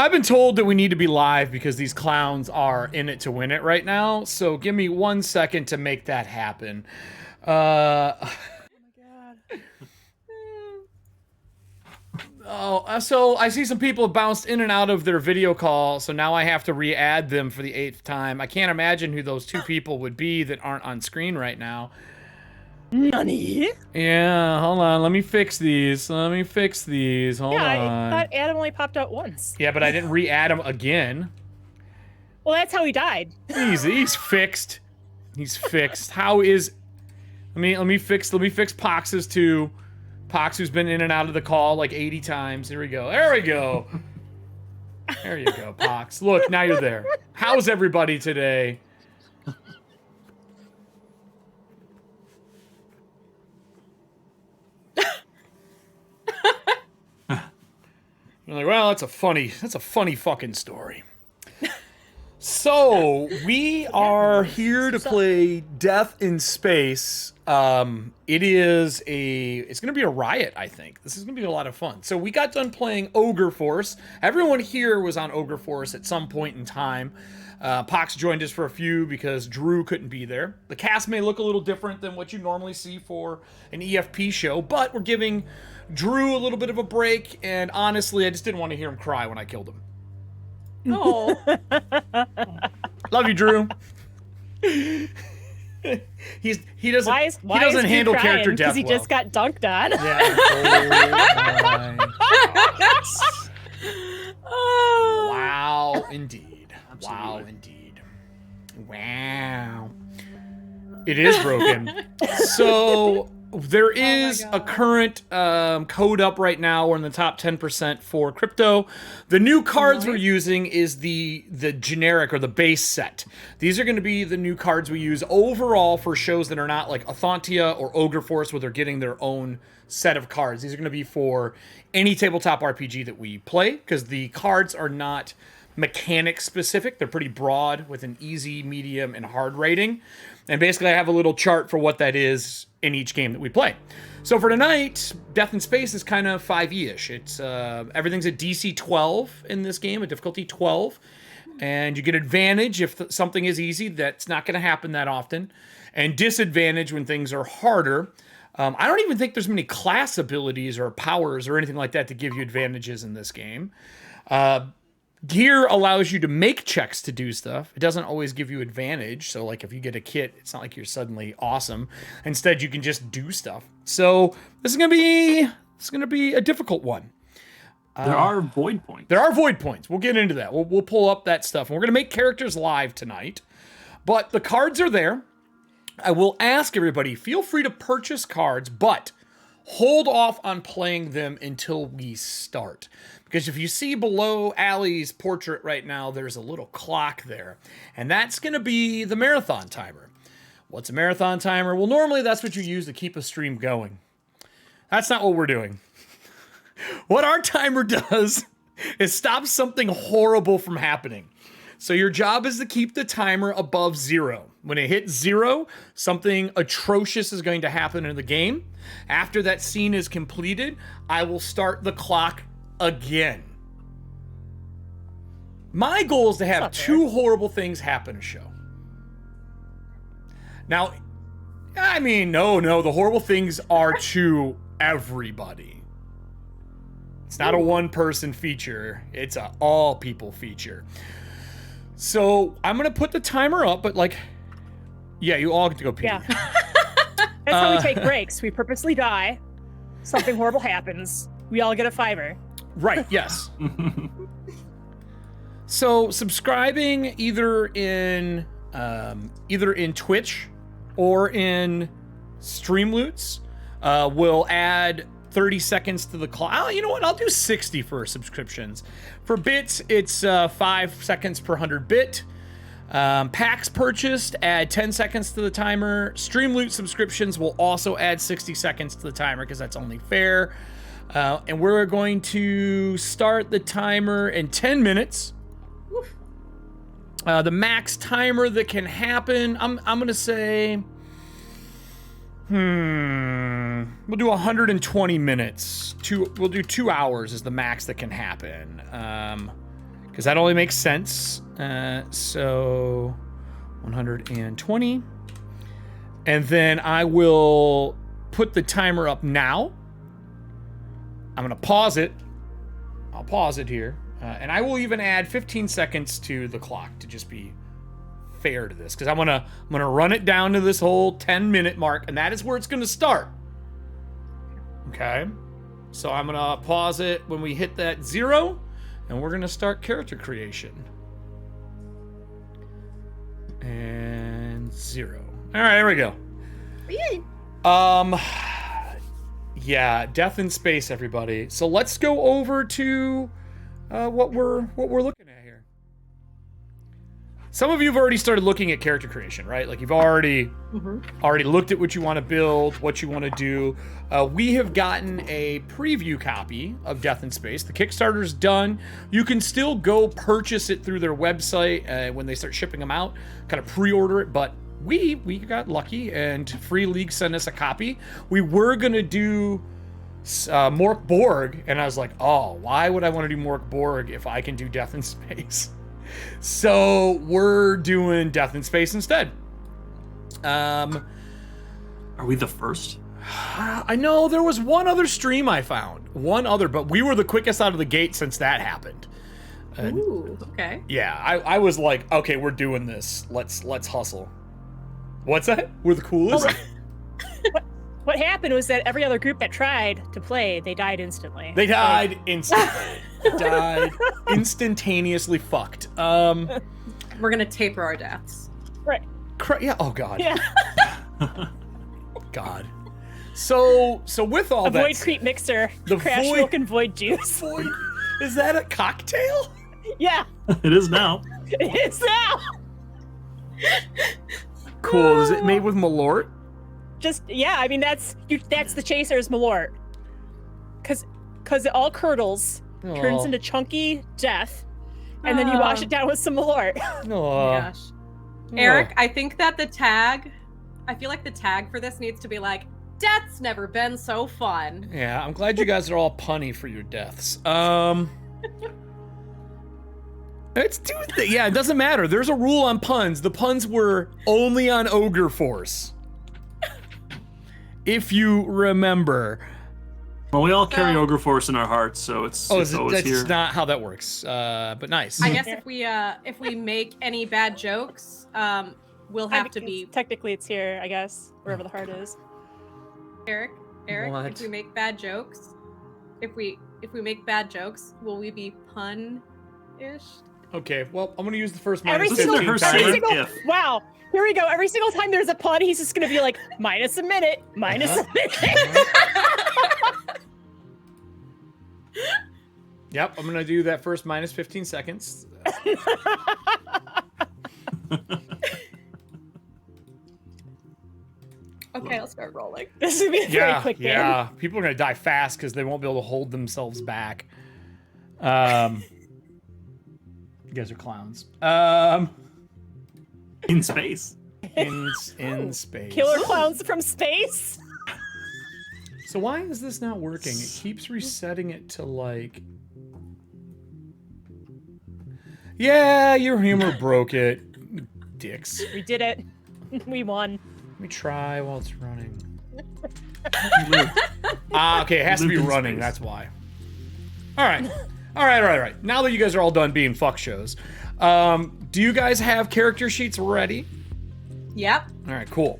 I've been told that we need to be live because these clowns are in it to win it right now. So give me 1 second to make that happen. Oh my god. So I see some people have bounced in and out of their video call, so now I have to re-add them for the 8th time. I can't imagine who those 2 people would be that aren't on screen right now. Nani? Yeah, hold on. Let me fix these. Hold on. I thought Adam only popped out once. Yeah, but I didn't re-add him again. Well, that's how he died. He's fixed. He's fixed. How is... Let me fix Pox's too. Pox, who's been in and out of the call like 80 times. Here we go. There we go. There you go, Pox. Look, now you're there. How's everybody today? You're like, well, that's a funny fucking story. So we are here to play Death in Space. It's gonna be a riot, I think. This is gonna be a lot of fun. So we got done playing Ogre Force. Everyone here was on Ogre Force at some point in time. Pox joined us for a few because Drew couldn't be there. The cast may look a little different than what you normally see for an EFP show, but we're giving Drew a little bit of a break, and honestly, I just didn't want to hear him cry when I killed him. Oh. Love you, Drew. he doesn't handle character death because he just got dunked on. Yeah. Oh my wow, indeed. Absolutely. Wow, indeed. Wow. It is broken. So there is a current code up right now. We're in the top 10% for crypto. The new cards we're using is the generic or the base set. These are going to be the new cards we use overall for shows that are not like Athantia or Ogre Force, where they're getting their own set of cards. These are going to be for any tabletop RPG that we play, because the cards are not mechanic specific. They're pretty broad with an easy, medium, and hard rating. And basically I have a little chart for what that is in each game that we play. So for tonight, Death in Space is kind of 5e-ish. It's everything's a DC 12 in this game, a difficulty 12. And you get advantage if something is easy. That's not going to happen that often. And disadvantage when things are harder. I don't even think there's many class abilities or powers or anything like that to give you advantages in this game. Gear allows you to make checks to do stuff. It doesn't always give you advantage. So like if you get a kit, it's not like you're suddenly awesome. Instead, you can just do stuff. So this is gonna be a difficult one. There are void points. There are void points. We'll get into that. We'll pull up that stuff. And we're gonna make characters live tonight. But the cards are there. I will ask everybody, feel free to purchase cards, but hold off on playing them until we start. Because if you see below Allie's portrait right now, there's a little clock there. And that's going to be the marathon timer. What's a marathon timer? Well, normally that's what you use to keep a stream going. That's not what we're doing. What our timer does is stop something horrible from happening. So your job is to keep the timer above 0. When it hits 0, something atrocious is going to happen in the game. After that scene is completed, I will start the clock again. My goal is to have 2 horrible things happen a show. Now, I mean, no, the horrible things are to everybody. It's not a one-person feature. It's a all-people feature. So I'm going to put the timer up, but like, yeah, you all get to go pee. Yeah. That's how we take breaks. We purposely die. Something horrible happens. We all get a $5. Right, yes. So subscribing either in Twitch or in Streamloots will add 30 seconds to the clock. Oh, you know what? I'll do 60 for subscriptions. For bits, it's 5 seconds per 100 bit. Packs purchased add 10 seconds to the timer. Streamloot subscriptions will also add 60 seconds to the timer because that's only fair. And we're going to start the timer in 10 minutes. The max timer that can happen, I'm going to say... We'll do 120 minutes. We'll do 2 hours is the max that can happen. because that only makes sense. So 120. And then I will put the timer up now. I'm going to pause it. I'll pause it here. And I will even add 15 seconds to the clock to just be fair to this, because I'm gonna run it down to this whole 10-minute mark, and that is where it's gonna start. Okay, so I'm gonna pause it when we hit that 0, and we're gonna start character creation. And 0. All right, here we go. Yeah, death in space, everybody. So let's go over to what we're looking at here. Some of you have already started looking at character creation, right? Like you've already looked at what you want to build, what you want to do. We have gotten a preview copy of Death in Space. The Kickstarter's done. You can still go purchase it through their website when they start shipping them out, kind of pre-order it, but we got lucky and Free League sent us a copy. We were going to do Mork Borg, and I was like, oh, why would I want to do Mork Borg if I can do Death in Space? So we're doing Death in Space instead. Are we the first? I know there was one other stream I found. But we were the quickest out of the gate since that happened. Ooh, okay. Yeah, I was like, okay, we're doing this. Let's hustle. What's that? We're the coolest? What happened was that every other group that tried to play, they died instantly. They died instantly. Died instantaneously fucked. We're gonna taper our deaths. Right. Yeah. Oh God. Yeah. God. So with all Avoid that, creep mixer. the Crash void- milk and void juice. Void, is that a cocktail? Yeah, It is now. it is now. Cool. Is it made with Malort? Just I mean that's the chaser's malort. Cause it all curdles, turns Aw. into chunky death, and then you wash it down with some malort. Oh, Gosh. Eric, I think that I feel like the tag for this needs to be like, death's never been so fun. yeah. I'm glad you guys are all punny for your deaths. It's Tuesday. Yeah, it doesn't matter. There's a rule on puns. The puns were only on Ogre Force. If you remember. Well, we all carry Ogre Force in our hearts, so it's always that's here. not how that works. But nice. I guess if we make any bad jokes, we'll have to be Technically, it's here. I guess wherever the heart is. Eric. What? If we make bad jokes, will we be pun-ish? Okay, well, I'm gonna use the first Every minus single, 15 her times. silent single if. wow. Here we go. Every single time there's a pun, he's just gonna be like minus a minute, minus a minute. Yep, I'm gonna do that first minus 15 seconds. Okay, I'll start rolling. This is gonna be a very quick game. Yeah. People are gonna die fast because they won't be able to hold themselves back. You guys are clowns. In space. In space. Killer clowns from space. So why is this not working? It keeps resetting it to like. Yeah, your humor broke it. Dicks. We did it. We won. Let me try while it's running. Okay, it has to be Lived in running, space. that's why. Alright. Alright. Now that you guys are all done being fuck shows, do you guys have character sheets ready? Yep. Alright, cool.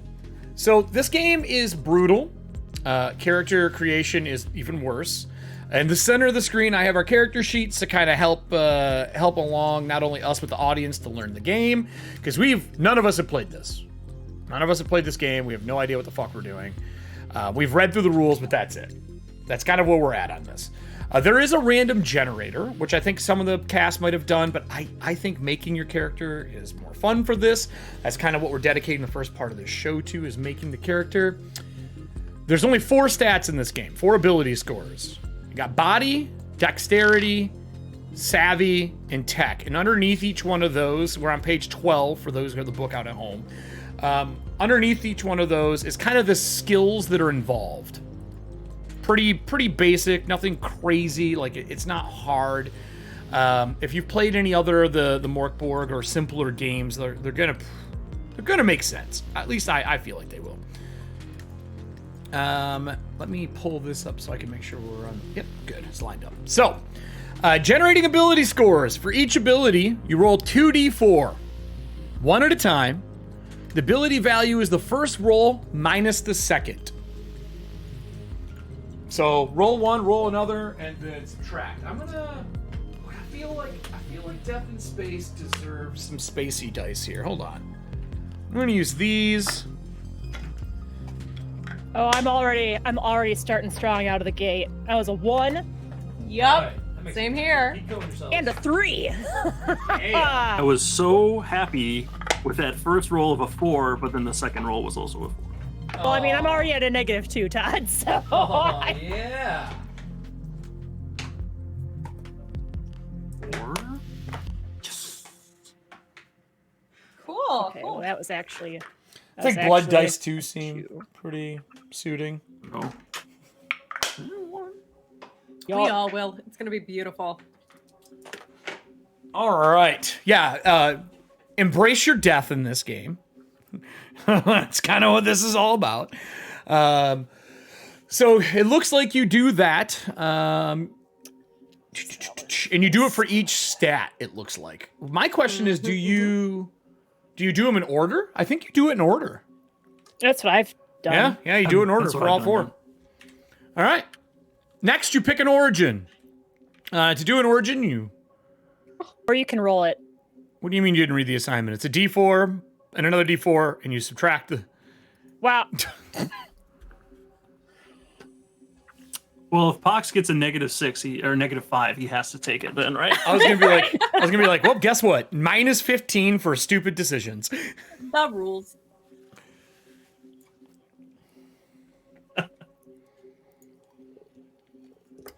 So this game is brutal. Character creation is even worse. In the center of the screen, I have our character sheets to kind of help along not only us but the audience to learn the game, because none of us have played this. None of us have played this game. We have no idea what the fuck we're doing. We've read through the rules, but that's it. That's kind of where we're at on this. There is a random generator, which I think some of the cast might have done, but I think making your character is more fun for this. That's kind of what we're dedicating the first part of this show to, is making the character. There's only 4 stats in this game, 4 ability scores. You got body, dexterity, savvy, and tech. And underneath each one of those, we're on page 12 for those who have the book out at home. Underneath each one of those is kind of the skills that are involved. Pretty basic, nothing crazy, like it's not hard. If you've played any other the Morkborg or simpler games, they're gonna make sense. At least I feel like they will. Let me pull this up so I can make sure we're on. Yep, good. It's lined up. So, generating ability scores. For each ability, you roll 2d4, one at a time. The ability value is the first roll minus the second. So roll one, roll another, and then subtract. I feel like Death in Space deserves some spacey dice here. Hold on. I'm gonna use these. Oh, I'm already starting strong out of the gate. That was a 1 Yup. Same here. and a 3. I was so happy with that first roll of a 4, but then the second roll was also a 4. Well, I mean, I'm already at a -2, Todd. So. Oh, yeah. 4? Cool. Okay, well, that was actually. I think blood dice too seem pretty suiting. No. We all will. It's gonna be beautiful. All right. Yeah. Embrace your death in this game. That's kind of what this is all about. So it looks like you do that. And you do it for each stat, it looks like. My question is, do you do them in order? I think you do it in order. That's what I've done. Yeah, you do it in order That's what for I've all done, 4. All right. Next, you pick an origin. To do an origin, Or you can roll it. What do you mean you didn't read the assignment? It's a D4 and another D4, and you subtract the... Wow. Well, if Pox gets a -6 or -5, he has to take it then, right? I was gonna be like, well, guess what? -15 for stupid decisions. The rules.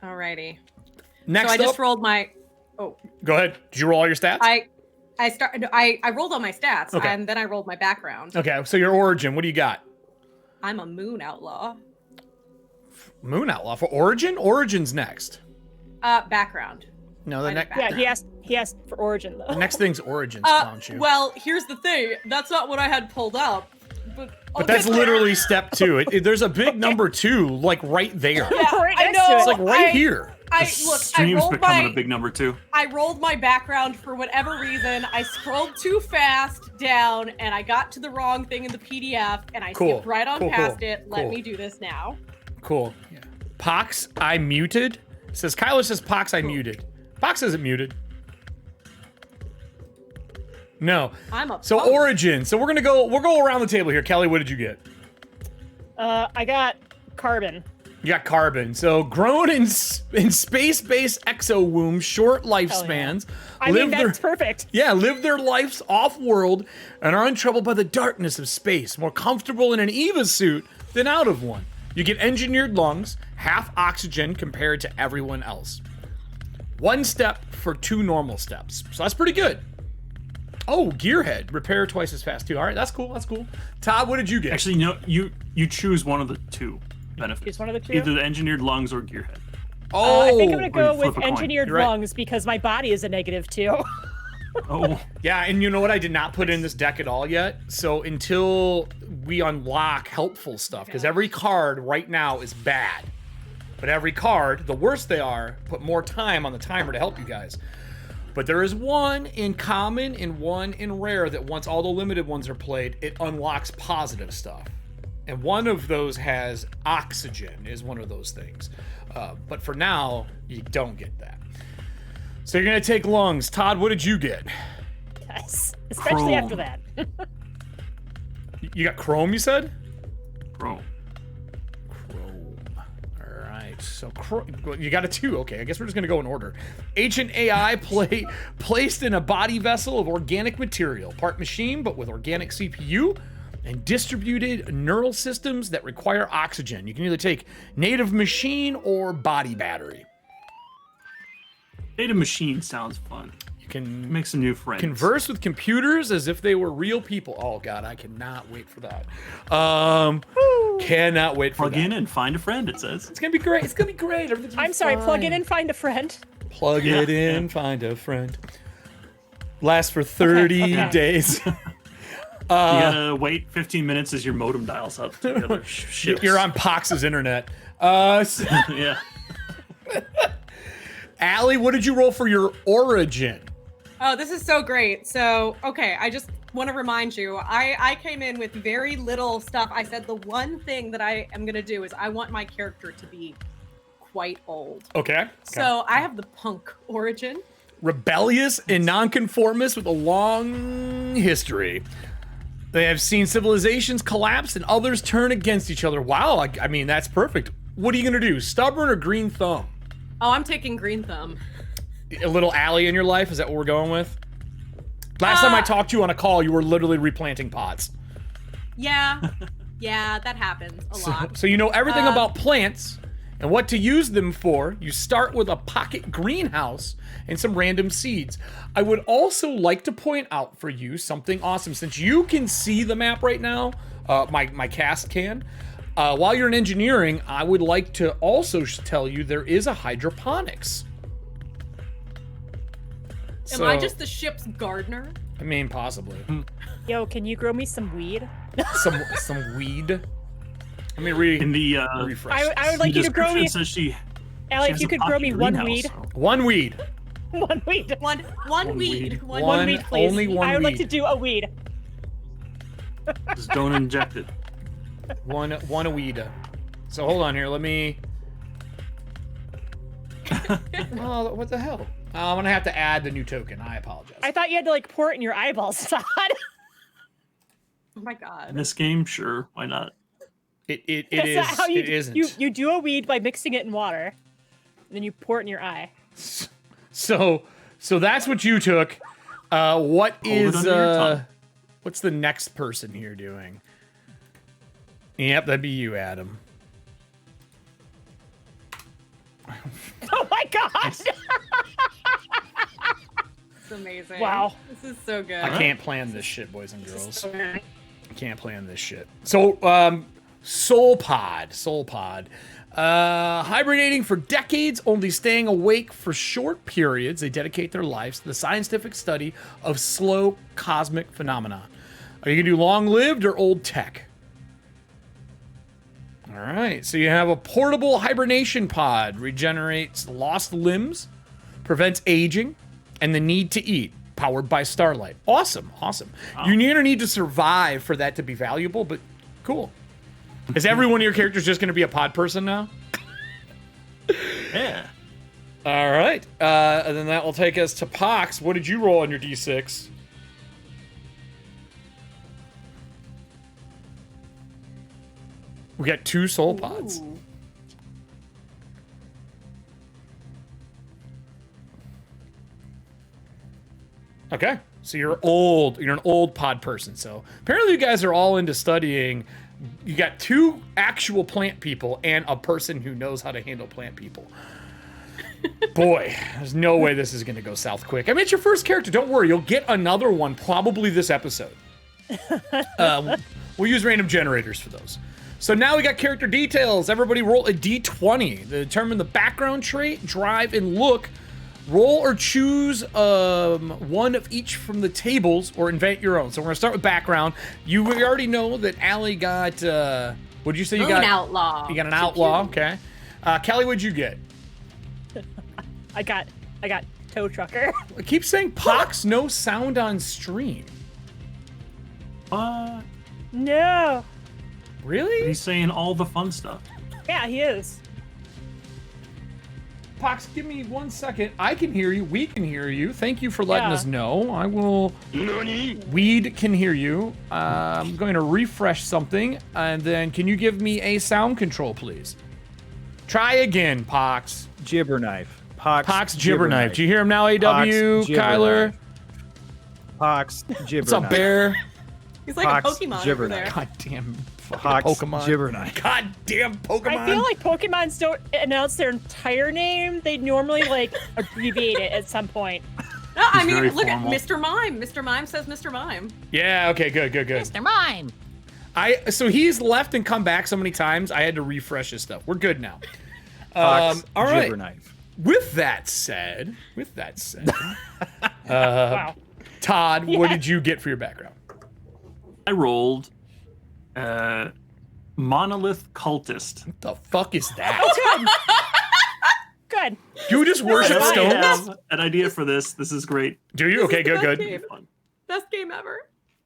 Alrighty. Next So I just up, rolled my. Oh, go ahead. Did you roll all your stats? I rolled all my stats Okay. and then I rolled my background. Okay, so your origin, what do you got? I'm a moon outlaw. Moon Outlaw for origin? Origin's next. Background. No, the Mine is next Yeah, he asked for origin though. the next thing's origins, don't you? Well, here's the thing. That's not what I had pulled up. But that's literally step 2. There's a big number 2, like right there. Right I next know. to it. It's like right here. I Stream's rolled becoming my. a big number 2. I rolled my background for whatever reason. I scrolled too fast down and I got to the wrong thing in the PDF and I Cool. skipped right on Cool, past cool, it. Let cool. me do this now. Cool. Yeah. Pox, I muted. Says Kyler says Pox, I muted. Pox isn't muted. No. I'm a So punk. origin. So we'll go around the table here. Kelly, what did you get? I got carbon. You got carbon. So grown in space-based exowombs, short lifespans. I mean, that's perfect. Yeah, live their lives off-world and are untroubled by the darkness of space, more comfortable in an EVA suit than out of one. You get engineered lungs, half oxygen compared to everyone else. 1 step for 2 normal steps. So that's pretty good. Oh, gearhead. Repair twice as fast too. All right, that's cool. That's cool. Todd, what did you get? Actually, no, you choose one of the 2 benefits. Choose one of the 2? Either the engineered lungs or gearhead. Oh, I think I'm gonna or go you flip with a coin. engineered You're right. lungs because my body is a -2. Oh, yeah, and you know what? I did not put in this deck at all yet. So until we unlock helpful stuff, because every card right now is bad. But every card, the worse they are, put more time on the timer to help you guys. But there is one in common and one in rare that once all the limited ones are played, it unlocks positive stuff. And one of those has oxygen, is one of those things. But for now, you don't get that. So you're going to take lungs. Todd, what did you get? Yes, especially after Chrome. that. You got chrome, you said? bro. Chrome. All right. So you got a 2. Okay, I guess we're just gonna go in order. Ancient AI placed in a body vessel of organic material, part machine but with organic CPU, and distributed neural systems that require oxygen. You can either take native machine or body battery. Data machine sounds fun. You can Make some new friends. converse with computers as if they were real people. Oh god, I cannot wait for that. Cannot wait for Plug that. in and find a friend, it says. It's gonna be great. It's gonna be great. Everything's gonna be I'm sorry, plug in fine. and find a friend. Plug it in, find a friend. Lasts for 30 days. You gotta wait 15 minutes as your modem dials up to the other ships. You're on Pox's internet. Yeah. Allie, what did you roll for your origin? Oh, this is so great. So, okay, I just want to remind you, I came in with very little stuff. I said the one thing that I am going to do is I want my character to be quite old. Okay. So I have the punk origin. Rebellious and nonconformist with a long history. They have seen civilizations collapse and others turn against each other. Wow, I mean, that's perfect. What are you going to do? Stubborn or green thumb? Oh, I'm taking green thumb. A little Allie in your life? Is that what we're going with? Last time I talked to you on a call, you were literally replanting pots. Yeah, that happens a lot. So you know everything about plants and what to use them for. You start with a pocket greenhouse and some random seeds. I would also like to point out for you something awesome. Since you can see the map right now, my cast can. While you're in engineering, I would like to also tell you there is a hydroponics. Am I just the ship's gardener? I mean, possibly. Yo, can you grow me some weed? some weed. Let me In the refresh. I would like you to grow me. says she Allie, if has you a could grow me pocket one greenhouse. weed. One weed. One weed. One weed. One weed, please. Only one I would like weed. to do a weed. Just don't inject it. One a weed. So hold on here. Let me. Oh, what the hell? I'm gonna have to add the new token. I apologize. I thought you had to like pour it in your eyeballs, Todd. Oh my In god. this game, sure, why not? It That's is. not how It isn't. You do a weed by mixing it in water, and then you pour it in your eye. So that's what you took. What Hold it is under your tongue. what's the next person here doing? Yep, that'd be you, Adam. Oh my gosh! It's amazing. Wow. This is so good. I can't plan this shit, boys and girls. I can't plan this shit. So, Soul Pod. Hibernating for decades, only staying awake for short periods. They dedicate their lives to the scientific study of slow cosmic phenomena. Are you gonna do long-lived or old tech? All right, so you have a portable hibernation pod, regenerates lost limbs, prevents aging, and the need to eat, powered by starlight. Awesome. Wow. You need to survive for that to be valuable, but cool. Is every one of your characters just going to be a pod person now? Yeah. All right, and then that will take us to Pox. What did you roll on your D6? We got 2 soul pods. Ooh. Okay, so you're an old pod person. So apparently you guys are all into studying. You got 2 actual plant people and a person who knows how to handle plant people. Boy, there's no way this is going to go south quick. I mean, it's your first character. Don't worry, you'll get another one probably this episode. We'll use random generators for those. So now we got character details. Everybody roll a d20 to determine the background trait, drive, and look. Roll or choose one of each from the tables or invent your own. So we're going to start with background. We already know that Allie got, what'd you say you got? An outlaw. You got an outlaw, okay. Kelly, what'd you get? I got tow trucker. I keep saying Pox, no sound on stream. No. Really? He's saying all the fun stuff. Yeah, he is. Pox, give me 1 second. I can hear you. We can hear you. Thank you for letting Yeah. us know. I will. Weed can hear you. I'm going to refresh something, and then can you give me a sound control, please? Try again, Pox. Gibberknife. Pox Gibberknife. Do you hear him now, AW, Kyler? Pox Gibberknife. What's up, Bear? He's like Pox a Pokemon over there. Gibberknife. God damn fucking Pox Pokemon. Gibberknife. God damn Pokemon. I feel like Pokemons don't announce their entire name. They normally like abbreviate it at some point. No, I He's mean, very look formal. at Mr. Mime. Mr. Mime says Mr. Mime. Yeah, okay, good. Mr. Mime. So he's left and come back so many times, I had to refresh his stuff. We're good now. Pox All right. Gibberknife. with that said, Wow. Todd, what did you get for your background? I rolled monolith cultist. What the fuck is that? Good. You just worship I stones? have an idea for this. This is great. Do you? Okay, good, good. Game. Best game ever.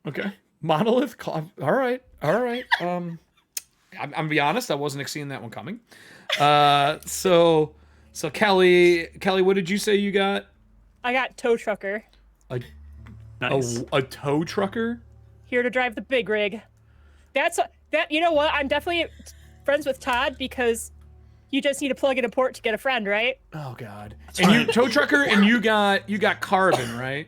Okay. Monolith. All right. I'm gonna be honest. I wasn't seeing that one coming. So Kelly, what did you say you got? I got tow trucker. Nice. A tow trucker. Here to drive the big rig. That. You know what? I'm definitely friends with Todd because you just need to plug in a port to get a friend, right? Oh God. That's and right. you tow trucker, and you got carbon, right?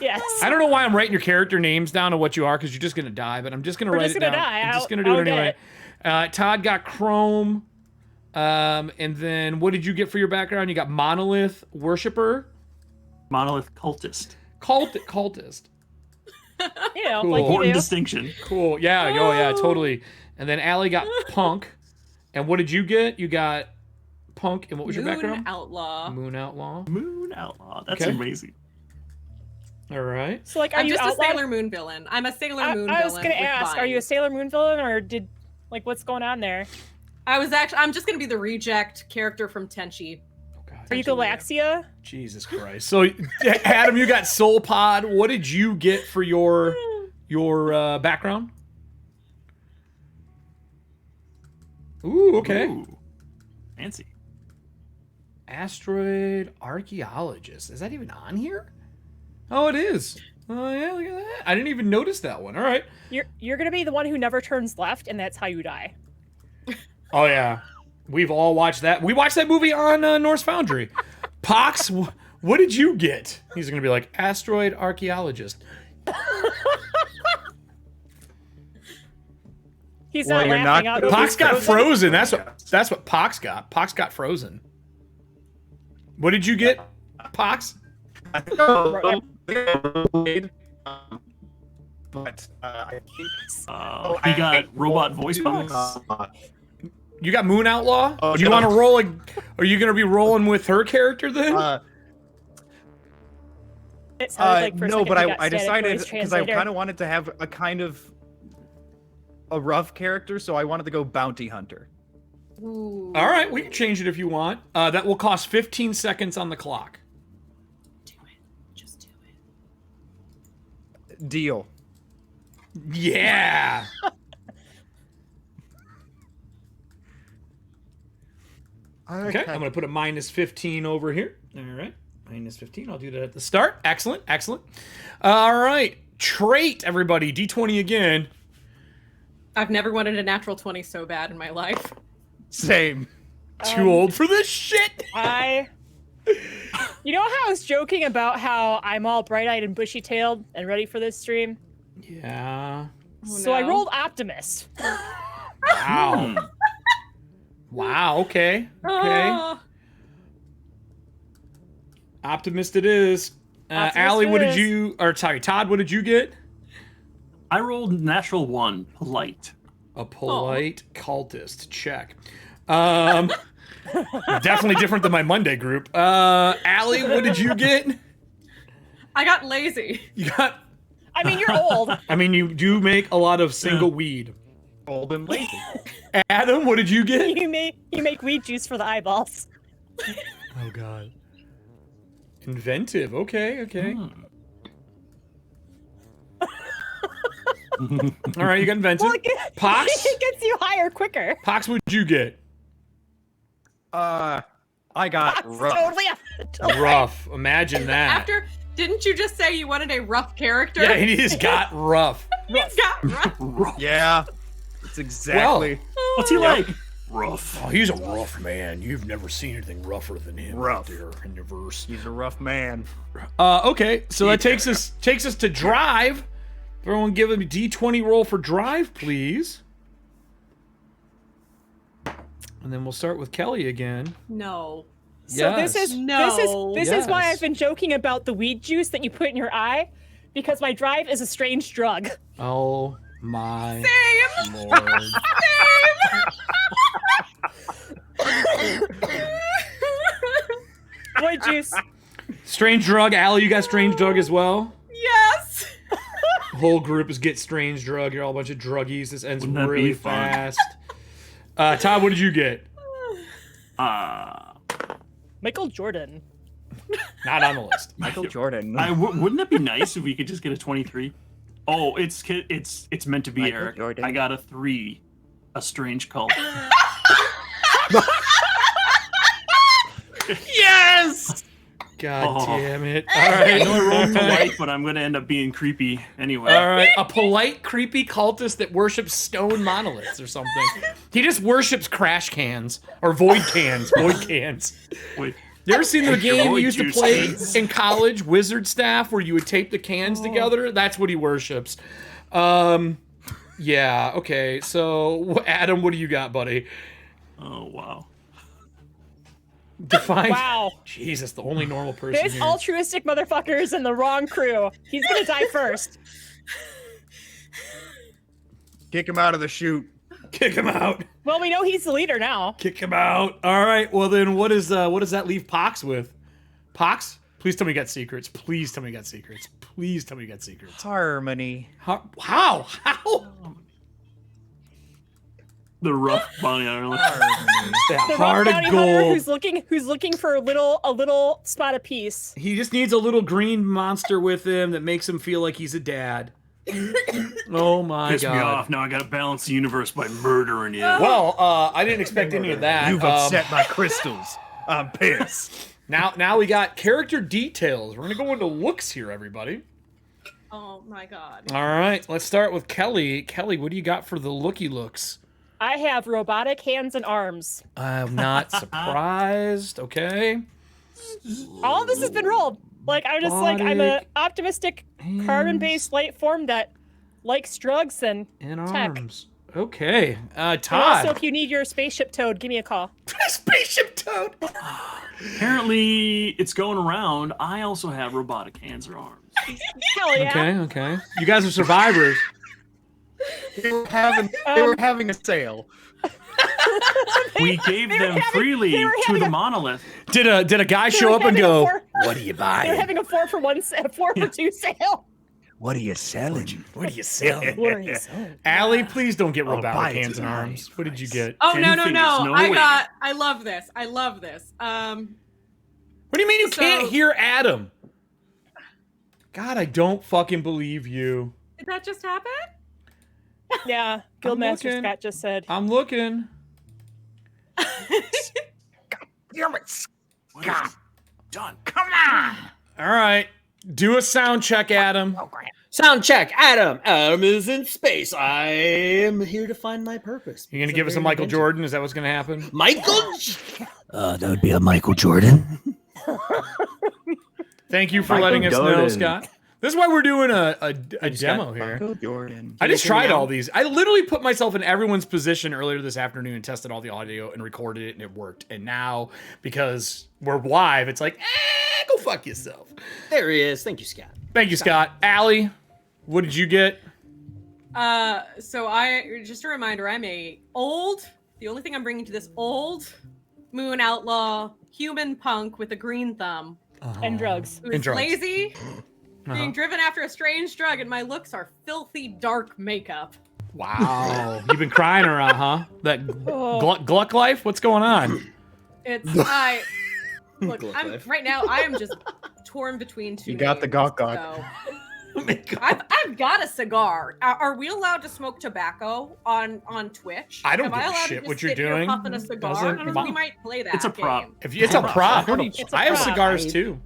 Yes. I don't know why I'm writing your character names down to what you are, because you're just gonna die. But I'm just gonna We're write just it gonna down. die. I'm just I'll- gonna do I'll it get anyway. Todd got chrome. And then what did you get for your background? You got monolith worshiper, Monolith cultist. cultist. You know, Cool. like you Important do. distinction. Cool. Yeah. Oh yeah. Totally. And then Allie got punk. And what did you get? You got punk. And what was your Moon background? Outlaw. Moon outlaw. Moon outlaw. That's Okay. amazing. All right. So like, are I'm you just outlawed? a Sailor Moon villain. I'm a Sailor Moon villain. I was gonna with ask, are you a vines. Sailor Moon villain or what's going on there? I'm just gonna be the reject character from Tenchi. Oh God. Are you Galaxia? Jesus Christ. So Adam, you got Soul Pod. What did you get for your background? Ooh, okay. Ooh, fancy. Asteroid archaeologist. Is that even on here? Oh, it is. Oh yeah, look at that. I didn't even notice that one. All right. You're gonna be the one who never turns left, and that's how you die. Oh yeah, we've all watched that. We watched that movie on Norse Foundry. Pox, what did you get? He's gonna be like asteroid archaeologist. He's Well, not you're laughing not- out. Pox got Frozen. frozen. That's what Pox got. Pox got frozen. What did you get, Pox? But I think He got robot voice box. You got Moon Outlaw? Oh, Do you no. want to roll? Are you gonna be rolling with her character then? It sounded like for a no, second but you got I static decided voice because I translator. kind of wanted to have a kind of a rough character, so I wanted to go bounty hunter. Ooh. All right, we can change it if you want. That will cost 15 seconds on the clock. Do it. Just do it. Deal. Yeah. Okay, I'm gonna put a minus 15 over here. All right, minus 15. I'll do that at the start. Excellent, excellent. All right, trait, everybody. D20 again. I've never wanted a natural 20 so bad in my life. Same. Too old for this shit. You know how I was joking about how I'm all bright-eyed and bushy-tailed and ready for this stream? Yeah. So I no. rolled optimist. Wow. Wow. Okay. Okay. Oh, Optimist it is. Optimist Allie, it what did is. you? Or sorry, Todd, what did you get? I rolled natural 1, polite. A polite cultist. Check. Definitely different than my Monday group. Allie, what did you get? I got lazy. You got. I mean, you're old. I mean, you do make a lot of single weed. Old and lazy. Adam, what did you get? you make weed juice for the eyeballs. Oh God. Inventive. Okay. Okay. All right, you got inventive. Well, Pox. it gets you higher quicker. Pox, what did you get? I got rough. Totally. Rough. Imagine that. Didn't you just say you wanted a rough character? Yeah, he just got rough. He's got rough. Yeah. It's exactly What's he like? Rough. Oh, he's a rough man. You've never seen anything rougher than him Rough. out there in the verse. he's a rough man. Okay, so that takes us to drive. Everyone give him a D20 roll for drive, please. And then we'll start with Kelly again. No. So Yes. this is No. why Yes. I've been joking about the weed juice that you put in your eye, because my drive is a strange drug. Oh my Same. lord. Boy juice. Strange drug. Allie, you got strange drug as well? Yes. Whole group is get strange drug. You're all a bunch of druggies. This ends Wouldn't that really be fun? fast. Todd, what did you get? Michael Jordan. Not on the list. Michael Jordan. Wouldn't that be nice if we could just get a 23? Oh, it's meant to be Michael Eric. Jordan. I got a 3. A strange cult. Yes! God Oh. damn it. All I right. know I rolled polite, but I'm gonna end up being creepy anyway. All right. A polite, creepy cultist that worships stone monoliths or something. He just worships crash cans or void cans. Void cans. Wait, You ever seen the Your game we void used to juice play cans. in college, Wizard Staff, where you would tape the cans together? That's what he worships. Yeah, okay. So, Adam, what do you got, buddy? oh wow. Define. Wow. Jesus, the only normal person This here. altruistic motherfucker is in the wrong crew. He's gonna die first. Kick him out of the chute. Kick him out. Well, we know he's the leader now. Kick him out. All right. Well, then what does that leave Pox with? Pox? Please tell me you got secrets. Please tell me you got secrets. Please tell me you got secrets. Harmony. How? How? The rough bounty hunter. Harmony. That The heart rock of bounty hunter gold. who's looking for a little spot of peace. He just needs a little green monster with him that makes him feel like he's a dad. Oh my Piss me god. off. Now I gotta balance the universe by murdering you. Well, I didn't expect any of that. You've upset my crystals. I'm pissed. Now we got character details. We're gonna go into looks here, everybody. Oh my god. All right, let's start with Kelly. Kelly, what do you got for the looky looks? I have robotic hands and arms. I'm not surprised. Okay. All of this has been rolled. Like I'm a Robotic optimistic carbon-based life form that likes drugs and In tech. arms. Okay. And Todd. also, if you need your spaceship towed, give me a call. Spaceship Toad. Apparently, it's going around. I also have robotic hands or arms. Hell yeah. Okay. You guys are survivors. They were having a sale. We gave them freely they were to having the a- monolith. Did a guy show were up and having a go, four- "What are you They're buying? having a 4 for 2 sale. What are you selling? What are you selling?" What are you selling? Allie, please don't get I'll robotic buy it hands and tonight. arms. What did you get? Oh 10 no. fingers, no way. I love this. I love this. What do you mean you can't So- hear Adam? God, I don't fucking believe you. Did that just happen? Yeah, Guildmaster looking. Scott just said. I'm looking. Damn it. What have you done? Come on. All right. Do a sound check, Adam. Sound check. Adam. Adam is in space. I am here to find my purpose. You gonna give us a Michael Jordan? Is that what's gonna happen? Michael? That would be a Michael Jordan. Thank you for Michael letting us know, Jordan. Scott. This is why we're doing a demo here. Michael Jordan. I just tried all these. I literally put myself in everyone's position earlier this afternoon and tested all the audio and recorded it, and it worked. And now, because we're live, it's like, go fuck yourself. There he is. Thank you, Scott. Thank you, Scott. Allie, what did you get? So I just a reminder, I'm the only thing I'm bringing to this old moon outlaw human punk with a green thumb And drugs. who And is drugs. lazy, being driven after a strange drug, and my looks are filthy dark makeup. Wow. You've been crying around, huh? That Oh. Gluck life? What's going on? Look, I'm right now. I am just torn between two. You got the names, gawk. so- I've got a cigar. Are we allowed to smoke tobacco on Twitch? I don't Am give a allowed to shit just what you're sit here doing. Puffing a cigar. Doesn't I don't know, ma- we might play that. It's a prop. game. If it's a prop, It's a I have prop. cigars too.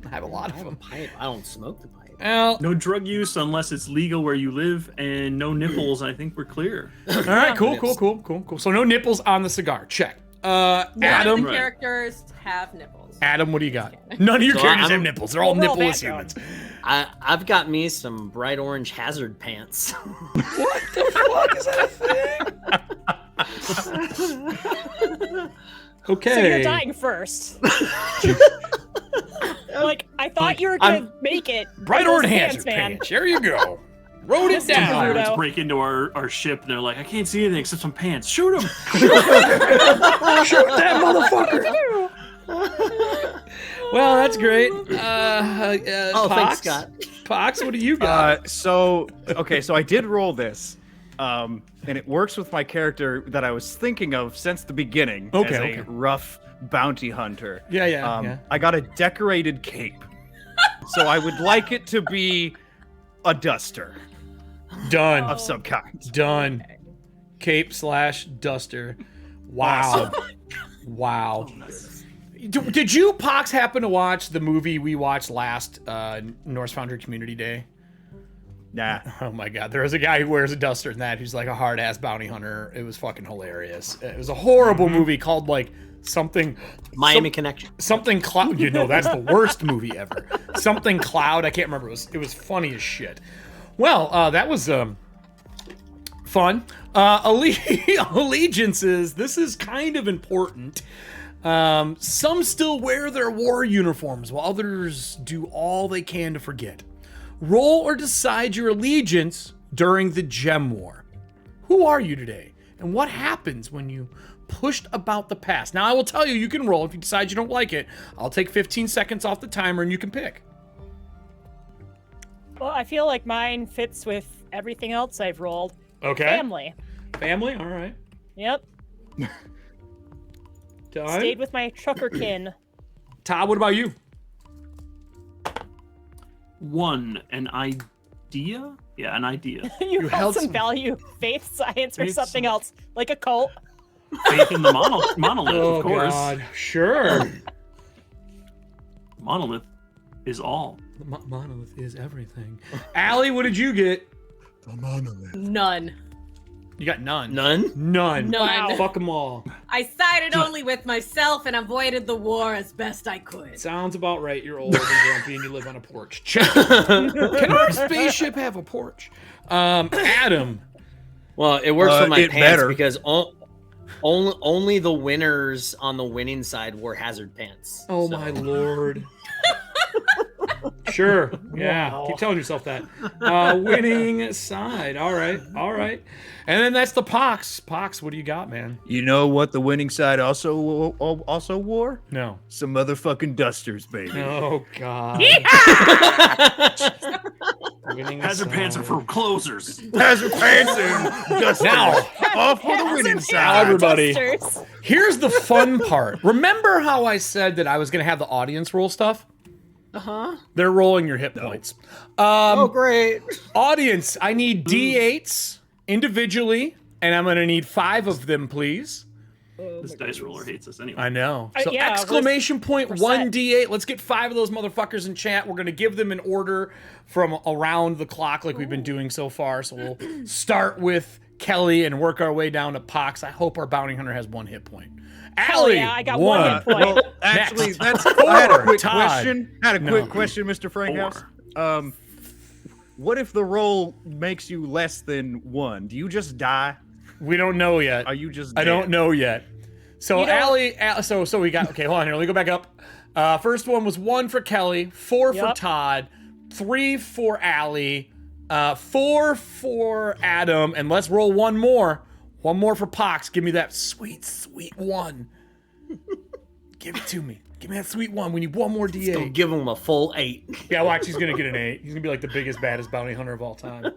I have a lot I of have a them. pipe. I don't smoke the pipe. Well, No drug use unless it's legal where you live, and no nipples. I think we're clear. all right, cool. So no nipples on the cigar. Check. None Adam. of the Right. characters have nipples. Adam, what do you got? None of your So characters I'm- have nipples. They're all We're all nippleless background. humans. I've got me some bright orange hazard pants. What the fuck is that thing? Okay. So you're dying first. Like I thought you were gonna make it. Bright in those orange pants, hazard man. pants. There you go. Wrote it Mr. down. Weirdo. Pirates break into our ship and they're like, I can't see anything except some pants. Shoot them! Shoot that motherfucker. Well, that's great. Oh, Pox? thanks, Scott. Pox, what do you got? So I did roll this, and it works with my character that I was thinking of since the beginning as a rough bounty hunter. Yeah. I got a decorated cape, so I would like it to be a duster Done. of some kind. Done. Cape/duster. Wow. Wow. Did you, Pox, happen to watch the movie we watched last Norse Foundry Community Day? Nah. Oh my god, there was a guy who wears a duster in that who's like a hard-ass bounty hunter. It was fucking hilarious. It was a horrible movie called like something... Miami Connection. Something Cloud. You know, that's the worst movie ever. Something Cloud. I can't remember. It was funny as shit. Well, that was fun. Allegiances. This is kind of important. Some still wear their war uniforms, while others do all they can to forget. Roll or decide your allegiance during the Gem War. Who are you today? And what happens when you pushed about the past? Now, I will tell you, you can roll. If you decide you don't like it, I'll take 15 seconds off the timer and you can pick. Well, I feel like mine fits with everything else I've rolled. Okay. Family. Family? All right. Yep. Done. Stayed with my truckerkin. Todd, what about you? An idea? Yeah, an idea. you held held some some- value, faith, science, or Faith, something else, like a cult. Faith in the monolith, Oh, of course. God. Sure. Monolith is all. The monolith is everything. Allie, what did you get? None. You got none. None? None. None. Fuck them all. I sided only with myself and avoided the war as best I could. Sounds about right. You're old and grumpy and you live on a porch. Check. Can our spaceship have a porch? Adam. Well, it works for my it pants better. because only the winners on the winning side wore hazard pants. Oh So- my lord. Sure. Yeah. Keep telling yourself that. Winning side. All right. All right. And then that's the Pox. Pox, what do you got, man? You know what the winning side also wore? No. Some motherfucking dusters, baby. Oh God. Winning Hazard pants are side. for closers. Hazard pants and dusters. Now, Off for the winning Now, side. everybody. Dusters. Here's the fun part. Remember how I said that I was going to have the audience roll stuff? Uh-huh. They're rolling your hit points. Oh, great. Audience, I need D8s individually, and I'm going to need 5 of them, please. This dice roller hates us anyway. I know. So yeah, exclamation point we're 1 set. D8. Let's get 5 of those motherfuckers in chat. We're going to give them an order from around the clock like we've been doing so far. So we'll start with Kelly and work our way down to Pox. I hope our bounty hunter has 1 hit point. Hell Allie, yeah, I got 1 hit point. Well, actually, Next. that's. I had a quick Todd. question. Mr. Frankhouse. 4. What if the roll makes you less than 1? Do you just die? We don't know yet. Are you just? I don't know yet. So You know- Allie, so we got, okay, hold on here. Let me go back up. First one was 1 for Kelly, 4 for Yep. Todd, 3 for Allie, 4 for Adam, and let's roll 1 more. 1 more for Pox. Give me that sweet, sweet 1. Give it to me. Give me that sweet 1. We need 1 more Don't D8. give him a full 8. Yeah, watch, he's gonna get an 8. He's gonna be like the biggest, baddest bounty hunter of all time.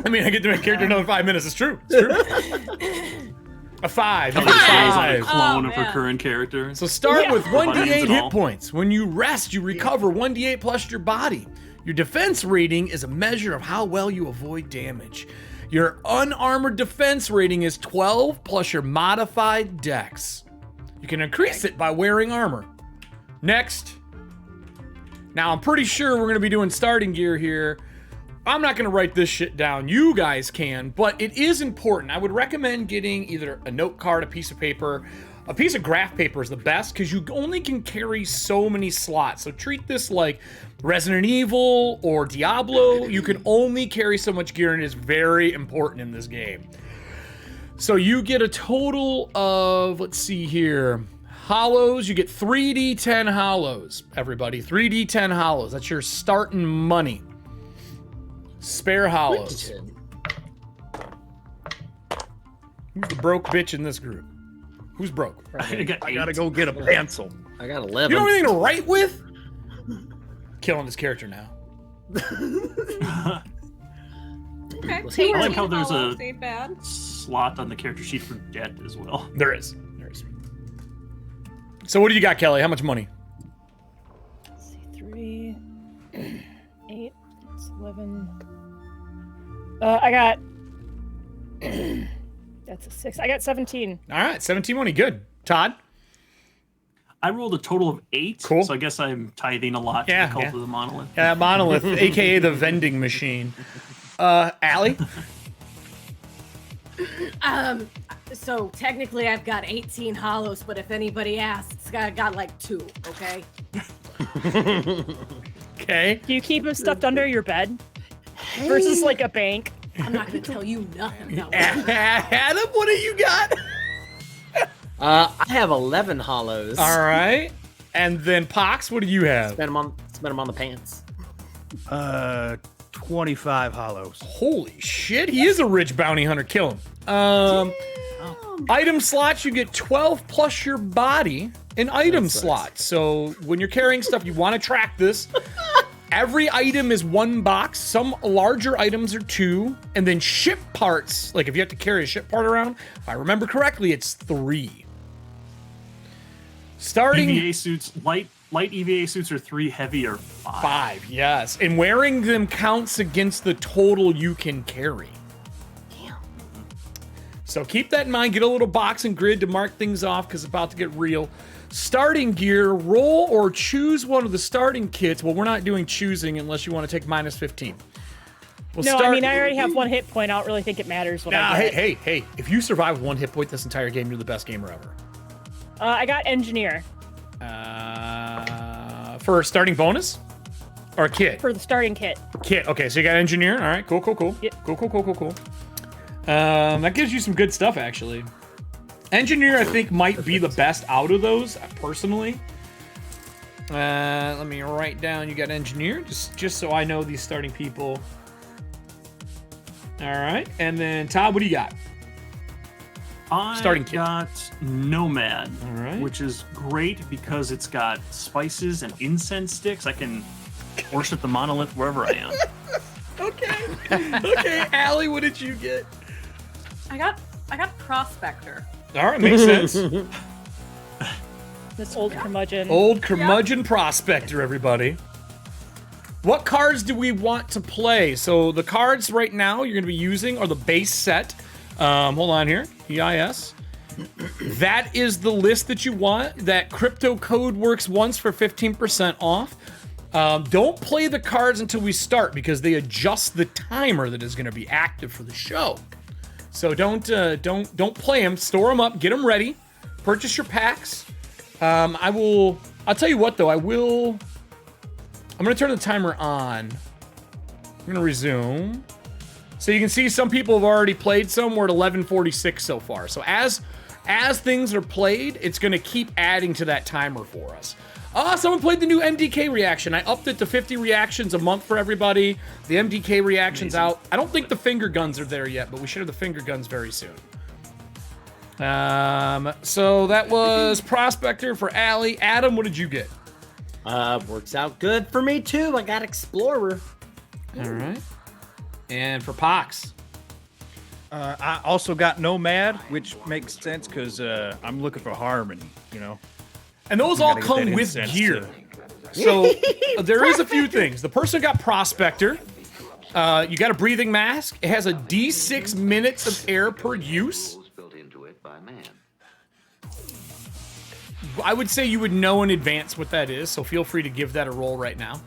I mean, I get to make character another 5 minutes. It's true. It's true. A 5. You get a Kelly's like a 5. clone Oh, of her man. current character. So start Yeah. with 1d8 Buttons and hit all. points. When you rest, you recover 1d8 plus your body. Your defense rating is a measure of how well you avoid damage. Your unarmored defense rating is 12 plus your modified dex. You can increase it by wearing armor. Next. Now, I'm pretty sure we're going to be doing starting gear here. I'm not going to write this shit down. You guys can, but it is important. I would recommend getting either a note card, a piece of paper. A piece of graph paper is the best because you only can carry so many slots. So treat this like Resident Evil or Diablo. You can only carry so much gear, and it is very important in this game. So you get a total of, let's see here, Hollows, you get 3d10 hollows, everybody. 3d10 hollows. That's your starting money. Spare hollows. Who's the broke bitch in this group? Who's broke? I gotta go get a pencil. I got 11. You don't have anything to write with? Killing this character now. Okay. I like how there's a ain't bad. slot on the character sheet for debt as well. There is. So what do you got, Kelly? How much money? Let's see, 3, 8, 11. I got. That's a 6. I got 17. All right, 17 money. Good. Todd? I rolled a total of 8, Cool. so I guess I'm tithing a lot to the Cult of the Monolith. Yeah, Monolith, aka the vending machine. Allie? So technically I've got 18 hollows, but if anybody asks, I got like 2, okay? Okay. Do you keep them stuffed under your bed? Versus like a bank? I'm not gonna tell you nothing. No. Adam, what do you got? I have 11 hollows. All right. And then Pox, what do you have? Spend them on the pants. 25 hollows. Holy shit, he is a rich bounty hunter. Kill him. Item slots, you get 12 plus your body in item slots. So when you're carrying stuff, you want to track this. Every item is 1 box. Some larger items are 2. And then ship parts, like if you have to carry a ship part around, if I remember correctly, it's 3. Starting EVA suits, light EVA suits are 3, heavy are 5. 5, yes. And wearing them counts against the total you can carry. Damn. So keep that in mind. Get a little box and grid to mark things off because it's about to get real. Starting gear, roll or choose one of the starting kits. Well, we're not doing choosing unless you want to take minus 15. No, I mean, I already have 1 hit point. I don't really think it matters what I get. Hey. If you survive with 1 hit point this entire game, you're the best gamer ever. I got engineer. For starting bonus? Or kit? For the starting kit. Kit. Okay, so you got engineer. All right, cool. Yep. Cool. That gives you some good stuff, actually. Engineer, I think, might be the best out of those, personally. Let me write down. You got engineer, just so I know these starting people. All right, and then Todd, what do you got? Starting kit. got Nomad, All right. which is great because it's got spices and incense sticks. I can worship the monolith wherever I am. Okay, Allie, what did you get? I got Prospector. All right, makes sense. This old curmudgeon. Old curmudgeon prospector, everybody. What cards do we want to play? So the cards right now you're going to be using are the base set. Hold on here. EIS. That is the list that you want. That crypto code works once for 15% off. Don't play the cards until we start because they adjust the timer that is going to be active for the show. So don't play them. Store them up. Get them ready. Purchase your packs. I'll tell you what though. I'm going to turn the timer on. I'm going to resume. So you can see some people have already played some. We're at 11:46 so far. So as things are played, it's going to keep adding to that timer for us. Someone played the new MDK reaction. I upped it to 50 reactions a month for everybody. The MDK reaction's out. I don't think the finger guns are there yet, but we should have the finger guns very soon. So that was Prospector for Allie. Adam, what did you get? Works out good for me too. I got Explorer. All right. And for Pox? I also got Nomad, which makes sense because I'm looking for harmony, you know. And those all Gotta get come that with incense, gear. too. So there is a few things. The person got Prospector. You got a breathing mask. It has a D6 minutes of air per use. I would say you would know in advance what that is, so feel free to give that a roll right now.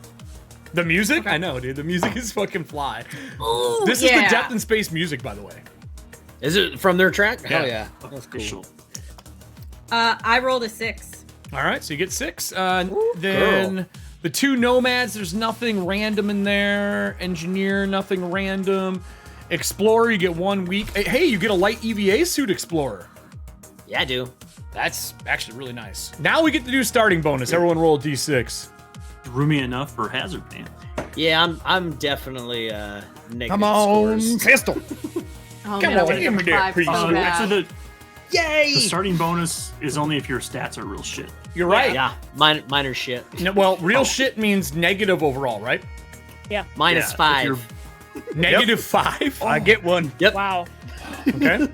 The music? Okay. I know, dude. The music is fucking fly. Ooh, This is the Depth and Space music, by the way. Is it from their track? Yeah. Hell yeah. That's cool. Official. I rolled a 6. All right, so you get 6. Ooh, then girl. the 2 Nomads, there's nothing random in there. Engineer, nothing random. Explorer, you get 1 week. Hey, you get a light EVA suit, Explorer. Yeah, I do. That's actually really nice. Now we get to do starting bonus. Everyone roll a d6. Roomy enough for hazard pants. Yeah, I'm definitely negative Come on, scores. pistol. Oh, Come man, I on, would've give me done that 5 piece so of- bad. Actually, the Yay! starting bonus is only if your stats are real shit. You're right. Yeah, minor shit. No, well, real shit means negative overall, right? Minus Yeah, if 5. you're- Negative 5? I get one. Wow. Okay.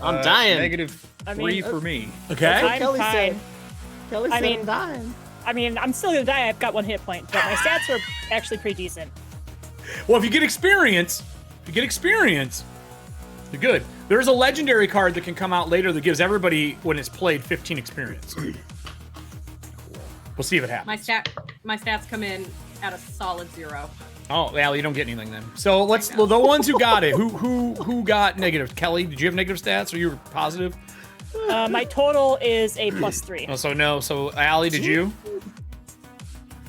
I'm dying. Negative I 3 mean, for me. Okay. I'm Kelly fine. said. Kelly I said mean- I'm dying. I mean, I'm still gonna die. I've got 1 hit point, but my stats are actually pretty decent. Well, if you get experience, you're good. There's a legendary card that can come out later that gives everybody, when it's played, 15 experience. We'll see if it happens. My stats come in at a solid 0. Oh, well, you don't get anything then. So let's. Well, the ones who got it, who got negative? Kelly, did you have negative stats, or you were positive? My total is a +3. Oh, so no. So Allie, did you?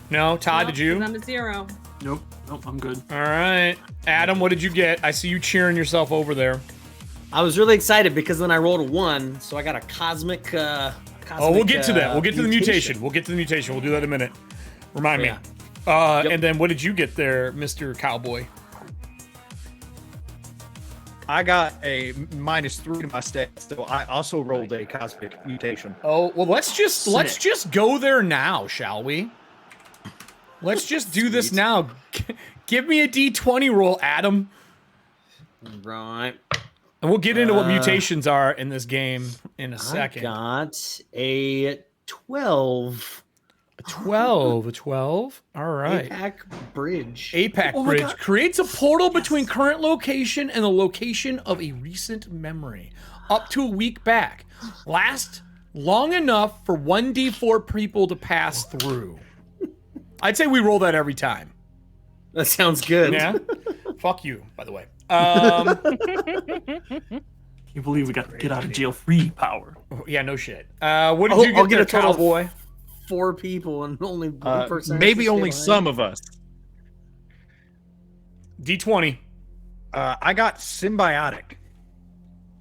No. Todd, did you? I'm a 0. Nope, I'm good. All right. Adam, what did you get? I see you cheering yourself over there. I was really excited because then I rolled a 1, so I got a cosmic. Oh, we'll get to that. We'll get to the mutation. We'll get to the mutation. We'll do that in a minute. Remind me. Yeah. And then what did you get there, Mr. Cowboy? I got a -3 to my stats, so I also rolled a cosmic mutation. Oh, well, let's just go there now, shall we? Let's just do this now. Give me a D20 roll, Adam. Right. And we'll get into what mutations are in this game in a second. I got a 12. A 12. All right. APAC bridge. APAC Oh my bridge God. creates a portal between current location and the location of a recent memory, up to a week back. Last long enough for 1d4 people to pass through. I'd say we roll that every time. That sounds good. Yeah. Fuck you, by the way. Can't believe we got get out of jail free power. Yeah, no shit. What did I'll- you I'll get get there, a total of Cowboy? 4 people and only 1 person. has Maybe to stay only behind. some of us. D20. I got symbiotic.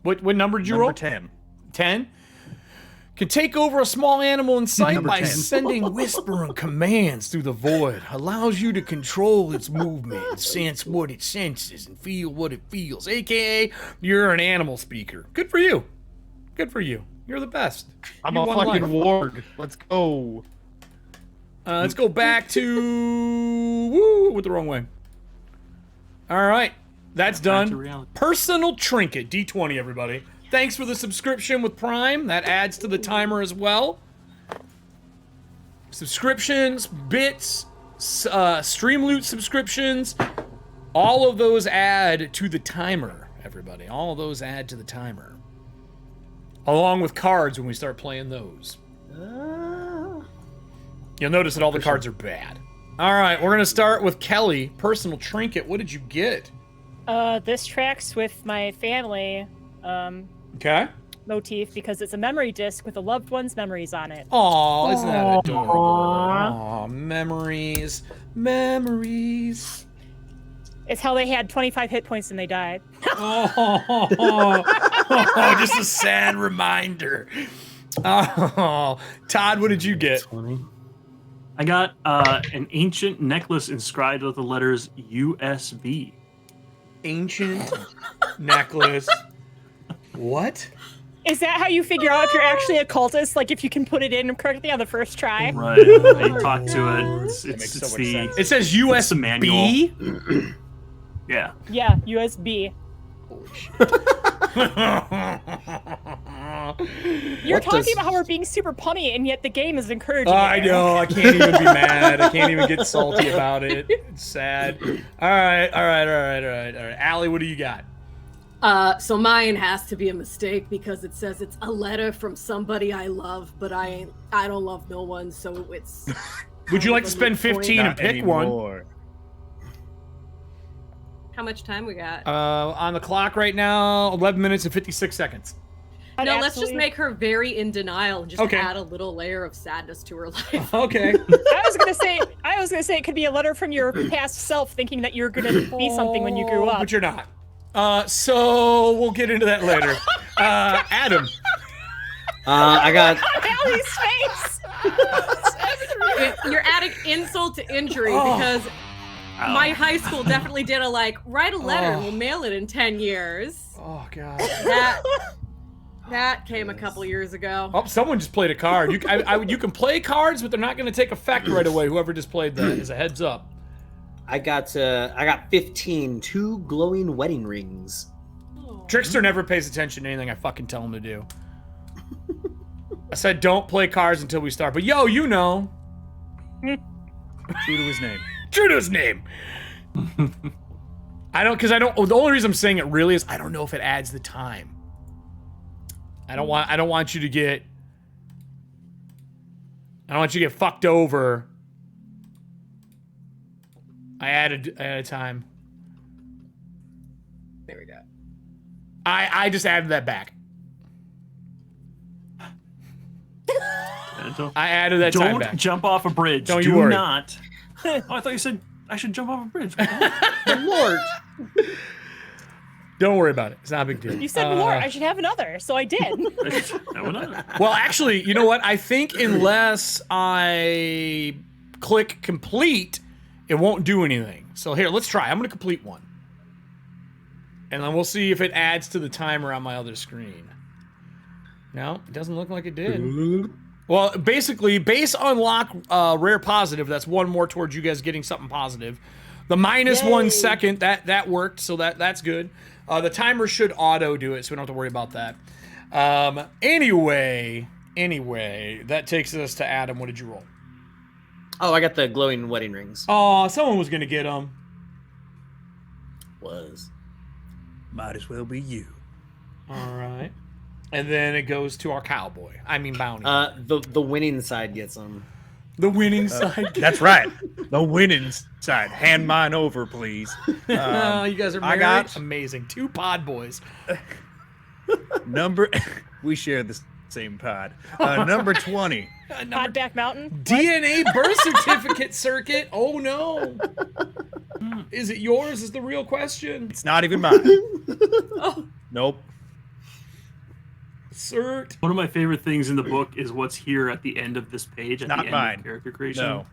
What number did you Number roll? 10. 10? Can take over a small animal in sight Number by 10. sending whispering commands through the void. Allows you to control its movement, sense what it senses, and feel what it feels. AKA, you're an animal speaker. Good for you. Good for you. You're the best. I'm You a won fucking life. warg. Let's go. Let's go back to... Woo, went the wrong way. All right. That's Back done. to reality. Personal trinket, D20, everybody. Thanks for the subscription with Prime. That adds to the timer as well. Subscriptions, bits, stream loot subscriptions, all of those add to the timer, everybody. All of those add to the timer. Along with cards when we start playing those. You'll notice that all the cards are bad. All right, we're going to start with Kelly. Personal trinket, what did you get? This tracks with my family Okay. motif because it's a memory disc with a loved one's memories on it. Aw, isn't that adorable? Aw, memories. Memories. It's how they had 25 hit points and they died. Oh, just a sad reminder. Oh, Todd, what did you get? 20. I got an ancient necklace inscribed with the letters USB. Ancient necklace. What? Is that how you figure out if you're actually a cultist? Like if you can put it in correctly on the first try? Right. They talk to it. It's makes so much the sense. It says It's the USB. manual. Yeah. Yeah, USB. You're What talking does- about how we're being super punny, and yet the game is encouraging I it. know. I can't even be mad. I can't even get salty about it. It's sad. All right. Allie, what do you got? So mine has to be a mistake because it says it's a letter from somebody I love, but I don't love no one, so it's. Would you like kind to of a spend moot point. 15 and Not pick one? anymore. How much time we got? On the clock right now, 11 minutes and 56 seconds. I'd no, let's just absolutely- make her very in denial and just Okay. add a little layer of sadness to her life. Okay. I was gonna say it could be a letter from your past self, thinking that you're gonna be something when you grew up. But you're not. So we'll get into that later. Adam. I got. Allie's face. You're adding insult to injury because my high school definitely did a write a letter and we'll mail it in 10 years. Oh god. That came a couple years ago. Oh, someone just played a card. You can play cards, but they're not going to take effect right away. Whoever just played that is a heads up. I got 15, 2 glowing wedding rings. Trickster never pays attention to anything I fucking tell him to do. I said don't play cards until we start, but yo, you know. True to his name. True to his name. The only reason I'm saying it really is I don't know if it adds the time. I don't want you to get fucked over. I added time. There we go. I just added that back. I added that time back. Don't jump off a bridge. Don't you worry. Do not. Oh, I thought you said I should jump off a bridge. Lord. Don't worry about it. It's not a big deal. You said more. I should have another, so I did. Well, actually, you know what? I think unless I click complete, it won't do anything. So here, let's try. I'm going to complete one. And then we'll see if it adds to the timer on my other screen. No, it doesn't look like it did. Well, basically, base unlock rare positive. That's one more towards you guys getting something positive. The minus Yay. 1 second, that worked, so that's good. The timer should auto do it, so we don't have to worry about that. Anyway, that takes us to Adam. What did you roll? Oh, I got the glowing wedding rings. Oh, someone was going to get them. Might as well be you. All right. And then it goes to our cowboy. I mean bounty. The winning side gets them. The winning side. That's right. The winning side. Hand mine over, please. You guys are married? got- Amazing. 2 pod boys. We share the same pod. Number 20. Podback Mountain. DNA birth certificate circuit. Oh no. Is it yours is the real question. It's not even mine. Nope. Cert. One of my favorite things in the book is what's here at the end of this page at Not the end mine. of character creation. No.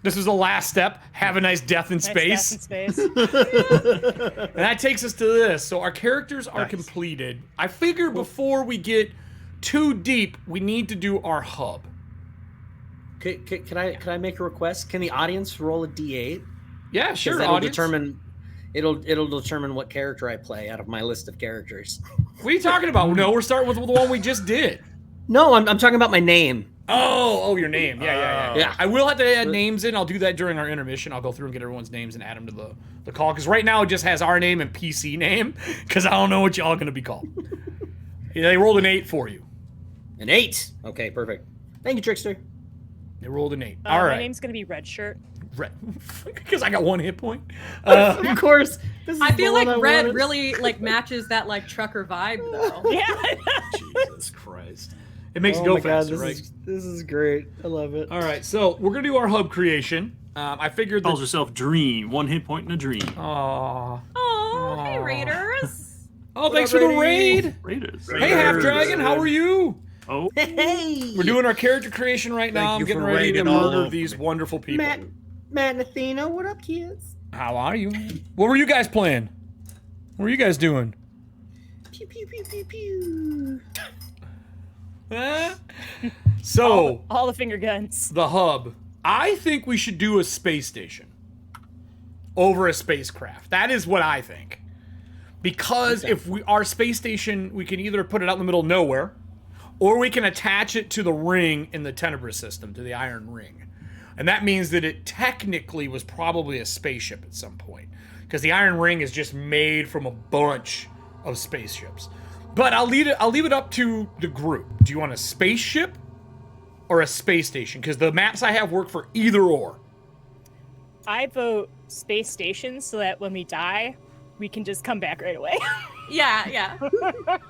This is the last step. Have a nice death in space. Nice death in space. And that takes us to this. So our characters are Nice. completed. I figure before we get too deep, we need to do our hub. Can I make a request? Can the audience roll a d8? Yeah, sure. That'll Audience. determine. It'll determine what character I play out of my list of characters. What are you talking about? No, we're starting with the one we just did. No, I'm talking about my name. Oh, your name. Yeah. Yeah. I will have to add names in. I'll do that during our intermission. I'll go through and get everyone's names and add them to the call. Because right now it just has our name and PC name. Because I don't know what y'all are going to be called. Yeah, they rolled an 8 for you. An 8. Okay, perfect. Thank you, Trickster. They rolled an 8. All right. My name's gonna be Red Shirt. Red. Because I got 1 hit point. Of course. I feel like red really matches that trucker vibe though. Yeah. Jesus Christ. It makes it go faster, right? This is great. I love it. All right, so we're going to do our hub creation. I figured that... Calls herself Dream. 1 hit point in a dream. Aww. Oh, hey Raiders. Oh, thanks for the raid. Raiders. Hey, Half Dragon, how are you? Oh. Hey. We're doing our character creation right now. I'm you getting for ready to raiding all murder over these me. wonderful people. Matt and Athena, what up, kids? How are you? What were you guys playing? What were you guys doing? Pew pew pew pew pew. So, All the finger guns. the hub. I think we should do a space station over a spacecraft. That is what I think. Because if our space station, we can either put it out in the middle of nowhere, or we can attach it to the ring in the Tenebris system, to the Iron Ring. And that means that it technically was probably a spaceship at some point. Because the Iron Ring is just made from a bunch of spaceships. But I'll leave it up to the group. Do you want a spaceship or a space station? Because the maps I have work for either or. I vote space station so that when we die, we can just come back right away. Yeah.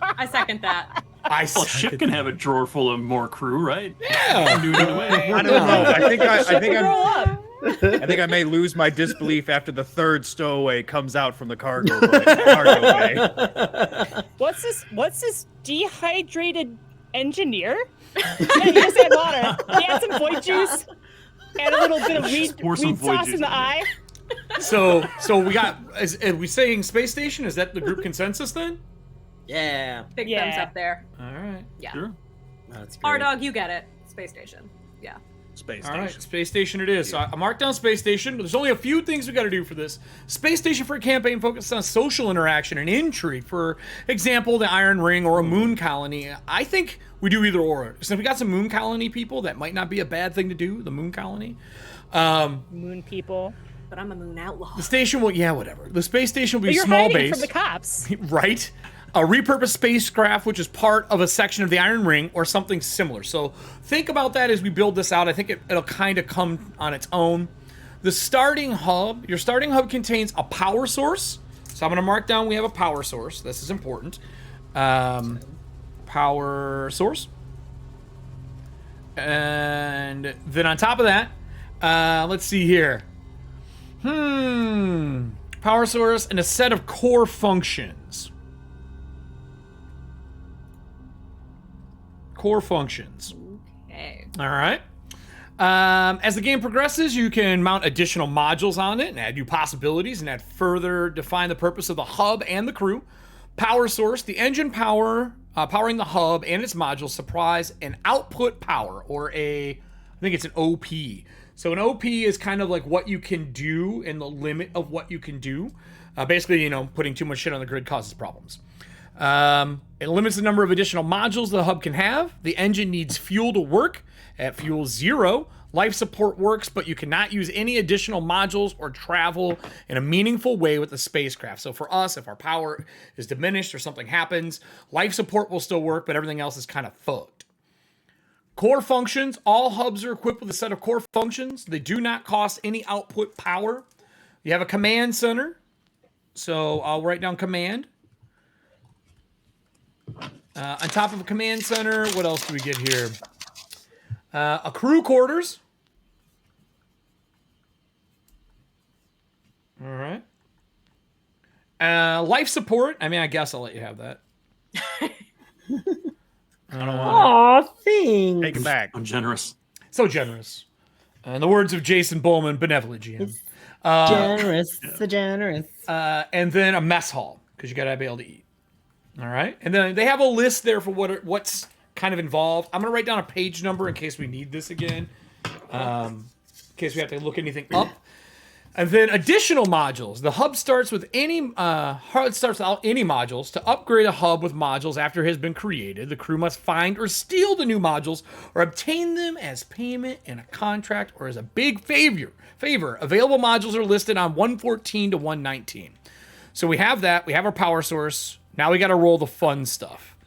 I second that. Well, ship can have a drawer full of more crew, right? Yeah. Do it either way. I don't know. Grow up. I think I may lose my disbelief after the third stowaway comes out from the cargo bay. What's this dehydrated engineer. He just had water. He had some void juice and a little bit of weed sauce in the eye. So we got. Are we saying space station? Is that the group consensus then? Yeah. Big thumbs up there. All right. Yeah. Sure. That's great. R-Dog, you get it. Space station. Yeah. Space All station. right, space station it is. So I marked down space station. There's only a few things we got to do for this. Space station for a campaign focused on social interaction and intrigue. For example, the Iron Ring or a moon colony. I think we do either or. So we got some moon colony people. That might not be a bad thing to do. The moon colony. Moon people. But I'm a moon outlaw. The station will, whatever. The space station will But be a you're small hiding base. from the cops. Right? A repurposed spacecraft, which is part of a section of the Iron Ring, or something similar. So think about that as we build this out. I think it'll kind of come on its own. The starting hub, your starting hub contains a power source. So I'm going to mark down we have a power source. This is important. Power source. And then on top of that, let's see here. Power source and a set of core functions. Core functions. Okay. All right. As the game progresses, you can mount additional modules on it and add new possibilities and further define the purpose of the hub and the crew. Power source, the engine power, powering the hub and its modules supplies an output power, or I think it's an OP. So an OP is kind of like what you can do and the limit of what you can do. Basically, putting too much shit on the grid causes problems. It limits the number of additional modules the hub can have. The engine needs fuel to work. At fuel 0, life support works, but you cannot use any additional modules or travel in a meaningful way with the spacecraft. So for us, if our power is diminished or something happens, life support will still work, but everything else is kind of fucked. Core functions. All hubs are equipped with a set of core functions. They do not cost any output power. You have a command center. So I'll write down command. On top of a command center, what else do we get here? A crew quarters. All right. Life support. I guess I'll let you have that. I don't want Aw, thanks. Take it back. I'm generous. so generous. In the words of Jason Bowman, benevolent GM. Generous, so generous. And then a mess hall, because you got to be able to eat. All right. And then they have a list there for what's kind of involved. I'm going to write down a page number in case we need this again. In case we have to look anything up. And then additional modules. The hub starts with any without any modules. To upgrade a hub with modules after it has been created, the crew must find or steal the new modules or obtain them as payment in a contract or as a big favor. Available modules are listed on 114 to 119. So we have that. We have our power source. Now we got to roll the fun stuff.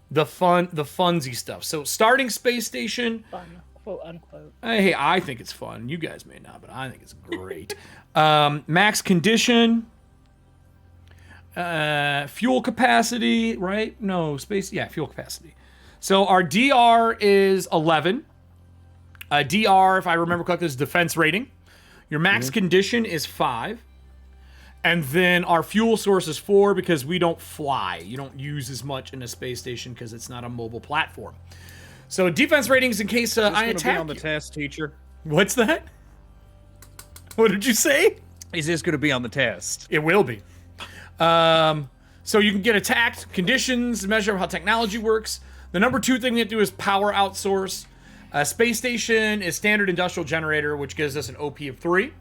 The funsy stuff. So starting space station. Fun, quote unquote. Hey, I think it's fun. You guys may not, but I think it's great. Max condition. Fuel capacity, right? No, space. Yeah, fuel capacity. So our DR is 11. DR, if I remember correctly, is defense rating. Your max condition is 5. And then our fuel source is 4 because we don't fly. You don't use as much in a space station because it's not a mobile platform. So defense ratings in case I attack. Be on the test, teacher. What's that? What did you say? Is this going to be on the test? It will be. So you can get attacked, conditions, measure how technology works. The number 2 thing we have to do is power outsource. Space station is standard industrial generator, which gives us an OP of 3.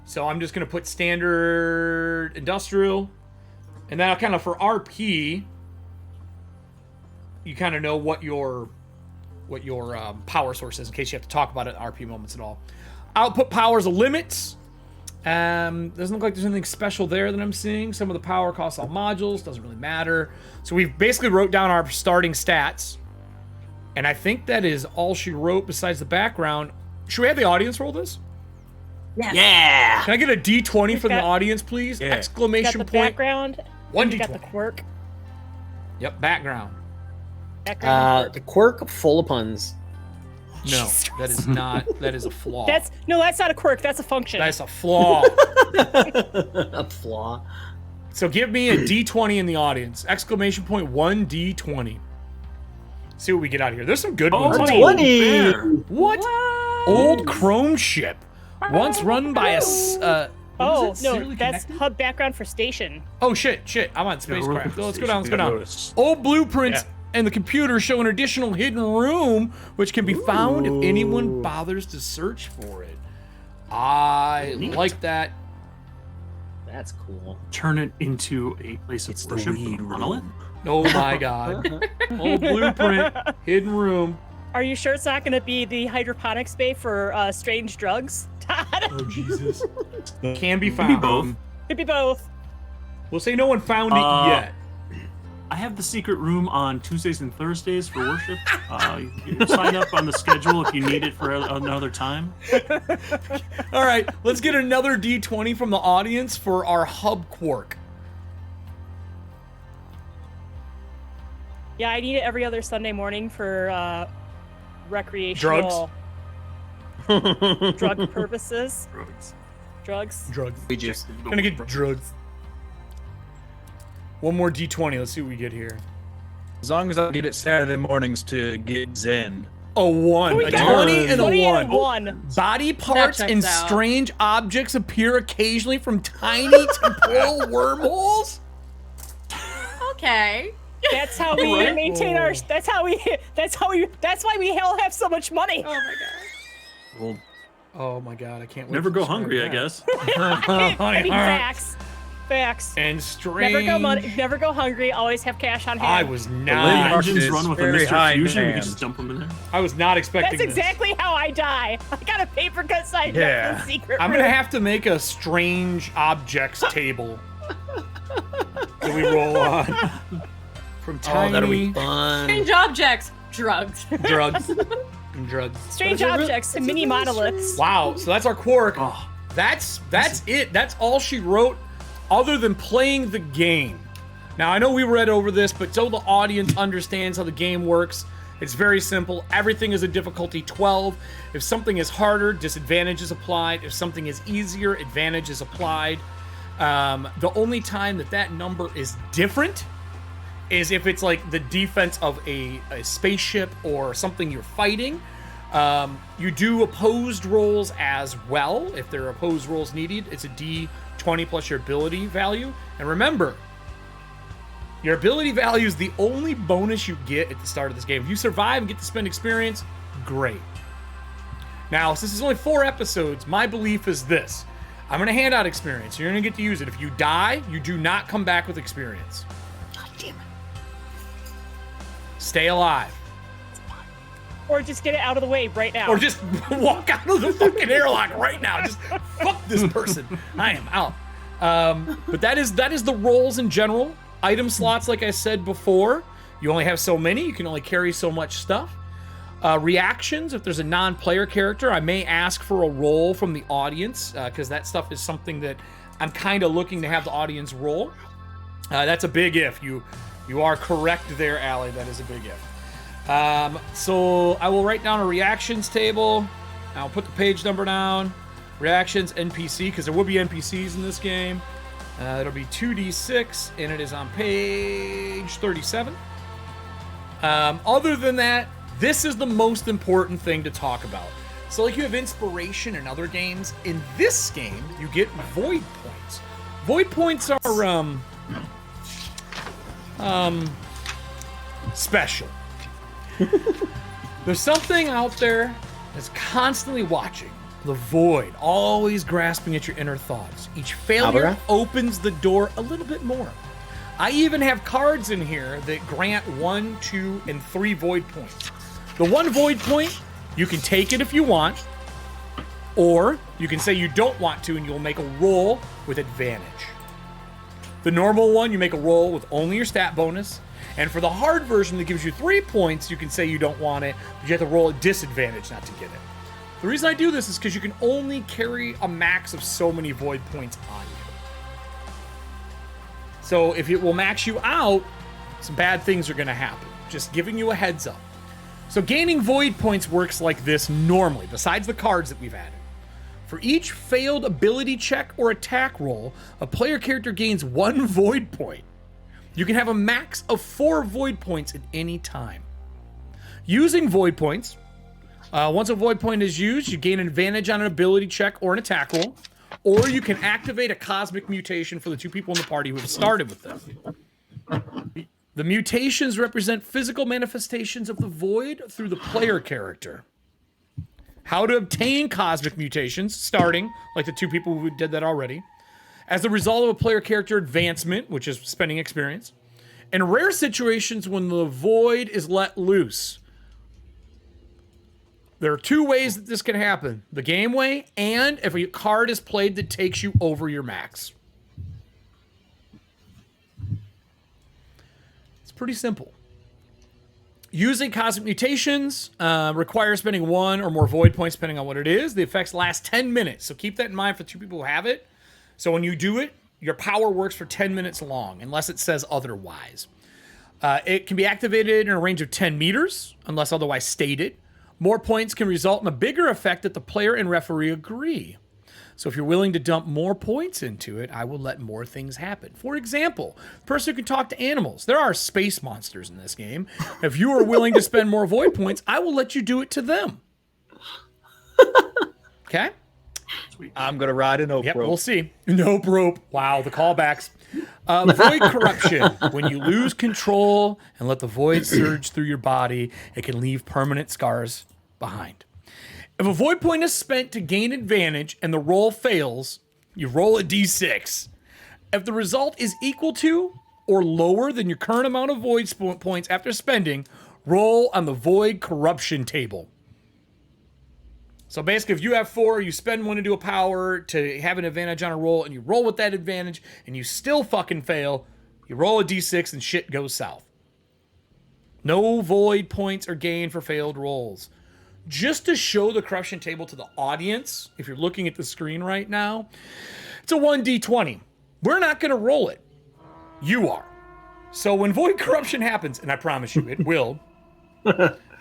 So I'm just going to put standard industrial. And then kind of for RP, you kind of know what your power source is in case you have to talk about it at RP moments at all. Output power is a limit. Doesn't look like there's anything special there that I'm seeing. Some of the power costs all modules. Doesn't really matter. So we've basically wrote down our starting stats. And I think that is all she wrote besides the background. Should we have the audience roll this? Yes. Yeah. Can I get a D20 from the got- audience, please? Yeah. Got Exclamation the point. background. One You got the D20. quirk. Yep, background. Background. The quirk full of puns. No, that is not. That is a flaw. That's not a quirk. That's a function. That's a flaw. A flaw. So give me a D20 in the audience. Exclamation point 1 D20. See what we get out of here. There's some good Oh, ones. 20. fair. What? Old Chrome ship. Once run by a. Oh, is it? no, Serially that's connected? hub background for station. Oh, shit. I'm on spacecraft. we're Let's go down. Notice. Old blueprints Yeah. and the computer show an additional hidden room, which can be found if anyone bothers to search for it. I like that. That's cool. Turn it into a place of It's the worship. weed Monolith. Oh my god. Old blueprint, hidden room. Are you sure it's not going to be the hydroponics bay for strange drugs, Todd? Oh Jesus. Can be Maybe found. both. Could be both. We'll say no one found it yet. I have the secret room on Tuesdays and Thursdays for worship. You can sign up on the schedule if you need it for another time. All right, let's get another D20 from the audience for our hub quark. Yeah, I need it every other Sunday morning for recreational drug purposes. Drugs. We just Gonna get drugs. One more D20. Let's see what we get here. As long as I get it Saturday mornings to get zen. A 1. We A got 20 and a 20 1. and a 1. Body parts checks and out. strange objects appear occasionally from tiny temporal wormholes. Okay. That's how we Right. maintain our. That's why we all have so much money. Oh my god. Well, Oh my god, I can't wait. never to go describe hungry, I that. guess. I mean, facts. And strange. Never go hungry. Always have cash on hand. I was The not. engines is run with a very high Mr. in Fusion. We can demand. just dump them in there. I was not expecting That's this. exactly how I die. I got a paper cut sign Yeah. up for the secret I'm room. gonna have to make a strange objects table that we roll on. From tiny Oh, that'll be fun. Strange objects. Drugs. drugs and drugs. Strange objects and mini monoliths. Wow, so that's our quark. Oh, That's it. That's all she wrote, other than playing the game. Now I know we read over this, but so the audience understands how the game works, it's very simple. Everything is a difficulty 12. If something is harder, disadvantage is applied. If something is easier, advantage is applied. The only time that number is different is if it's like the defense of a spaceship or something you're fighting. You do opposed rolls as well. If there are opposed rolls needed, it's a D20 plus your ability value. And remember, your ability value is the only bonus you get at the start of this game. If you survive and get to spend experience, great. Now, since it's only 4 episodes, my belief is this. I'm going to hand out experience. You're going to get to use it. If you die, you do not come back with experience. God damn it. Stay alive. Or just get it out of the way right now. Or just walk out of the fucking airlock right now. Just fuck this person. I am out. But that is the roles in general. Item slots, like I said before, you only have so many. You can only carry so much stuff. Reactions, if there's a non-player character, I may ask for a roll from the audience, because that stuff is something that I'm kind of looking to have the audience roll. That's a big if. You are correct there, Allie. That is a big if. So I will write down a reactions table. I'll put the page number down. Reactions, NPC, because there will be NPCs in this game. It'll be 2d6, and it is on page 37. Other than that, this is the most important thing to talk about. So like you have inspiration in other games, in this game, you get void points. Void points are, special. There's something out there that's constantly watching. The void, always grasping at your inner thoughts. Each failure Abra? opens the door a little bit more. I even have cards in here that grant 1, 2, and 3 void points. The 1 void point, you can take it if you want, or you can say you don't want to and you'll make a roll with advantage. The normal one, you make a roll with only your stat bonus. And for the hard version that gives you 3 points, you can say you don't want it, but you have to roll at disadvantage not to get it. The reason I do this is because you can only carry a max of so many void points on you. So if it will max you out, some bad things are going to happen. Just giving you a heads up. So gaining void points works like this normally, besides the cards that we've added. For each failed ability check or attack roll, a player character gains 1 void point. You can have a max of 4 void points at any time. Using void points. Once a void point is used, you gain an advantage on an ability check or an attack roll, or you can activate a cosmic mutation for the 2 people in the party who have started with them. The mutations represent physical manifestations of the void through the player character. How to obtain cosmic mutations, starting, like the 2 people who did that already, as the result of a player character advancement, which is spending experience, in rare situations when the void is let loose. There are 2 ways that this can happen. The game way, and if a card is played that takes you over your max. It's pretty simple. Using cosmic mutations requires spending 1 or more void points, depending on what it is. The effects last 10 minutes, so keep that in mind for 2 people who have it. So when you do it, your power works for 10 minutes long, unless it says otherwise. It can be activated in a range of 10 meters, unless otherwise stated. More points can result in a bigger effect if the player and referee agree. So if you're willing to dump more points into it, I will let more things happen. For example, person who can talk to animals. There are space monsters in this game. If you are willing to spend more void points, I will let you do it to them. Okay? Sweet. I'm gonna ride an oak Yep, rope. we'll see. Nope rope. Wow, the callbacks. Void corruption. When you lose control and let the void surge through your body, it can leave permanent scars behind. If a void point is spent to gain advantage and the roll fails, you roll a d6. If the result is equal to or lower than your current amount of void points after spending, roll on the void corruption table. So basically, if you have 4, you spend 1 to do a power to have an advantage on a roll, and you roll with that advantage, and you still fucking fail, you roll a d6 and shit goes south. No void points are gained for failed rolls. Just to show the corruption table to the audience, if you're looking at the screen right now, it's a 1d20. We're not going to roll it. You are. So when void corruption happens, and I promise you it will,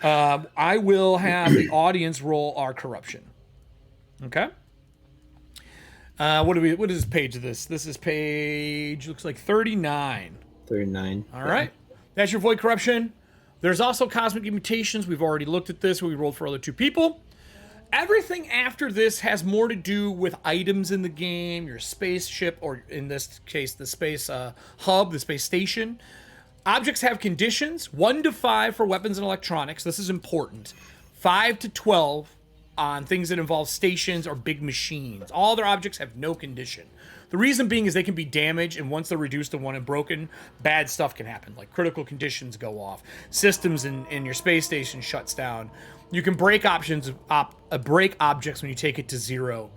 I will have the audience roll our corruption. Okay? What is this page of this? This is page, looks like 39. 39. All right. That's your void corruption. There's also cosmic mutations. We've already looked at this. We rolled for other 2 people. Everything after this has more to do with items in the game, your spaceship, or in this case, the space hub, the space station. Objects have conditions, 1 to 5 for weapons and electronics. This is important. 5 to 12 on things that involve stations or big machines. All other objects have no condition. The reason being is they can be damaged, and once they're reduced to 1 and broken, bad stuff can happen, like critical conditions go off. Systems in your space station shuts down. You can break break objects when you take it to 0.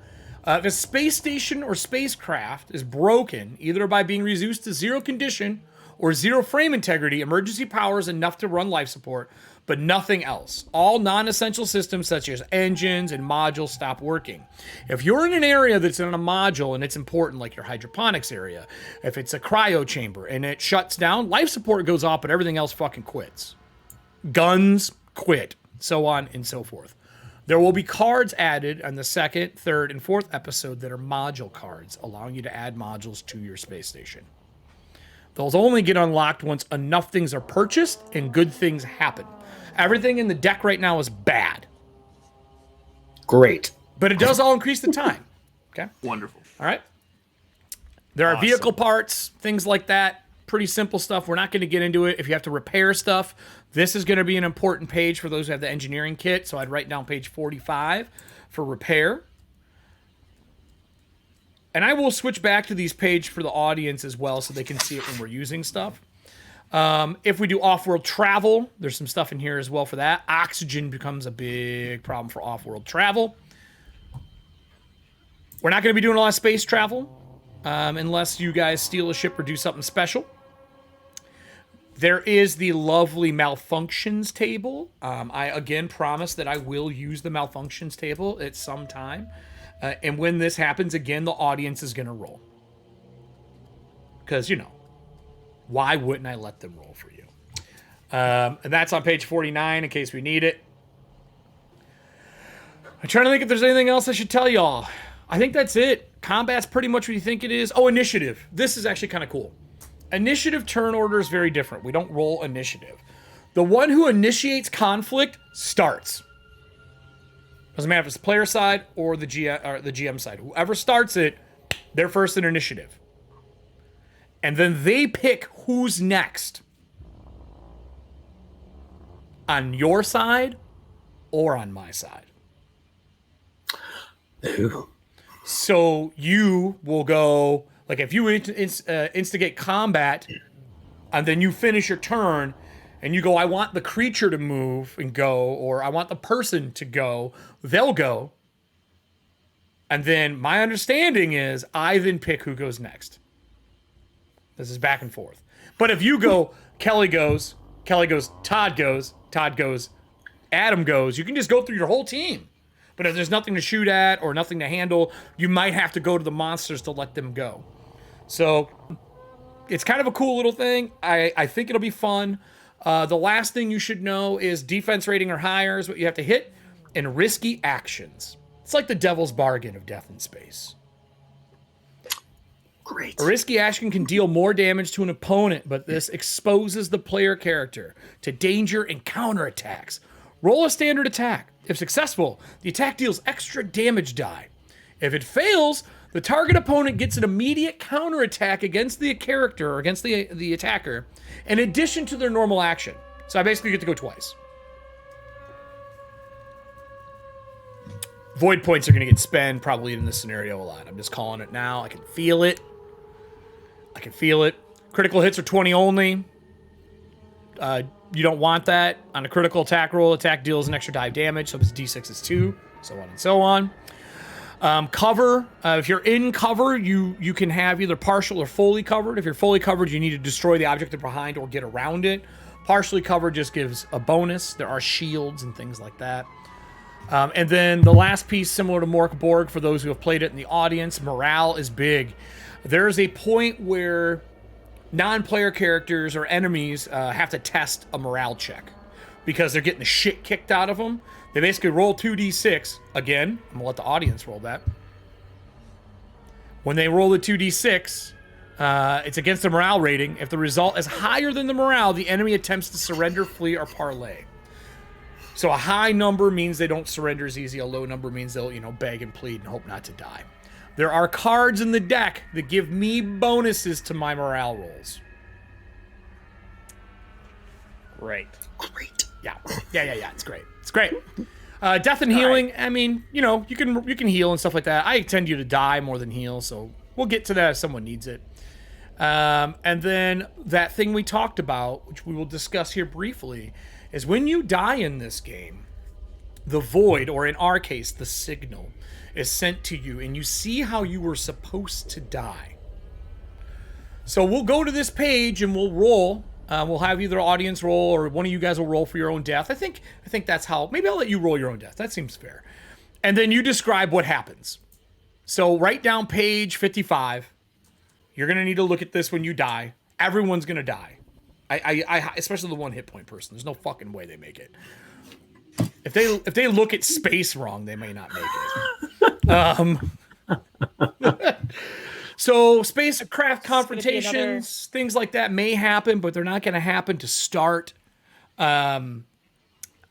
If a space station or spacecraft is broken, either by being reduced to 0 condition or 0 frame integrity, emergency power is enough to run life support, but nothing else. All non-essential systems such as engines and modules stop working. If you're in an area that's in a module and it's important, like your hydroponics area, if it's a cryo chamber and it shuts down, life support goes off, but everything else fucking quits. Guns quit, so on and so forth. There will be cards added on the 2nd, 3rd, and 4th episode that are module cards, allowing you to add modules to your space station. Those only get unlocked once enough things are purchased and good things happen. Everything in the deck right now is bad. Great. But it does all increase the time. Okay? Wonderful. All right? There are vehicle parts, things like that. Pretty simple stuff. We're not going to get into it. If you have to repair stuff, this is going to be an important page for those who have the engineering kit. So I'd write down page 45 for repair. And I will switch back to these pages for the audience as well so they can see it when we're using stuff. If we do off-world travel, there's some stuff in here as well for that. Oxygen becomes a big problem for off-world travel. We're not going to be doing a lot of space travel unless you guys steal a ship or do something special. There is the lovely malfunctions table. I, again, promise that I will use the malfunctions table at some time. And when this happens, again, the audience is going to roll. Because, why wouldn't I let them roll for you? And that's on page 49 in case we need it. I'm trying to think if there's anything else I should tell y'all. I think that's it. Combat's pretty much what you think it is. Oh, initiative. This is actually kind of cool. Initiative turn order is very different. We don't roll initiative. The one who initiates conflict starts. Doesn't matter if it's the player side or the GM side. Whoever starts it, they're first in initiative. And then they pick who's next. On your side or on my side. Ooh. So you will go, like if you instigate combat and then you finish your turn and you go, I want the creature to move and go, or I want the person to go, they'll go. And then my understanding is I then pick who goes next. This is back and forth. But if you go, Kelly goes, Todd goes, Adam goes, you can just go through your whole team. But if there's nothing to shoot at or nothing to handle, you might have to go to the monsters to let them go. So it's kind of a cool little thing. I think it'll be fun. The last thing you should know is defense rating or higher is what you have to hit, and risky actions. It's like the devil's bargain of Death in Space. Great. A risky action can deal more damage to an opponent, but this exposes the player character to danger and counterattacks. Roll a standard attack. If successful, the attack deals extra damage die. If it fails, the target opponent gets an immediate counterattack against the character or against the attacker, in addition to their normal action. So I basically get to go twice. Void points are going to get spent probably in this scenario a lot. I'm just calling it now. I can feel it. Critical hits are 20 only. You don't want that. On a critical attack roll, attack deals an extra die of damage, so if it's D6 is 2, so on and so on. Cover, if you're in cover, you can have either partial or fully covered. If you're fully covered, you need to destroy the object behind or get around it. Partially covered just gives a bonus. There are shields and things like that. And then the last piece, similar to Mork Borg, for those who have played it in the audience, morale is big. There's a point where non-player characters or enemies have to test a morale check because they're getting the shit kicked out of them. They basically roll 2d6. Again, I'm going to let the audience roll that. When they roll the 2d6, it's against the morale rating. If the result is higher than the morale, the enemy attempts to surrender, flee, or parlay. So a high number means they don't surrender as easy. A low number means they'll, beg and plead and hope not to die. There are cards in the deck that give me bonuses to my morale rolls. Great. Yeah. It's great. Death and healing. Right. I mean, you can heal and stuff like that. I tend you to die more than heal, so we'll get to that if someone needs it. And then that thing we talked about, which we will discuss here briefly, is when you die in this game, the void, or in our case, the signal, is sent to you, and you see how you were supposed to die. So we'll go to this page and we'll roll. We'll have either audience roll or one of you guys will roll for your own death. I think that's how. Maybe I'll let you roll your own death. That seems fair. And then you describe what happens. So write down page 55. You're gonna need to look at this when you die. Everyone's gonna die. I especially the one hit point person. There's no fucking way they make it. If they look at space wrong, they may not make it. So spacecraft confrontations, things like that may happen, but they're not going to happen to start. I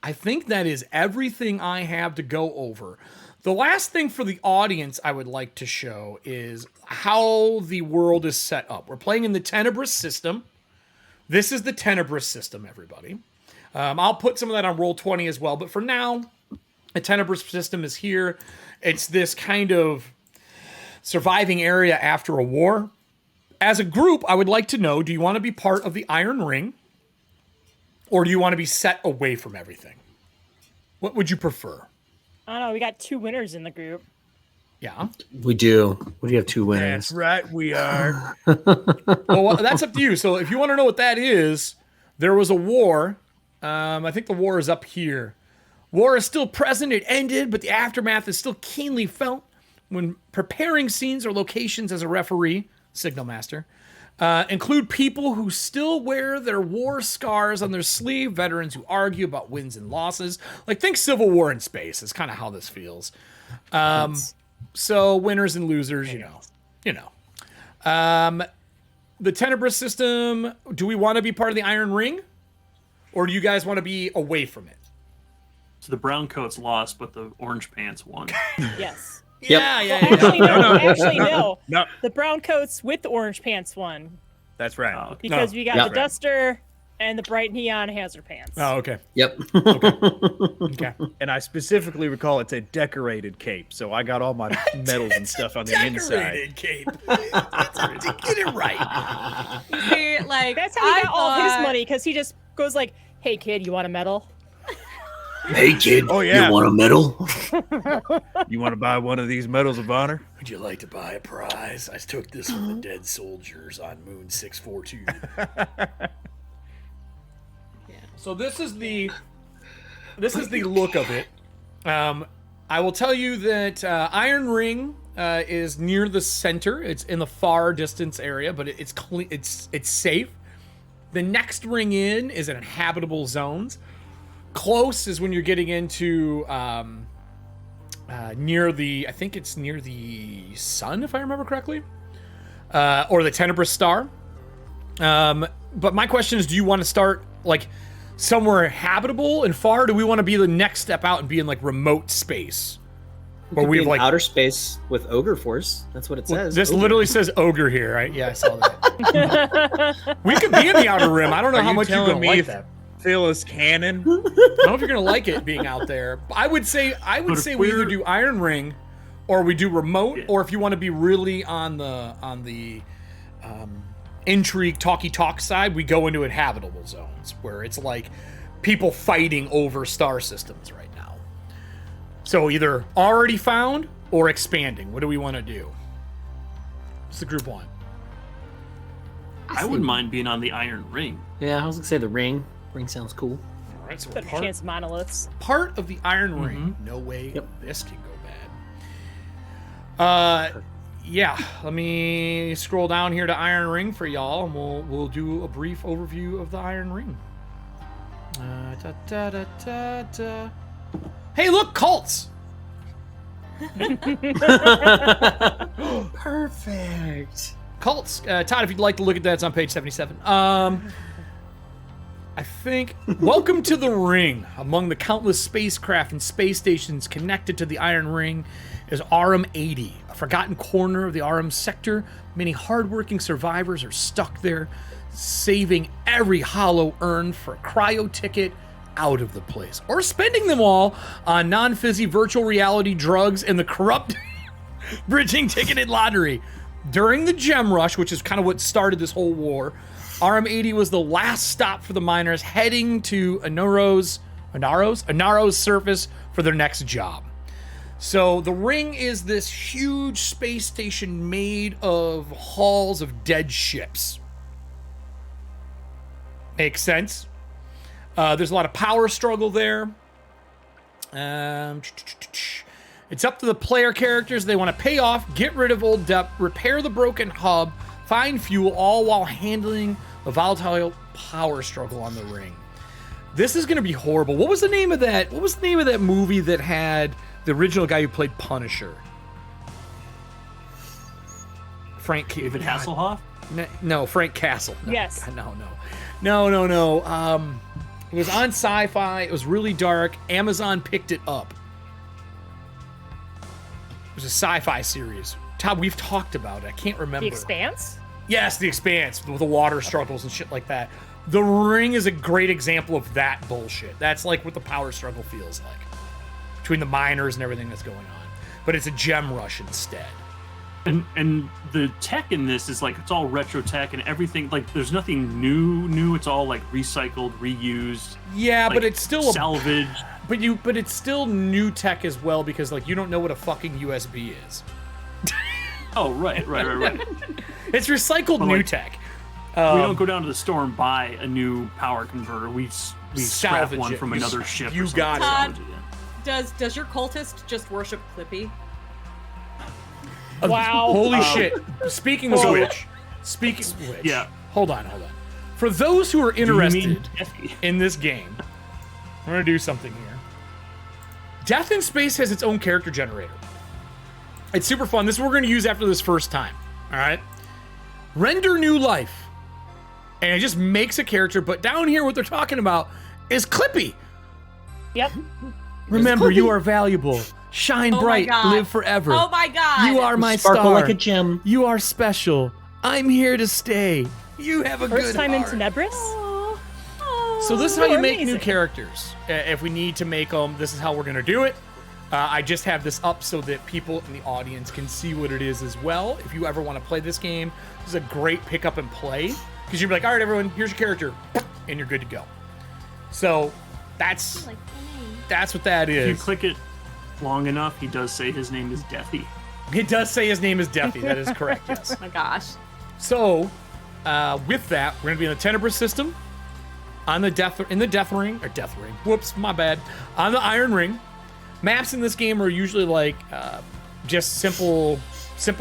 think that is everything I have to go over. The last thing for the audience I would like to show is how the world is set up. We're playing in the Tenebris system. This is the Tenebris system, everybody. I'll put some of that on Roll20 as well, but for now, the Tenebris system is here. It's this kind of surviving area after a war. As a group, I would like to know, do you want to be part of the Iron Ring, or do you want to be set away from everything? What would you prefer? I don't know. We got 2 winners in the group. Yeah. We do. We do have 2 winners. That's right, we are. Well, that's up to you. So if you want to know what that is, there was a war. I think the war is up here. War is still present. It ended, but the aftermath is still keenly felt. When preparing scenes or locations as a referee, Signal Master, include people who still wear their war scars on their sleeve, veterans who argue about wins and losses. Like, think Civil War in space is kind of how this feels. So winners and losers, you know. The Tenebris system, do we want to be part of the Iron Ring? or do you guys want to be away from it? So the brown coat's lost, but the orange pants won. Yes. Yeah. Actually, no. Actually, No. no. The brown coats with the orange pants won That's right. Oh, okay. because we got Yeah. the duster and the bright neon hazard pants. Oh, okay. Yep. Okay. And I specifically recall it's a decorated cape, so I got all my medals and stuff on the inside. Decorated cape. Get it right. See, like That's how he I got all of his thought- money, because he just goes like, "Hey kid, you want a medal?" Hey kid, Oh, yeah. you want a medal? You want to buy one of these medals of honor? Would you like to buy a prize? I took this from the dead soldiers on Moon 642. So this is the look of it. I will tell you that Iron Ring is near the center. It's in the far distance area, but it's clean. It's safe. The next ring in is in inhabitable zones. Close is when you're getting into near the, I think it's near the sun, if I remember correctly, or the Tenebrous Star. But my question is, do you want to start like somewhere habitable and far? Or do we want to be the next step out and be in like remote space? Where we have like outer space with ogre force. That's what it says. this Ogre. literally says ogre here, right? Yeah, I saw that. We could be in the outer rim. I don't know Are how you much you're telling gonna me like if that. Phil is canon? I don't know if you're gonna like it being out there. I would say But if we either we're- do Iron Ring, or we do remote, Yeah. or if you want to be really on the intrigue talk side, we go into inhabitable zones where it's like people fighting over star systems right now. So either already found or expanding. What do we want to do? What's the group want? I wouldn't mind being on the Iron Ring. Yeah, I was gonna say the ring. Ring sounds cool. All right, so Better chance of monoliths. part of the Iron Ring. No way Yep. this can go bad. Yeah. Let me scroll down here to Iron Ring for y'all, and we'll do a brief overview of the Iron Ring. Hey, look, cults. Perfect. Cults. Todd, if you'd like to look at that, it's on page 77. I think, welcome to the ring. Among the countless spacecraft and space stations connected to the Iron Ring is RM 80, a forgotten corner of the RM sector. Many hardworking survivors are stuck there, saving every hollow earned for a cryo ticket out of the place, or spending them all on non-fizzy virtual reality drugs and the corrupt bridging ticketed lottery. During the Gem Rush, which is kind of what started this whole war, RM80 was the last stop for the miners heading to Inaro's surface for their next job. So the ring is this huge space station made of hulls of dead ships. Makes sense. There's a lot of power struggle there. It's up to the player characters. They want to pay off, get rid of old debt, repair the broken hub, find fuel, all while handling the volatile power struggle on the ring. This is going to be horrible. What was the name of that? What was the name of that movie that had the original guy who played Punisher? David Hasselhoff? No, Frank Castle. No, Yes. No. It was on Sci-Fi. It was really dark. Amazon picked it up. It was a sci-fi series. Todd, we've talked about it. I can't remember. The Expanse? Yes, The Expanse, with the water struggles and shit like that. The Ring is a great example of that bullshit. That's like what the power struggle feels like between the miners and everything that's going on. But it's a gem rush instead. And the tech in this is like, it's all retro tech and everything. Like, there's nothing new. It's all like recycled, reused. Yeah, like, but it's still salvaged. But it's still new tech as well, because like you don't know what a fucking USB is. Oh, right. It's recycled But, new like, tech. We don't go down to the store and buy a new power converter. We scrap Salvage one it. from another ship. You or something. got it. Todd, Salvage it, yeah. does your cultist just worship Clippy? Wow. Holy shit. Speaking of which. Yeah. Hold on. For those who are Do you mean interested Effie? in this game, we're going to do something here. Death in Space has its own character generator. It's super fun. This is what we're going to use after this first time. All right? Render new life. And it just makes a character. But down here, what they're talking about is Clippy. Yep. Remember, you are valuable. Shine Oh my bright, God. live forever. Oh my God. You are my Sparkle star. like a gem. You are special. I'm here to stay. You have a First good time in heart. Tenebris? So this is how you make new amazing. characters. If we need to make them, this is how we're gonna do it. I just have this up so that people in the audience can see what it is as well. If you ever want to play this game, this is a great pick up and play because you'd be like, all right, everyone, here's your character, and you're good to go. So that's what that If you is. click it long enough, he does say his name is Deathy. It does say his name is Deathy. That is correct. Yes. Oh my gosh. So, with that, we're gonna be in the Tenebris system, on the Death Ring. Whoops, my bad. On the Iron Ring. Maps in this game are usually like just simple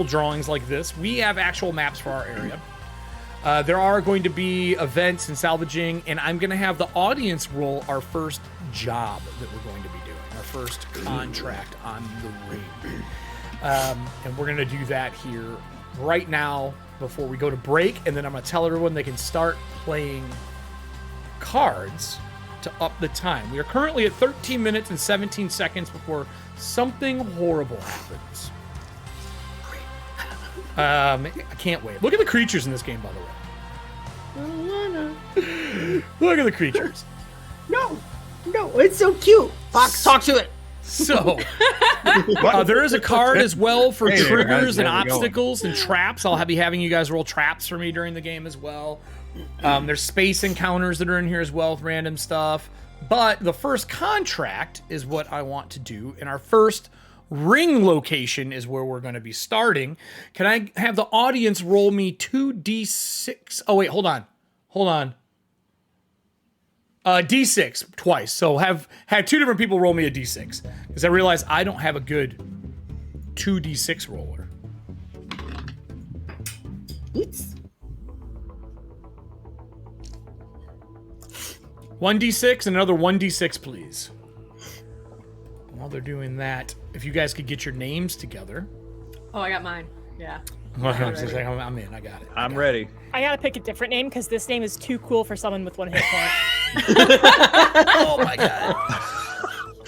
drawings like this. We have actual maps for our area. There are going to be events and salvaging, and I'm gonna have the audience roll our first job that we're going to be doing, our first contract on the ring. And we're gonna do that here right now before we go to break, and then I'm gonna tell everyone they can start playing cards to up the time. We are currently at 13 minutes and 17 seconds before something horrible happens. I can't wait. Look at the creatures in this game, by the way. Look at the creatures. No, it's so cute. Fox, talk to it. So, there is a card as well for Hey there, triggers how's and it going? obstacles and traps. I'll be having you guys roll traps for me during the game as well. There's space encounters that are in here as well with random stuff. But the first contract is what I want to do. And our first ring location is where we're going to be starting. Can I have the audience roll me 2d6? Oh, wait, hold on. D6 twice. So have two different people roll me a D6 because I realize I don't have a good 2d6 roller. Oops. 1d6 and another 1d6, please. While they're doing that, if you guys could get your names together. Oh, I got mine. Yeah. I'm in. I got it. I'm ready. I gotta pick a different name because this name is too cool for someone with 1 hit point. Oh my god.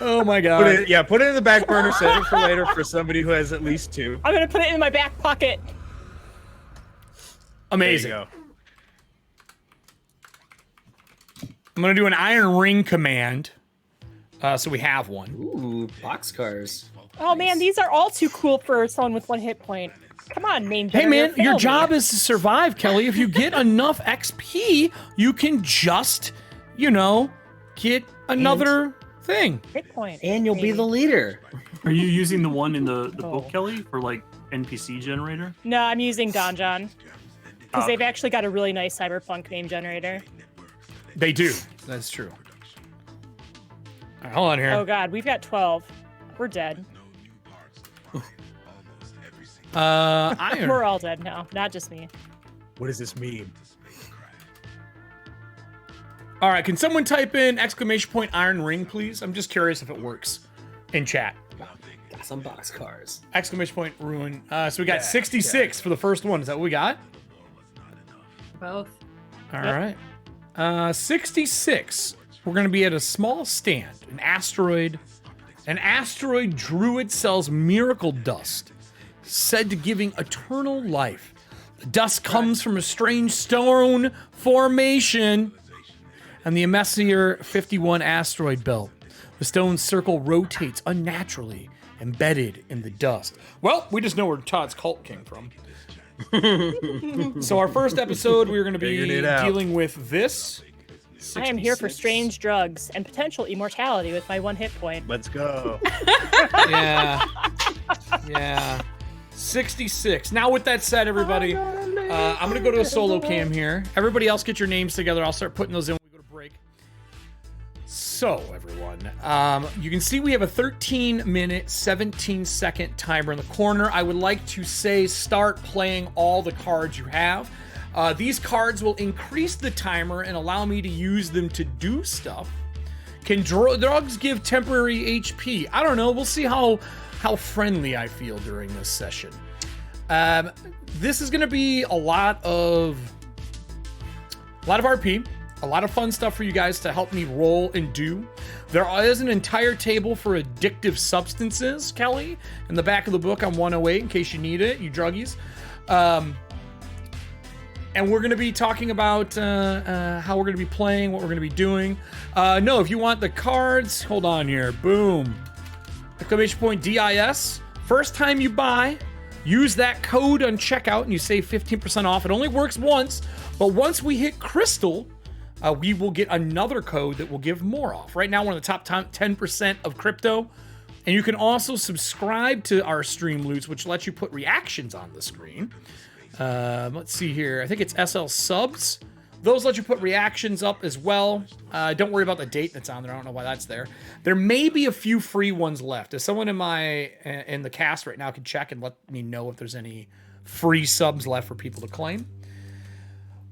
Oh my god. Put it in the back burner, save it for later for somebody who has at least 2. I'm gonna put it in my back pocket. Amazing. There you go. I'm gonna do an Iron Ring command, so we have one. Ooh, boxcars. Oh man, these are all too cool for someone with 1 hit point. Come on, name Hey generator, man, your fail job me. is to survive, Kelly. If you get enough XP, you can just, get another thing. Hit point. And you'll be maybe. the leader. Are you using the one in the book, Oh. Kelly, for like NPC generator? No, I'm using Donjon because Oh. they've actually got a really nice cyberpunk name generator. They do. That's true. All right, hold on here. Oh god, we've got 12. We're dead. Iron. We're all dead now, not just me. What does this mean? All right, can someone type in !! Iron Ring, please? I'm just curious if it works in chat. Got some boxcars. ! Ruin. So we got 66 for the first one. Is that what we got? Both. All Yep. right. 66. We're going to be at a small stand. An asteroid druid sells miracle dust, said to giving eternal life. The dust comes from a strange stone formation and the Messier 51 asteroid belt. The stone circle rotates unnaturally, embedded in the dust. Well, we just know where Todd's cult came from. So our first episode, we're going to be Figured it out. dealing with this. I am here for 66. strange drugs and potential immortality with my 1 hit point. Let's go. Yeah. Yeah. 66. Now, with that said, everybody, I'm going to go to a solo cam here. Everybody else get your names together. I'll start putting those in when we go to break. So, everyone, you can see we have a 13-minute, 17-second timer in the corner. I would like to say start playing all the cards you have. These cards will increase the timer and allow me to use them to do stuff. Can drugs give temporary HP? I don't know. We'll see how friendly I feel during this session. This is going to be a lot of RP, A lot of fun stuff for you guys to help me roll and do. There is an entire table for addictive substances, Kelly, in the back of the book on 108 in case you need it, you druggies. And we're going to be talking about how we're going to be playing, what we're going to be doing. No, if you want the cards, hold on here. Boom. Exclamation point DIS. First time you buy, use that code on checkout and you save 15% off. It only works once, but once we hit Crystal, we will get another code that will give more off. Right now, we're in the top 10% of crypto. And you can also subscribe to our stream loots, which lets you put reactions on the screen. Let's see here. I think it's SL subs. Those let you put reactions up as well. Don't worry about the date that's on there. I don't know why that's there. There may be a few free ones left. If someone in the cast right now can check and let me know if there's any free subs left for people to claim.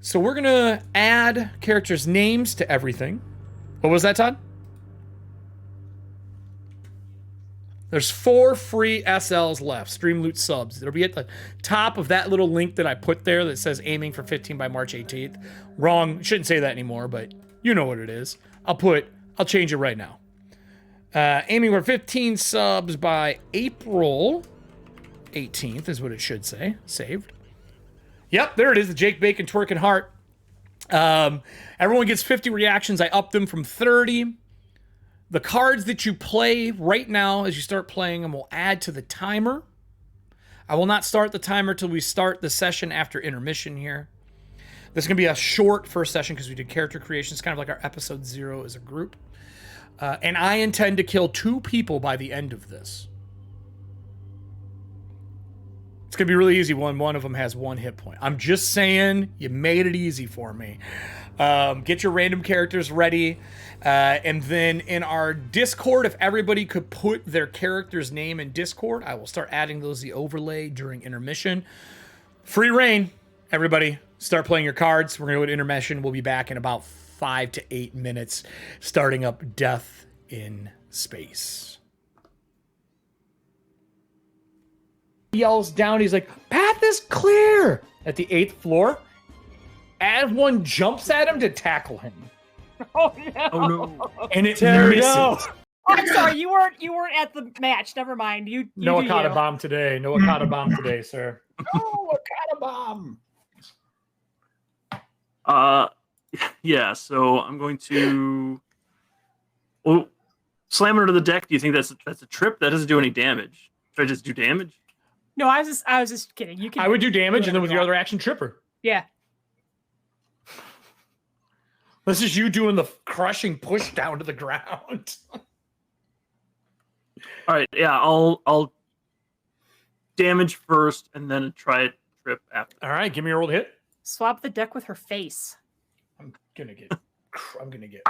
So we're gonna add characters' names to everything. What was that, Todd? There's 4 free SLs left, Stream Loot subs. It'll be at the top of that little link that I put there that says aiming for 15 by March 18th. Wrong, shouldn't say that anymore, but you know what it is. I'll change it right now. Aiming for 15 subs by April 18th is what it should say. Saved. Yep, there it is, the Jake Bacon Twerking Heart. Everyone gets 50 reactions. I upped them from 30. The cards that you play right now as you start playing them will add to the timer. I will not start the timer till we start the session after intermission here. This is going to be a short first session because we did character creation. It's kind of like our episode 0 as a group. And I intend to kill 2 people by the end of this. It's going to be really easy when one of them has 1 hit point. I'm just saying, you made it easy for me. Get your random characters ready. And then in our Discord, if everybody could put their character's name in Discord, I will start adding those the overlay during intermission. Free reign, everybody. Start playing your cards. We're going to go to intermission. We'll be back in about 5 to 8 minutes, starting up Death in Space. He yells down. He's like, "Path is clear!" At the 8th floor. As one jumps at him to tackle him. Oh no! Oh no! And it misses. Oh, I'm sorry, you weren't at the match. Never mind. You No do Akata you. bomb today. No Akata bomb today, sir. No Akata bomb. Yeah. So I'm going to slam it under the deck. Do you think that's a trip? That doesn't do any damage. Should I just do damage? No, I was just kidding. You can. I would do damage and then with your other action, tripper. Yeah. This is you doing the crushing push down to the ground. All right. Yeah. I'll damage first and then try it trip after. All right, give me a roll to hit. Swap the deck with her face. I'm gonna get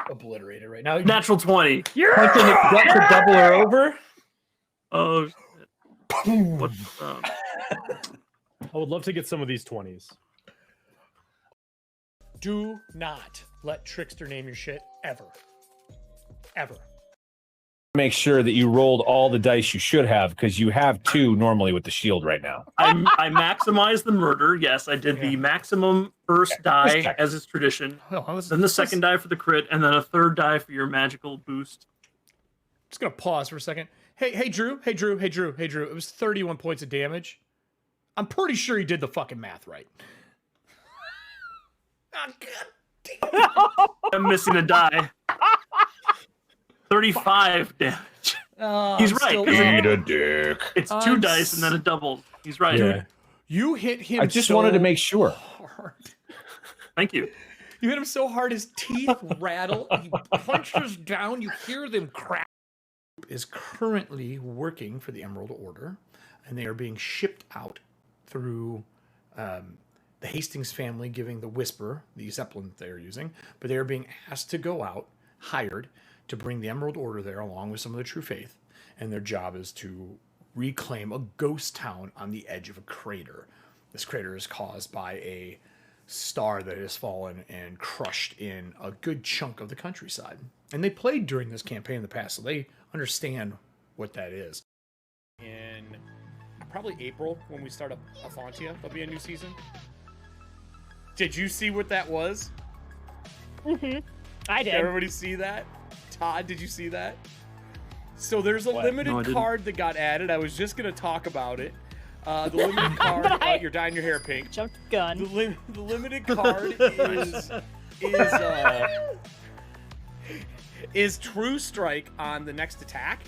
obliterated right now. Natural 20. You're punching it gut to double her over. Oh. What? I would love to get some of these 20s. Do not let Trickster name your shit ever. Ever. Make sure that you rolled all the dice you should have, because you have 2 normally with the shield right now. I maximized the murder. Yes, I did the maximum first die as is tradition. Then the second die for the crit, and then a third die for your magical boost. Just gonna pause for a second. Hey, Drew. It was 31 points of damage. I'm pretty sure you did the fucking math right. Oh, God damn. I'm missing a die. 35 damage. He's right. Eat a dick. It's 2 dice and then a double. He's right. Yeah. You hit him. I just wanted to make sure. Hard. Thank you. You hit him so hard his teeth rattle. He punches down. You hear them crack. Is currently working for the Emerald Order, and they are being shipped out through the Hastings family giving the Whisper, the Zeppelin that they're using, but they are being asked to go out, hired, to bring the Emerald Order there along with some of the True Faith, and their job is to reclaim a ghost town on the edge of a crater. This crater is caused by a star that has fallen and crushed in a good chunk of the countryside. And they played during this campaign in the past, so they understand what that is. In probably April, when we start up Afontia, there'll be a new season. Did you see what that was? I did. Did everybody see that? Todd, did you see that? So there's a limited card that got added. I was just gonna talk about it. The limited card. You're dyeing your hair pink. Jumped gun. The limited card is True Strike on the next attack.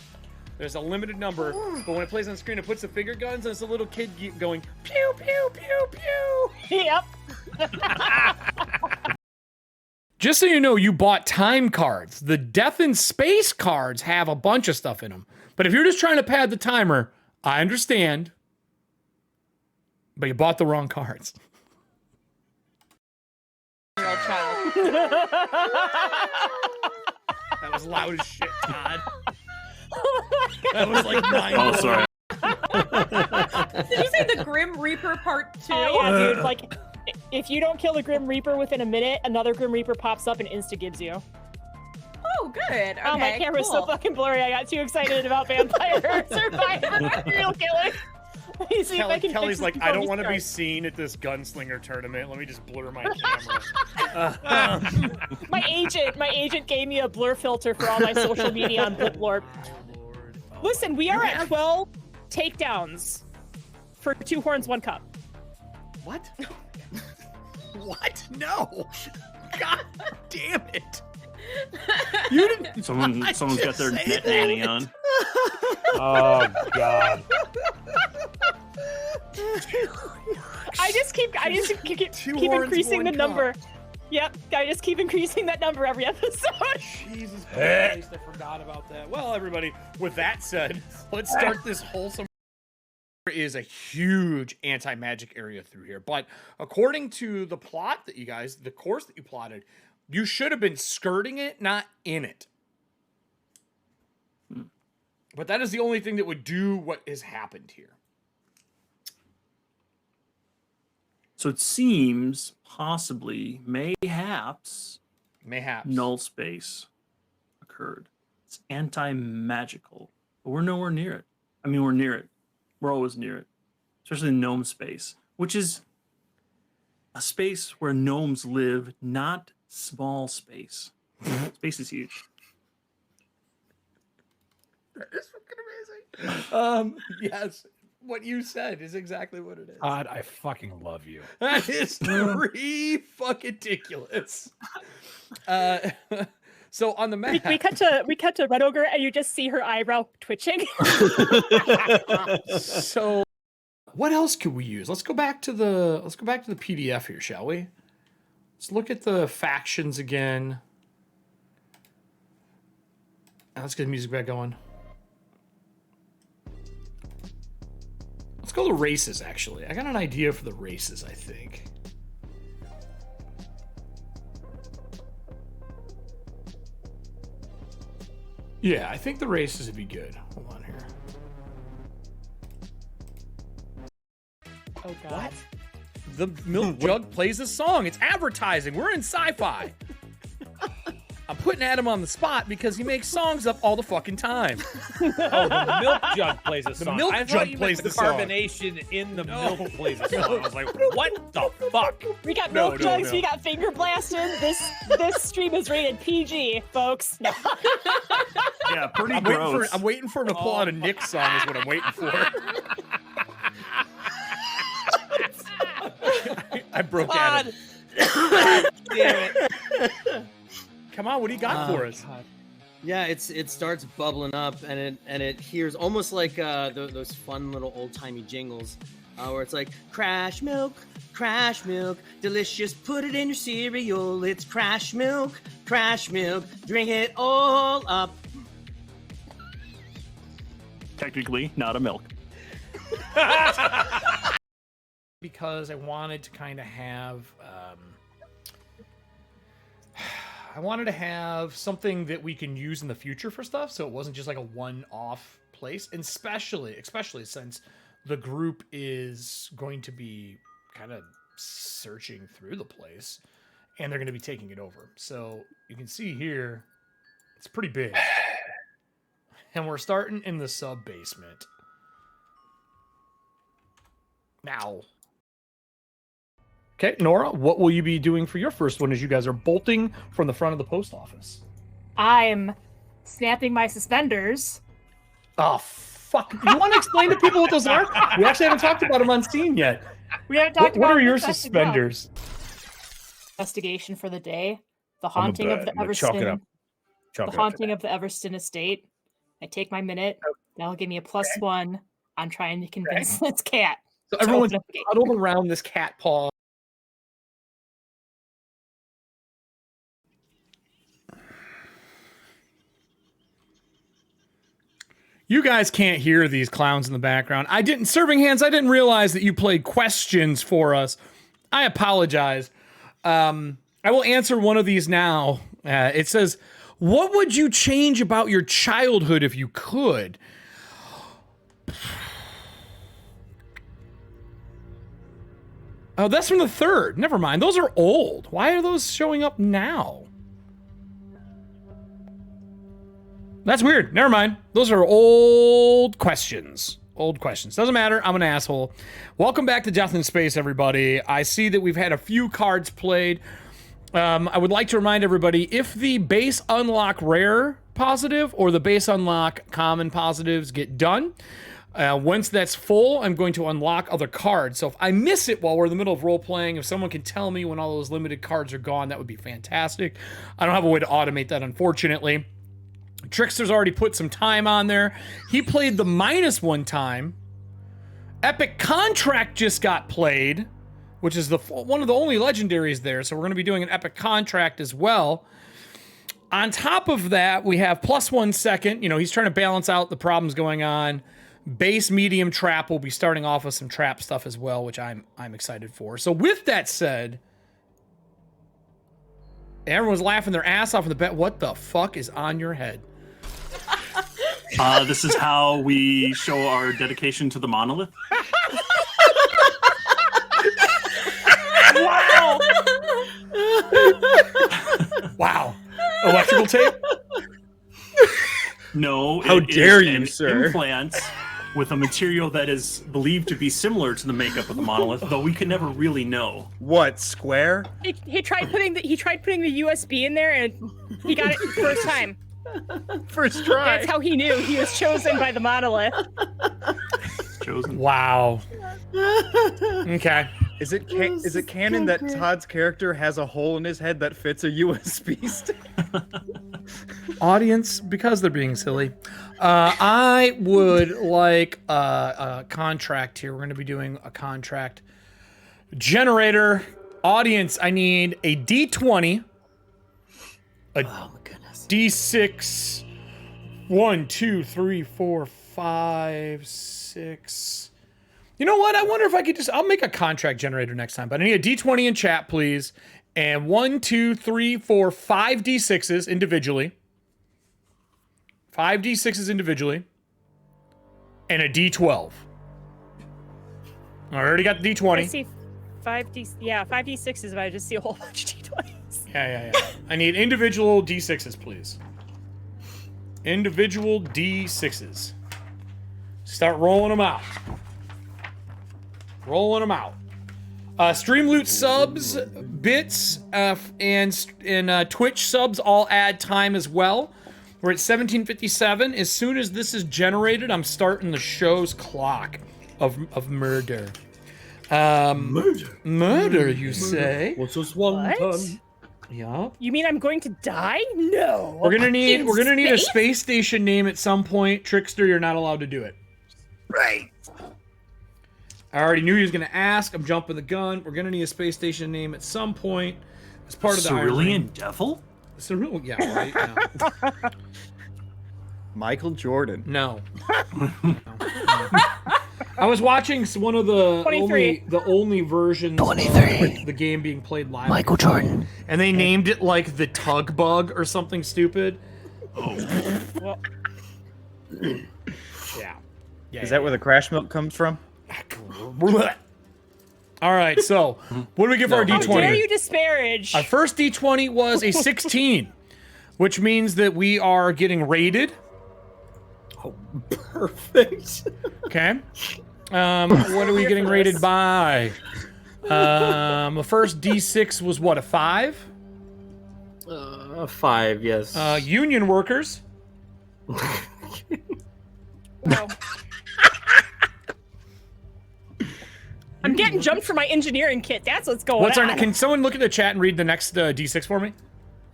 There's a limited number, but when it plays on the screen, it puts the finger guns, and it's a little kid going pew pew pew pew. Yep. Just so you know, you bought time cards. The Death in Space cards have a bunch of stuff in them. But if you're just trying to pad the timer, I understand. But you bought the wrong cards. Child. That was loud as shit, Todd. That was like 9. Oh, sorry. Did you say the Grim Reaper Part 2? Oh, yeah, dude. Like, if you don't kill the Grim Reaper within a minute, another Grim Reaper pops up and insta-gives you. Oh, good. Okay, Oh, my camera's so fucking blurry. I got too excited about Vampire Survivor Real Killing. Let me see if I can Kelly's fix like, this I don't before want to we be start." seen at this gunslinger tournament. Let me just blur my camera. My agent gave me a blur filter for all my social media on Bliplord. Listen, we are at 12 takedowns for 2 horns, 1 cup. What? What? No. God damn it. You didn't. Someone's got their net nanny on. Oh God. I just keep increasing the number. Yep, I just keep increasing that number every episode. Jesus Christ, I forgot about that. Well, everybody, with that said, let's start this wholesome. There is a huge anti-magic area through here, but according to the plot that the course that you plotted, you should have been skirting it, not in it. But that is the only thing that would do what has happened here. So it seems possibly, mayhaps, null space occurred. It's anti-magical, but we're nowhere near it. I mean, we're near it. We're always near it, especially gnome space, which is a space where gnomes live, not small space. Space is huge. That is fucking amazing. Yes, what you said is exactly what it is. God, I fucking love you. That is pretty fucking ridiculous. So on the map, we cut to Red Ogre, and you just see her eyebrow twitching. So what else could we use? Let's go back to the PDF here, shall we? Let's look at the factions again. Let's get the music back going. Let's go to races, actually. I got an idea for the races, I think. Yeah, I think the races would be good. Hold on here. Oh, God. What? The milk jug plays a song. It's advertising. We're in sci-fi. I'm putting Adam on the spot because he makes songs up all the fucking time. Oh, the milk jug plays a song. The milk I jug thought you plays meant the song. carbonation in the milk plays a song. I was like, what the fuck? We got milk jugs. We got finger blasting. This stream is rated PG, folks. No. Yeah, pretty I'm gross. I'm waiting for him to pull out a Nick song is what I'm waiting for. I broke at it. Damn it. Come on, what do you got for us? God. Yeah, it starts bubbling up, and it hears almost like those fun little old timey jingles, where it's like crash milk, delicious. Put it in your cereal. It's crash milk, drink it all up. Technically, not a milk. Because I wanted to kind of have something that we can use in the future for stuff, so it wasn't just like a one-off place, and especially since the group is going to be kind of searching through the place, and they're going to be taking it over. So you can see here, it's pretty big. And we're starting in the sub-basement. Now, Okay, Nora, what will you be doing for your first one as you guys are bolting from the front of the post office? I'm snapping my suspenders. Oh, fuck. You want to explain to people what those are? We actually haven't talked about them on scene yet. We haven't talked about what are your this, suspenders? Investigation for the day. The haunting of the Chalk it up. Everston. The haunting of the Everston estate. I take my minute. That'll give me a +1 on trying to convince this cat. So everyone's huddled around this cat paw. You guys can't hear these clowns in the background. Serving Hands, I didn't realize that you played questions for us. I apologize. I will answer one of these now. It says, what would you change about your childhood if you could? Oh, that's from the 3rd. Never mind. Those are old. Why are those showing up now? That's weird. Never mind. Those are old questions. Old questions. Doesn't matter. I'm an asshole. Welcome back to Death in Space, everybody. I see that we've had a few cards played. I would like to remind everybody, if the base unlock rare positive or the base unlock common positives get done, once that's full, I'm going to unlock other cards. So if I miss it while we're in the middle of role-playing, if someone can tell me when all those limited cards are gone, that would be fantastic. I don't have a way to automate that, unfortunately. Trickster's already put some time on there. He played the -1 time. Epic Contract just got played, which is one of the only legendaries there. So we're going to be doing an Epic Contract as well. On top of that, we have +1 second. You know, he's trying to balance out the problems going on. Base, medium, trap. We'll be starting off with some trap stuff as well, which I'm excited for. So with that said, everyone's laughing their ass off in the bet. What the fuck is on your head? This is how we show our dedication to the monolith. Wow! Wow. Electrical tape? No. How dare you, sir? Implant with a material that is believed to be similar to the makeup of the monolith, though we can never really know. What, square? He tried putting the USB in there and he got it first time. First try. That's how he knew he was chosen by the monolith. Chosen. Wow. Okay. Is it canon that Todd's character has a hole in his head that fits a USB stick? Audience, because they're being silly, I would like a contract here. We're going to be doing a contract generator. Audience, I need a D20, a D6, 1, 2, 3, 4, 5, 6. You know what? I wonder if I could I'll make a contract generator next time, but I need a D20 in chat, please. And 1, 2, 3, 4, 5 D6s individually. 5 D6s individually. And a D12. I already got the D20. I see 5 D6s, but I just see a whole bunch of D20s. Yeah. I need individual D6s, please. Individual D6s. Start rolling them out. Rolling them out. Stream loot subs, bits, and Twitch subs all add time as well. We're at 17:57. As soon as this is generated, I'm starting the show's clock of murder. Murder, you say? What's this one ton? Yeah. You mean I'm going to die? No. We're gonna need a space station name at some point. Trickster, you're not allowed to do it. Right. I already knew he was gonna ask. I'm jumping the gun. We're gonna need a space station name at some point. As part of the Cerulean Devil? Cerulean, yeah, right. No. Michael Jordan. No. I was watching one of the only versions of the game being played live. Michael Jordan. And they named it like the Tug Bug or something stupid. Oh. Well, Yeah. Is that where the crash milk comes from? All right, so what do we give for our D20? how dare you disparage? Our first D20 was a 16, which means that we are getting rated. Oh, perfect. Okay. What are we getting rated by? The first D6 was what, a 5? 5, yes. Union workers. Wow. I'm getting jumped for my engineering kit. That's what's going on. Can someone look at the chat and read the next D6 for me?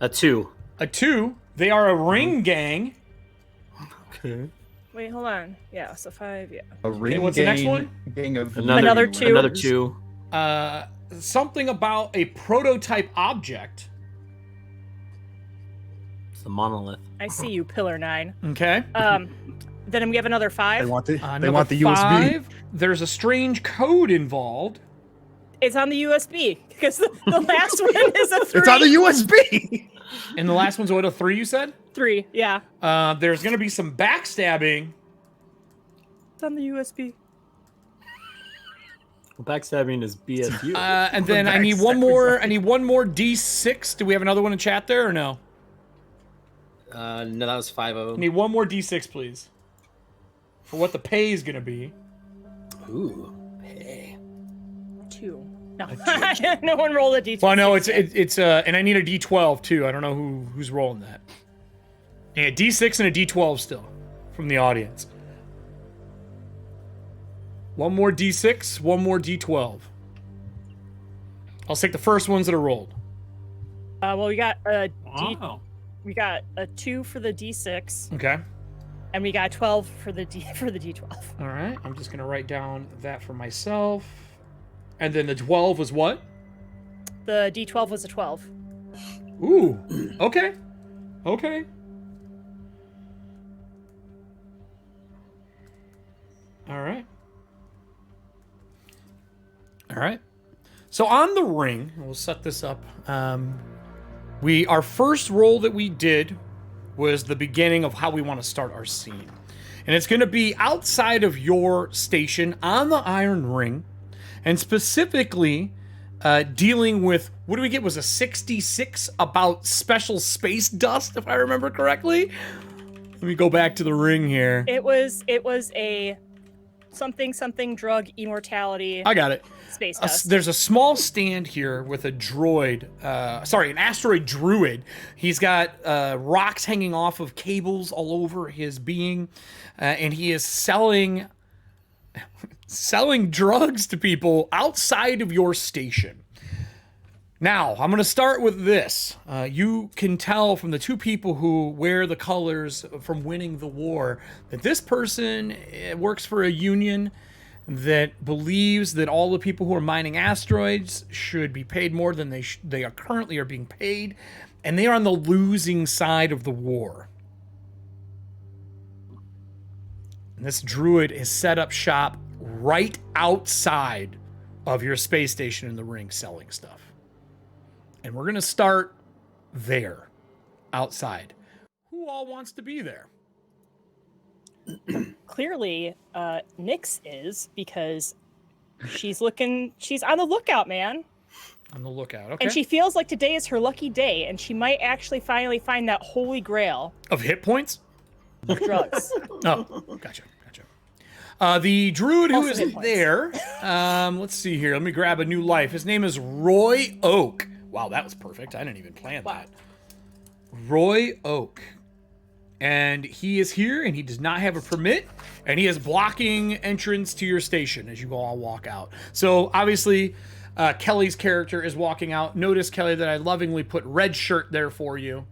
A 2. A 2. They are a ring gang. Okay. Wait, hold on. Yeah, so 5, yeah. A ring what's the next one? Gang of Another 2. Another 2. Something about a prototype object. It's the monolith. I see you, Pillar 9. Okay. Then we have another 5. They want the USB. 5. There's a strange code involved. It's on the USB because the last one is a 3. It's on the USB. And the last one's what, a 3, you said? 3, yeah. There's gonna be some backstabbing. It's on the USB. Well, backstabbing is BSU. And then I need one more. I need one more D6. Do we have another one in chat there or no? No, that was 5 of I them. need one more D6, please. For what the pay is gonna be. Ooh, pay. 2. No, no one rolled a D12. Well, no, it's and I need a D12 too. I don't know who's rolling that. I need a D6 and a D12 still from the audience. One more D6, one more D12. I'll take the first ones that are rolled. Well, we got a Wow. we got a 2 for the D6, Okay. and we got 12 for the D12. All right. I'm just gonna write down that for myself. And then the 12 was what? The D12 was a 12. Ooh. Okay. Okay. All right. All right. So on the ring, we'll set this up. Our first roll that we did was the beginning of how we want to start our scene. And it's going to be outside of your station on the Iron Ring, and specifically dealing with, what do we get, was a 66 about special space dust, if I remember correctly. Let me go back to the ring here. It was a something drug immortality. I got it. Space dust. There's a small stand here with a droid, an asteroid druid. He's got rocks hanging off of cables all over his being, and he is selling drugs to people outside of your station. Now, I'm going to start with this. You can tell from the two people who wear the colors from winning the war that this person works for a union that believes that all the people who are mining asteroids should be paid more than they are currently are being paid, and they are on the losing side of the war. And this druid has set up shop right outside of your space station in the ring selling stuff. And we're going to start there, outside. Who all wants to be there? Clearly, Nyx is, because she's on the lookout, man. On the lookout, okay. And she feels like today is her lucky day, and she might actually finally find that holy grail of hit points? Of drugs. Oh, gotcha. The druid who is there, let's see here. Let me grab a new life. His name is Roy Oak. Wow, that was perfect. I didn't even plan that. Roy Oak. And he is here, and he does not have a permit, and he is blocking entrance to your station as you all walk out. So, obviously, Kelly's character is walking out. Notice, Kelly, that I lovingly put red shirt there for you.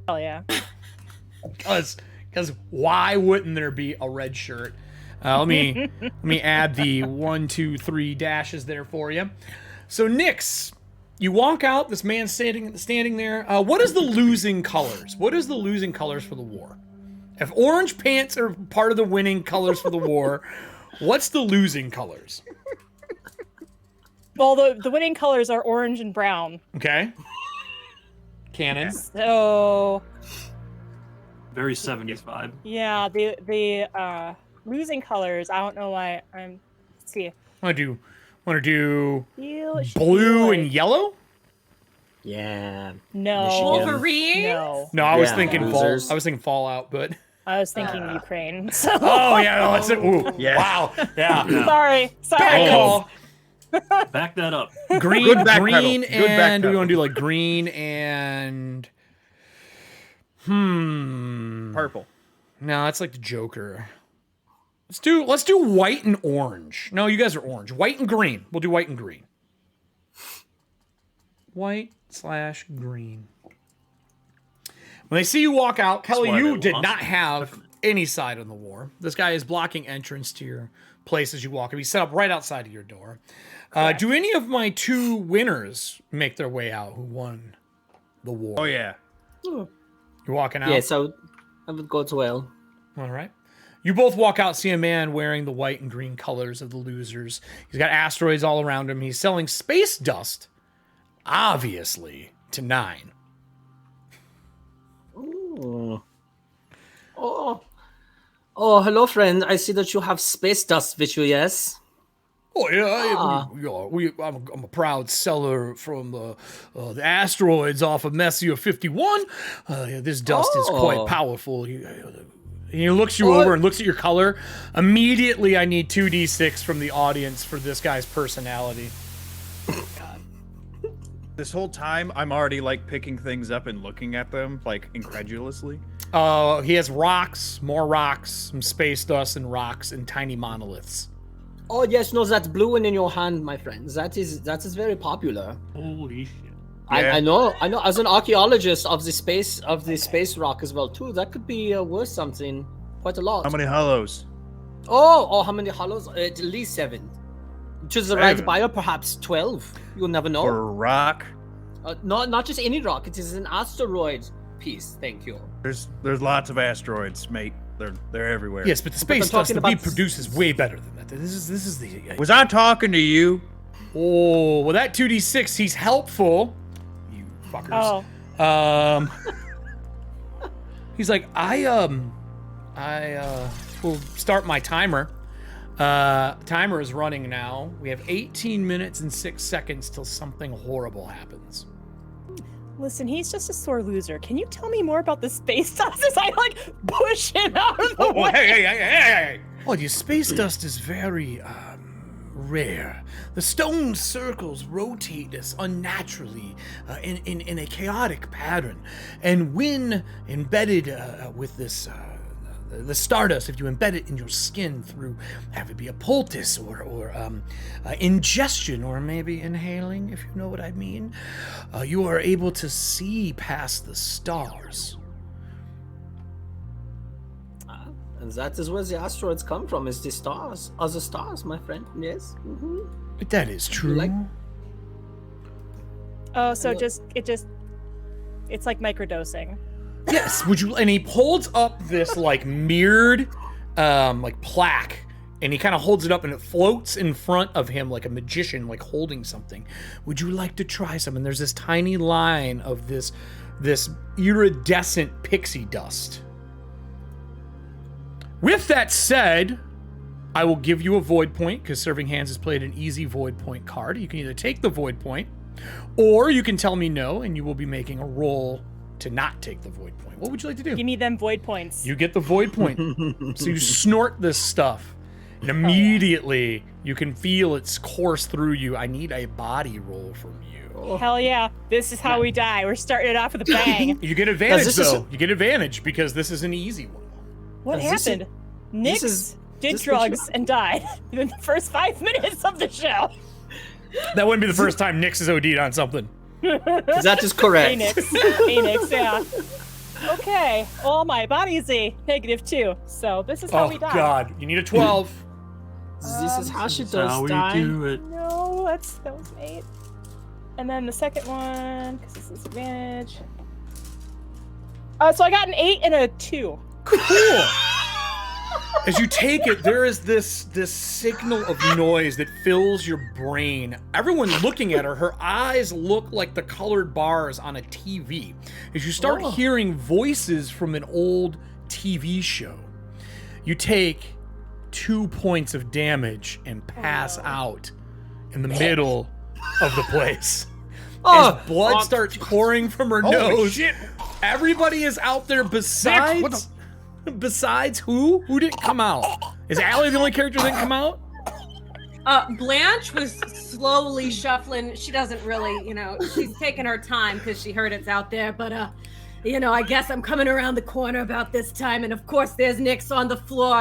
Oh, yeah. Because why wouldn't there be a red shirt? Let me add the 1, 2, 3 dashes there for you. So, Nyx, you walk out. This man's standing there. What is the losing colors? What is the losing colors for the war? If orange pants are part of the winning colors for the war, what's the losing colors? Well, the winning colors are orange and brown. Okay. Canon. So. Very 70s vibe. Yeah, the losing colors. I don't know why. Let's see. Want to do blue and yellow? Yeah. No. Wolverine? No, I was thinking I was thinking Fallout, but I was thinking Ukraine. So. Oh yeah, no, that's it. Ooh, yeah. Wow. Yeah. Sorry. Bad call. Back that up. Green, Good back green, pedal. Good back and do we pedal. want to do like green and Purple. No, that's like the Joker. Let's do white and orange. No, you guys are orange. White and green. We'll do white and green. White/green. When they see you walk out, Kelly, you did not have any side on the war. This guy is blocking entrance to your place as you walk up. He's set up right outside of your door. Do any of my 2 winners make their way out who won the war? Oh, yeah. You're walking out? Yes, I would go as well. All right. You both walk out, see a man wearing the white and green colors of the losers. He's got asteroids all around him. He's selling space dust, obviously, to 9. Oh, hello, friend. I see that you have space dust with you, yes? Oh yeah, I'm a proud seller from the asteroids off of Messier 51. This dust is quite powerful. He looks you over and looks at your color. Immediately, I need 2d6 from the audience for this guy's personality. This whole time, I'm already like picking things up and looking at them like incredulously. He has rocks, more rocks, some space dust and rocks, and tiny monoliths. Oh yes, no, that blue one in your hand, my friend. That is very popular. Holy shit! I know. As an archaeologist of the space rock as well too, that could be worth something, quite a lot. How many hollows? Oh, how many hollows? At least 7. To the right buyer, perhaps 12. You'll never know. For a rock? Not just any rock. It is an asteroid piece. Thank you. There's lots of asteroids, mate. They're everywhere. Yes, but the space dust that he produces way better than that. This is the. Was I talking to you? Oh, well, that 2d6, he's helpful. You fuckers. He's like, I will start my timer. Timer is running now. We have 18 minutes and 6 seconds till something horrible happens. Listen, he's just a sore loser. Can you tell me more about the space dust as I push him out of the way? Hey. Well, your space dust is very rare. The stone circles rotate this unnaturally in a chaotic pattern. And when embedded with this the stardust, if you embed it in your skin through, have it be a poultice or ingestion or maybe inhaling, if you know what I mean, you are able to see past the stars. And that is where the asteroids come from, is the stars. Other stars, my friend. Yes. Mm-hmm. That is true. Oh, so it's like microdosing. Yes, would you? And he holds up this mirrored, plaque, and he kind of holds it up, and it floats in front of him like a magician, holding something. Would you like to try some? And there's this tiny line of this iridescent pixie dust. With that said, I will give you a void point because Serving Hands has played an easy void point card. You can either take the void point, or you can tell me no, and you will be making a roll to not take the void point. What would you like to do? Give me them void points. You get the void point. So you snort this stuff, and immediately you can feel its course through you. I need a body roll from you. Hell yeah. This is how we die. We're starting it off with a bang. You get advantage, though. You get advantage because this is an easy one. What happened? Nix did drugs and died in the first 5 minutes of the show. That wouldn't be the first time Nix has OD'd on something. That is correct. Phoenix, yeah. Okay, well, my body's a -2, so this is how we die. Oh, God. You need a 12. This is how she does how die. we do it. No, that was 8. And then the second one, because this is advantage. So I got an 8 and a 2. Cool. As you take it, there is this signal of noise that fills your brain. Everyone looking at her, her eyes look like the colored bars on a TV. As you start hearing voices from an old TV show, you take 2 points of damage and pass out in the middle of the place. As blood starts pouring from her nose. Shit. Everybody is out there besides... Besides who? Who didn't come out? Is Allie the only character that didn't come out? Blanche was slowly shuffling. She doesn't really, she's taking her time because she heard it's out there. But, I guess I'm coming around the corner about this time. And of course, there's Nyx on the floor,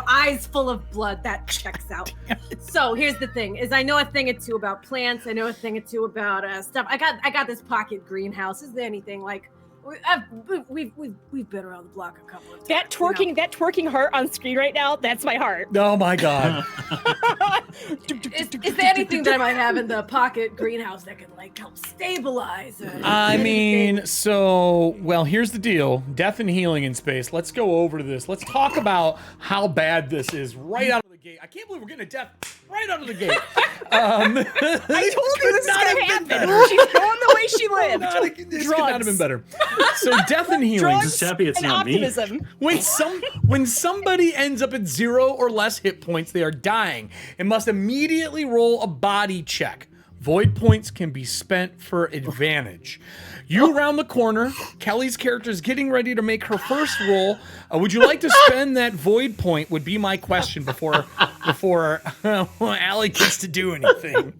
eyes full of blood. That checks out. So here's the thing: is I know a thing or two about plants. I know a thing or two about stuff. I got this pocket greenhouse. Is there anything like? We've been around the block a couple of times. That twerking heart on screen right now, that's my heart. Oh my god. Is there anything that I might have in the pocket greenhouse that can help stabilize? Here's the deal. Death and healing in space. Let's go over to this. Let's talk about how bad this is right out of the gate. I can't believe we're getting a death right out of the gate. I told you this is gonna happen. She's going the way she lived. This could not have been better. So death and healing. I'm just happy it's not optimism. me. When somebody ends up at 0 or less hit points, they are dying and must immediately roll a body check. Void points can be spent for advantage. You around the corner. Kelly's character is getting ready to make her first roll. Would you like to spend that void point? Would be my question before Allie gets to do anything.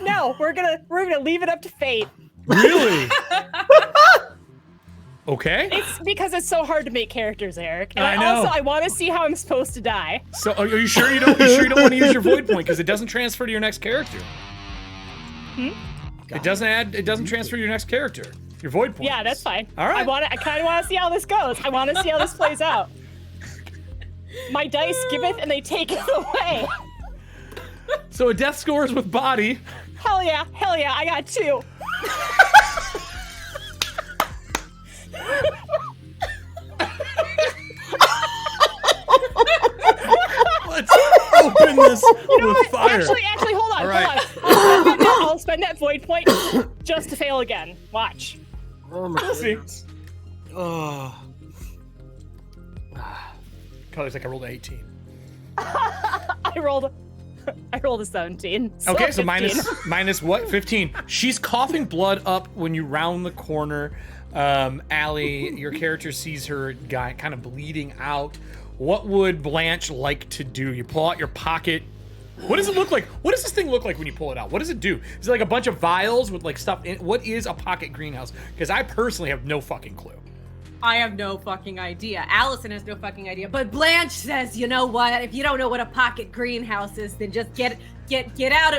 No, we're gonna leave it up to fate. Really? Okay. It's because it's so hard to make characters, Eric. And I know. I want to see how I'm supposed to die. So are you sure you don't want to use your void point because it doesn't transfer to your next character? It doesn't transfer to your next character. Your void point. Yeah, that's fine. All right. I kind of want to see how this goes. I want to see how this plays out. My dice giveth and they take it away. So a death scores with body. Hell yeah, I got 2. Let's open this with fire. Actually, hold on. All right. Hold on. I'll spend that void point just to fail again. Watch. Oh my goodness. Oh. Color's like I rolled an 18. I rolled a 17. Okay, so 15. minus what? 15. She's coughing blood up when you round the corner. Allie, your character sees her guy kind of bleeding out. What would Blanche like to do? You pull out your pocket. What does it look like? What does this thing look like when you pull it out? What does it do? Is it like a bunch of vials with like stuff in it? What is a pocket greenhouse? Because I personally have no fucking clue. I have no fucking idea. Allison has no fucking idea. But Blanche says, you know what? If you don't know what a pocket greenhouse is, then just get out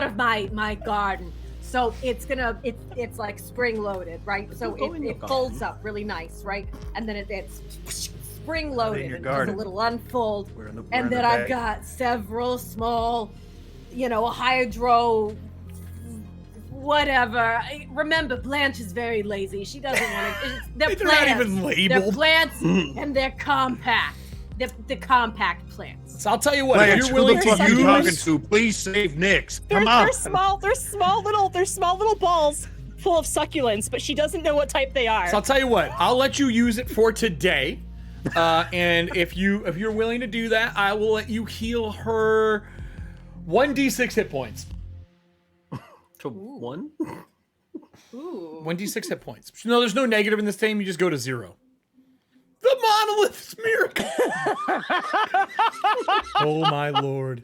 of my garden. So it's like spring loaded, right? So it folds up really nice, right? And then it's spring loaded and does a little unfold. And then I've got several small, hydro whatever. Remember, Blanche is very lazy. She doesn't want to. They're not even labeled. They're plants, and they're compact. The compact plants. So I'll tell you what. Blanche, if you're willing who the fuck are to you talking use, to? Please save Nyx. They're Come on. small little balls full of succulents, but she doesn't know what type they are. so I'll tell you what. I'll let you use it for today. And if you're willing to do that, I will let you heal her 1d6 hit points. To 1? Ooh. 1d6 hit points. No, there's no negative in this game. You just go to 0. The monolith's miracle. Oh my lord.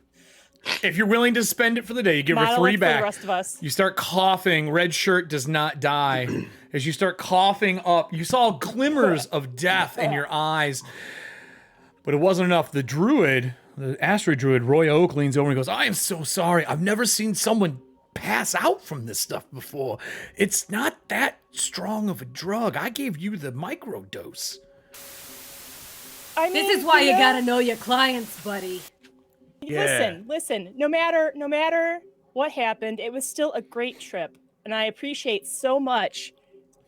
If you're willing to spend it for the day, you give her 3 back. For the rest of us. You start coughing. Red shirt does not die. As you start coughing up, you saw glimmers of death in your eyes. But it wasn't enough. The druid, the asteroid druid, Roy Oak, leans over and goes, I am so sorry. I've never seen someone pass out from this stuff before. It's not that strong of a drug. I gave you the microdose. This is why you gotta know your clients, buddy. Listen. No matter what happened, it was still a great trip, and I appreciate so much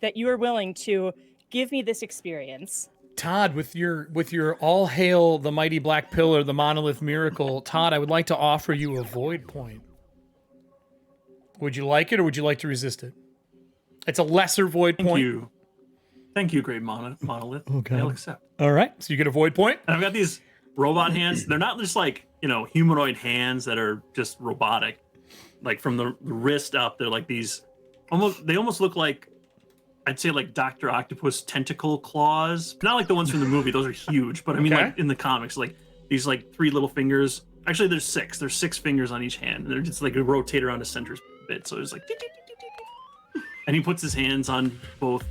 that you were willing to give me this experience. Todd, with your all hail the mighty black pillar, the monolith miracle, Todd, I would like to offer you a void point. Would you like it, or would you like to resist it? It's a lesser void point. Thank you, great monolith. Okay. I'll accept. All right, so you get a void point. And I've got these robot hands. They're not just like, humanoid hands that are just robotic. Like from the wrist up, they're like these they almost look like, I'd say like Dr. Octopus tentacle claws. Not like the ones from the movie, those are huge, but I mean like in the comics, like these like 3 little fingers Actually, there's 6. There's 6 fingers on each hand. They're just like a rotate around a center bit. So it's like, and he puts his hands on both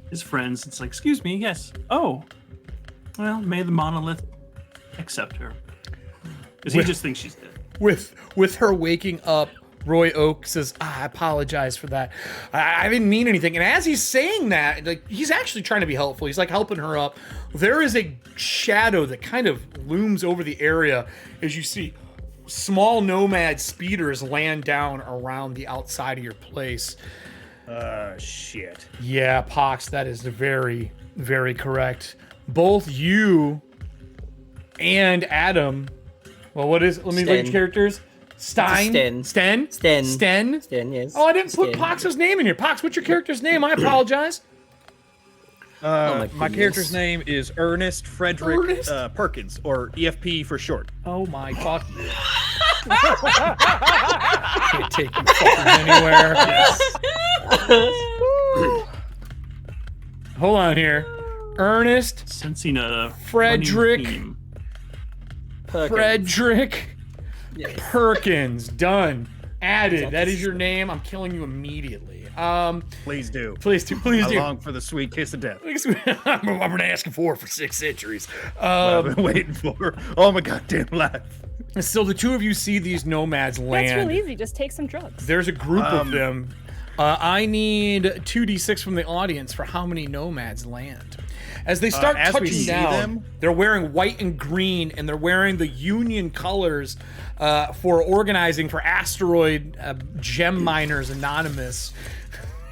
his friends. It's like, excuse me, yes. Oh, well, may the monolith accept her, because he just thinks she's dead. With her waking up, Roy Oak says, I apologize for that. I didn't mean anything. And as he's saying that, like, he's actually trying to be helpful. He's like helping her up. There is a shadow that kind of looms over the area as you see small nomad speeders land down around the outside of your place. Shit. Yeah, Pox, that is very, very correct. Both you and Adam, well, what is, let me look at characters. Sten, yes. Oh, I didn't put Pox's name in here. Pox, what's your character's name? I apologize. My character's name is Ernest Frederick Perkins, or EFP for short. Oh my fuck. Can't take you fucking anywhere. Hold on here. Ernest Sensing a Frederick Yes. Perkins. Done. Added. That is your name. I'm killing you immediately. Please do. Please do. I long for the sweet kiss of death. I've been asking for 6 centuries. What I've been waiting for all my goddamn life. So the two of you see these nomads land. That's really easy. Just take some drugs. There's a group of them. I need 2d6 from the audience for how many nomads land. As they start touching down, they're wearing white and green, and they're wearing the Union colors for organizing for Asteroid Gem Miners Anonymous.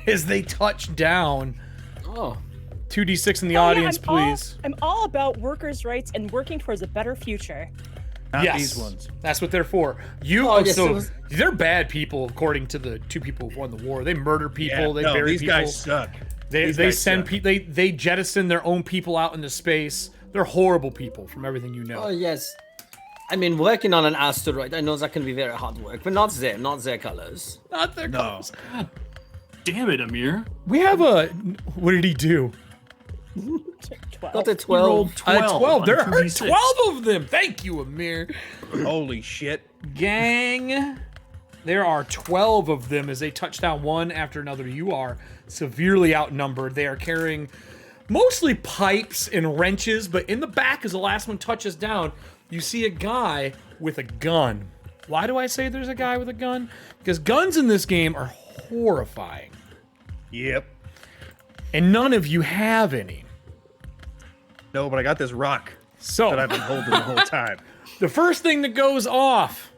As they touch down, 2d6 in the audience, please. I'm all about workers' rights and working towards a better future. Not these ones. That's what they're for. They're bad people, according to the 2 people who won the war. They murder people. They bury people. These guys suck. They send people. They jettison their own people out into space. They're horrible people, from everything you know. Oh yes, I mean, working on an asteroid, I know that can be very hard work, but not their colors. Not their colors. God damn it, Amir. We have a. What did he do? 12. Got a 12. 12. There are 12 of them. Thank you, Amir. Holy shit. Gang. There are 12 of them as they touch down one after another. You are severely outnumbered. They are carrying mostly pipes and wrenches, but in the back, as the last one touches down, you see a guy with a gun. Why do I say there's a guy with a gun? Because guns in this game are horrifying. Yep. And none of you have any. No, but I got this rock that I've been holding the whole time. The first thing that goes off,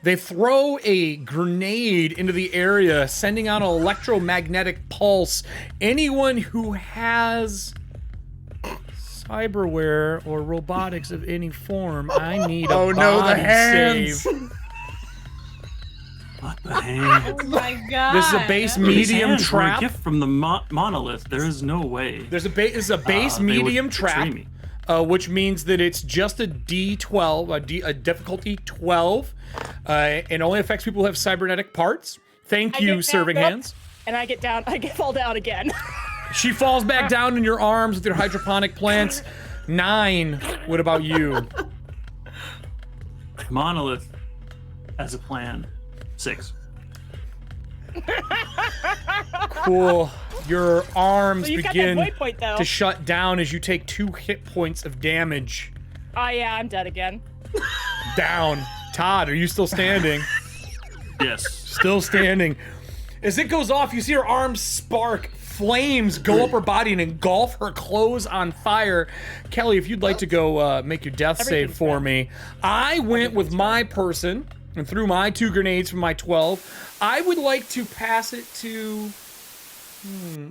they throw a grenade into the area, sending out an electromagnetic pulse. Anyone who has cyberware or robotics of any form, I need a body save. What the heck? Oh my god. This is a base medium Hands were trap. a gift from the monolith. There is no way. This is a base medium trap, which means that it's just a D12, a difficulty 12, and only affects people who have cybernetic parts. Thank you, serving hands. And I fall down again. She falls back down in your arms with your hydroponic plants. 9. What about you? Monolith has a plan. 6. Cool. Your arms begin point, to shut down as you take 2 hit points of damage. Oh yeah, I'm dead again. Down. Todd, are you still standing? Yes. Still standing. As it goes off, you see her arms spark. Flames go up her body and engulf her clothes on fire. Kelly, if you'd like to go make your death save for me. I went with my person and threw my 2 grenades from my 12. I would like to pass it to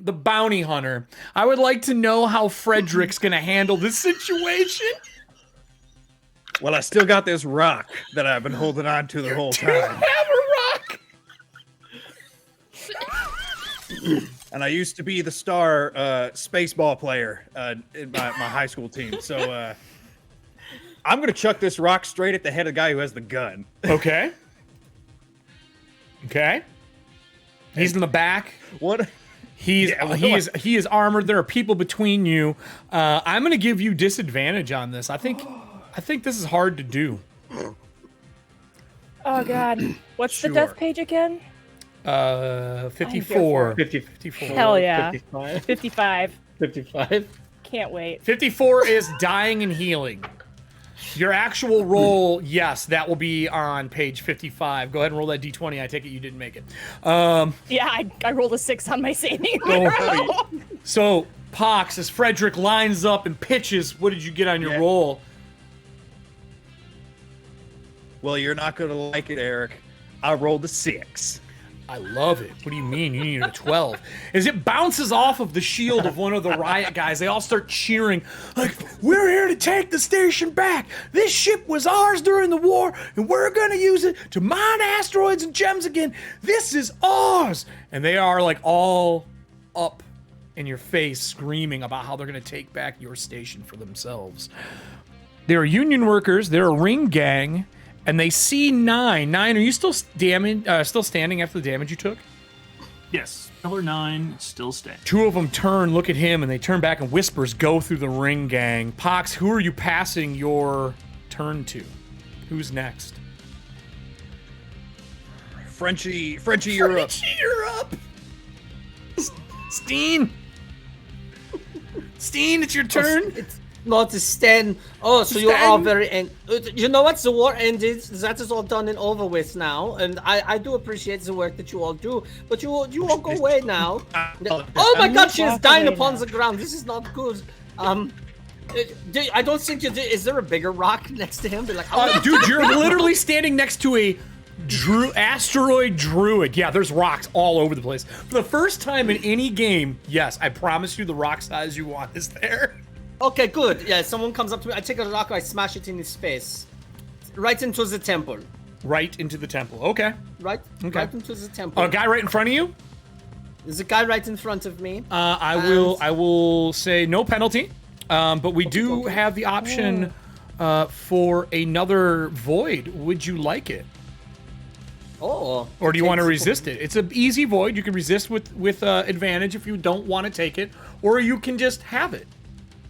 the bounty hunter. I would like to know how Frederick's gonna handle this situation. Well, I still got this rock that I've been holding on to the whole time. You have a rock! And I used to be the star spaceball player in my high school team. So I'm going to chuck this rock straight at the head of the guy who has the gun. Okay. Okay. He's in the back. What? He is armored. There are people between you. I'm going to give you disadvantage on this. I think this is hard to do. Oh God. What's the Sure. death page again? 54. 54. Hell yeah. 55. 55. 55. Can't wait. 54 is dying and healing. Your actual roll, yes, that will be on page 55. Go ahead and roll that d20. I take it you didn't make it. Yeah, I rolled a 6 on my saving throw. So, Pox, as Frederick lines up and pitches, what did you get on your roll? Well, you're not going to like it, Eric. I rolled a 6. I love it. What do you mean? You need a 12. As it bounces off of the shield of one of the riot guys, they all start cheering, like, we're here to take the station back. This ship was ours during the war, and we're going to use it to mine asteroids and gems again. This is ours. And they are, like, all up in your face, screaming about how they're going to take back your station for themselves. There are Union workers. They're a ring gang. And they see 9. 9, are you still standing after the damage you took? Yes. Pillar 9 still standing. 2 of them turn, look at him, and they turn back and whispers go through the ring gang. Pox, who are you passing your turn to? Who's next? Frenchie, you're up. You're up. Steen, it's your turn. It's not to stand. Oh, so you're all very angry. You know what? The war ended. That is all done and over with now. And I do appreciate the work that you all do. But you all go away now. Oh my God, she is dying upon the ground. This is not good. I don't think you did. Is there a bigger rock next to him? Be like, Dude, you're literally standing next to a asteroid druid. Yeah, there's rocks all over the place. For the first time in any game, yes, I promise you the rock size you want is there. Okay, good. Yeah, someone comes up to me. I take a rock, I smash it in his face. Right into the temple. Right into the temple. Okay. Right? Okay. Right into the temple. A guy right in front of you? There's a guy right in front of me. I will say no penalty. But we do have the option for another void. Would you like it? Oh. Or do you want to resist it? It's an easy void. You can resist with advantage if you don't want to take it, or you can just have it.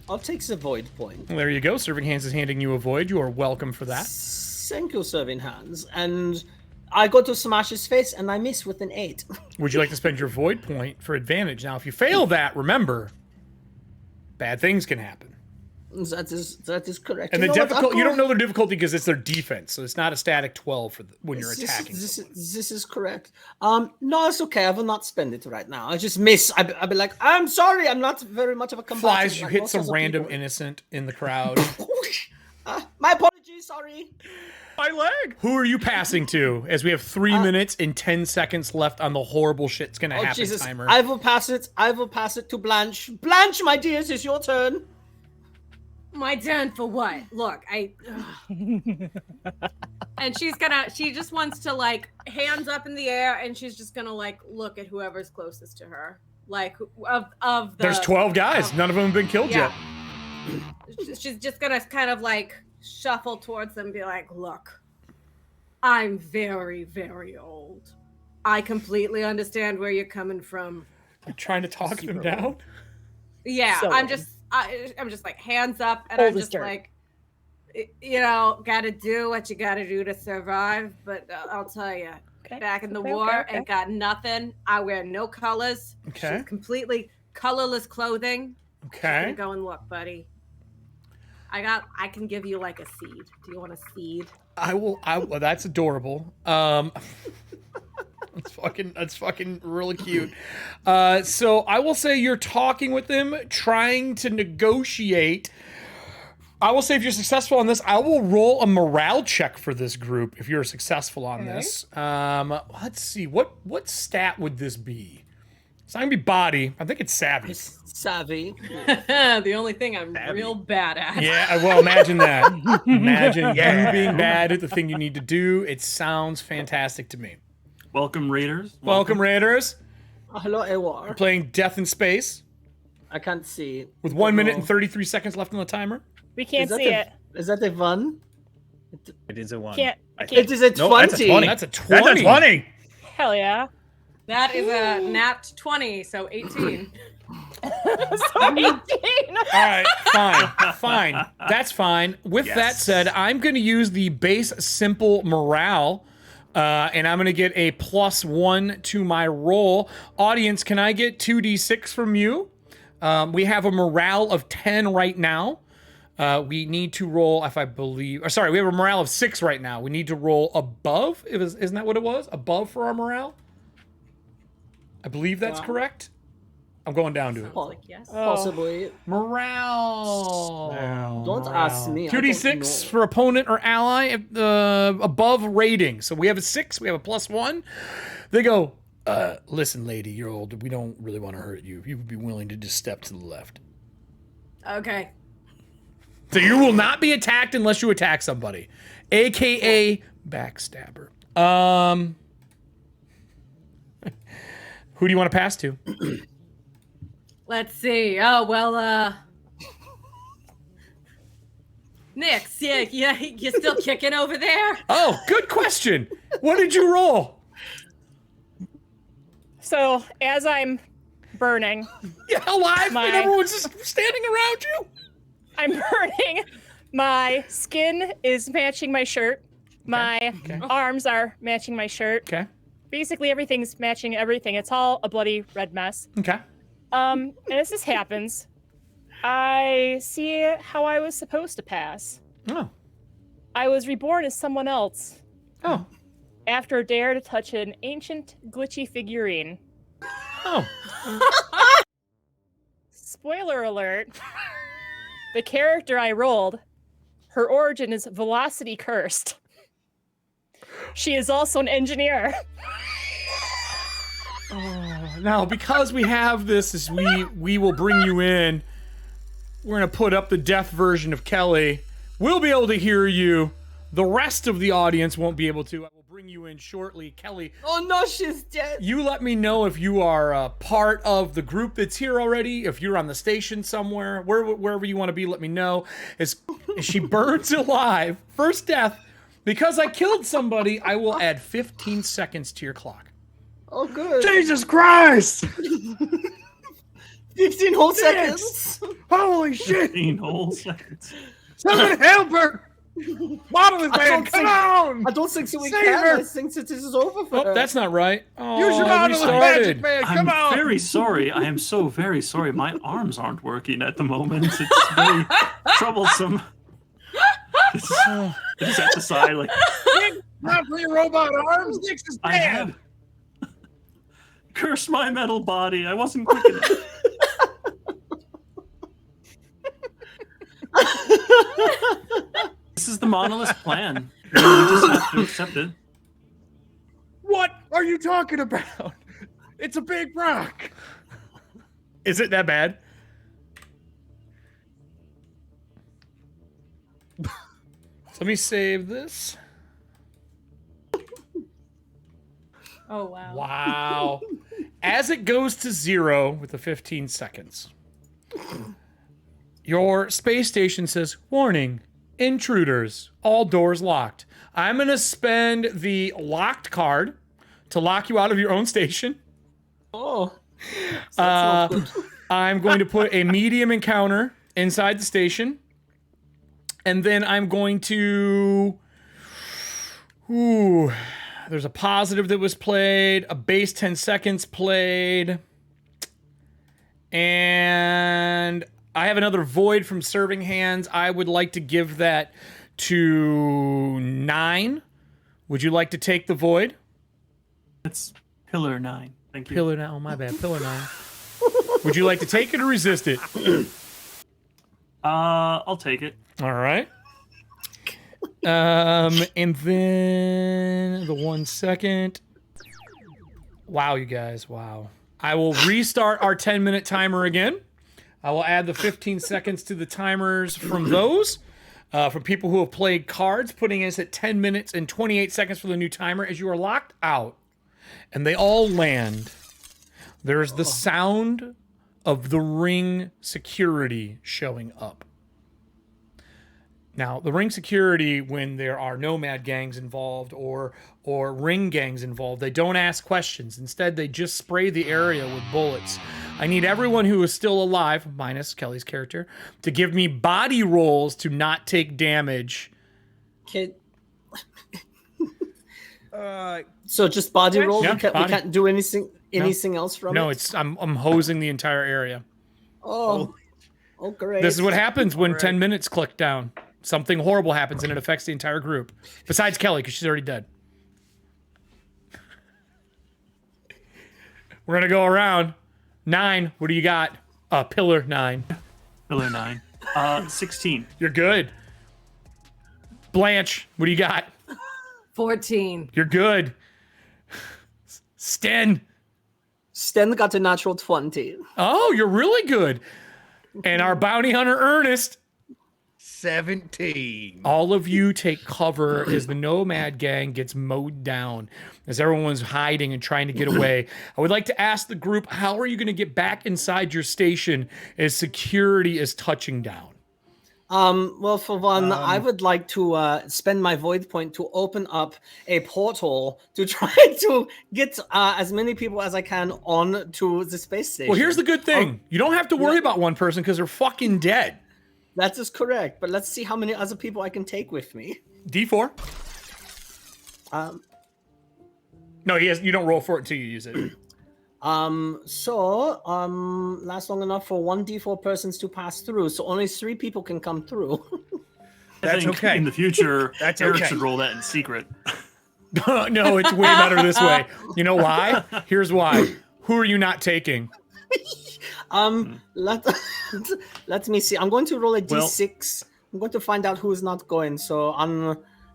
I'll take the void point. Well, there you go. Serving Hands is handing you a void. You are welcome for that. Thank you, Serving Hands. And I go to smash his face, and I miss with an 8. Would you like to spend your void point for advantage? Now, if you fail that, remember, bad things can happen. That is correct. And the difficulty, you don't know their difficulty because it's their defense, so it's not a static 12 for when you're attacking. This is correct. No, it's okay. I will not spend it right now. I just miss. I'll be like, I'm sorry. I'm not very much of a combatant. Flies, you hit some random innocent in the crowd. My apologies. Sorry. My leg. Who are you passing to? As we have 3 minutes and 10 seconds left on the horrible shit's gonna happen Jesus. timer. I will pass it. I will pass it to Blanche. Blanche, my dears, it's your turn. My turn for what? Look, and she just wants to, like, hands up in the air, and she's just gonna, like, look at whoever's closest to her. Like, of the... There's 12 guys. None of them have been killed yet. She's just gonna kind of, like, shuffle towards them and be like, look, I'm very, very old. I completely understand where you're coming from. You're trying to talk them down? Yeah, So I'm just like, hands up, and I'm just like, you know, gotta do what you gotta do to survive. But I'll tell you, back in the war and got nothing. I wear no colors. Okay. Completely colorless clothing. Okay. Go and look, buddy. I can give you like a seed. Do you want a seed? Well, that's adorable. That's fucking really cute. So I will say you're talking with them, trying to negotiate. I will say if you're successful on this, I will roll a morale check for this group if you're successful on this. Let's see. What stat would this be? It's not gonna be body. I think it's savvy. Savvy. The only thing I'm real bad at. Yeah, well, imagine that. Imagine you being bad at the thing you need to do. It sounds fantastic to me. Welcome, Raiders. Welcome, Raiders. Hello, Ewar. We're playing Death in Space. I can't see it. With 1 minute and 33 seconds left on the timer. We can't see it. Is that a 1? It is a 1. It is a 20. No, that's a 20. That's a 20. That's a 20. Hell yeah. That is a nat 20, so 18. So 18. All right, fine. That's fine. With that said, I'm going to use the base simple morale And I'm going to get a +1 to my roll. Audience, can I get 2d6 from you? We have a morale of 10 right now. We need to roll, if I believe, or sorry, we have a morale of 6 right now. We need to roll above. Isn't that what it was? Above for our morale? I believe that's correct. I'm going down to it. Yes. Possibly. Morale. Don't ask me. 2d6 for opponent or ally above rating. So we have a 6. We have a +1. They go, listen, lady, you're old. We don't really want to hurt you. You would be willing to just step to the left. Okay. So you will not be attacked unless you attack somebody, aka backstabber. Who do you want to pass to? Let's see. Oh well. Nix, yeah, you're still kicking over there. Oh, good question. What did you roll? So as I'm burning, Yeah, alive, and everyone's just standing around you. I'm burning. My skin is matching my shirt. My arms are matching my shirt. Okay. Basically, everything's matching everything. It's all a bloody red mess. Okay. And as this happens, I see how I was supposed to pass. Oh. I was reborn as someone else. Oh. After a dare to touch an ancient, glitchy figurine. Oh. Spoiler alert. The character I rolled, her origin is velocity cursed. She is also an engineer. Now, because we have this, is we will bring you in. We're gonna put up the deaf version of Kelly. We'll be able to hear you. The rest of the audience won't be able to. I will bring you in shortly. Kelly. Oh no, she's dead. You let me know if you are part of the group that's here already. If you're on the station somewhere, wherever you want to be, let me know. As she burns alive, first death. Because I killed somebody, I will add 15 seconds to your clock. Oh, good. Jesus Christ! 15 whole seconds. Holy shit! 15 whole seconds. Someone help her! Bottom man, come on! I don't think so we Save can. her. I think this is over for her. Oh, that's not right. Oh, Use your bottom magic man, come I'm on! very sorry. I am so very sorry. My arms aren't working at the moment. It's very troublesome. I just have to sigh like, Not for your robot arms, Nix is I dead! have. Curse my metal body. I wasn't quick enough. This is the monolith plan. We just have to accept it. What are you talking about? It's a big rock! Is it that bad? So let me save this. Oh wow. Wow. As it goes to 0 with the 15 seconds, your space station says, warning, intruders, all doors locked. I'm going to spend the locked card to lock you out of your own station. Oh. That's not good. I'm going to put a medium encounter inside the station. And then I'm going to... Ooh... There's a positive that was played, a base 10 seconds played, and I have another void from Serving Hands. I would like to give that to 9. Would you like to take the void? It's pillar 9. Thank you. Pillar 9. Oh, my bad. Pillar 9. Would you like to take it or resist it? I'll take it. All right. And then the 1 second. Wow, you guys, wow. I will restart our 10-minute timer again. I will add the 15 seconds to the timers from those. From people who have played cards, putting us at 10 minutes and 28 seconds for the new timer as you are locked out. And they all land. There's the sound of the ring security showing up. Now, the ring security, when there are nomad gangs involved or ring gangs involved, they don't ask questions. Instead, they just spray the area with bullets. I need everyone who is still alive, minus Kelly's character, to give me body rolls to not take damage. Kid. So just body roll. Yeah, we can't do anything else from it. No, it's I'm hosing the entire area. Oh, great. This is what happens when 10 minutes click down. Something horrible happens and it affects the entire group. Besides Kelly, because she's already dead. We're gonna go around. 9. What do you got? Pillar 9. Pillar 9. 16. You're good. Blanche, what do you got? 14. You're good. Sten. Sten got a natural 20. Oh, you're really good. And our bounty hunter Ernest. 17. All of you take cover as the Nomad gang gets mowed down, as everyone's hiding and trying to get away. I would like to ask the group, how are you going to get back inside your station as security is touching down? Well, for one, I would like to spend my void point to open up a portal to try to get as many people as I can on to the space station. Well, here's the good thing. You don't have to worry about one person because they're fucking dead. That is correct, but let's see how many other people I can take with me. D4? No, you don't roll for it until you use it. Lasts long enough for 1d4 persons to pass through, so only 3 people can come through. That's okay. In the future, That's Eric okay. should roll that in secret. No, it's way better this way. You know why? Here's why. Who are you not taking? Let me see. I'm going to roll a d6. I'm going to find out who is not going. So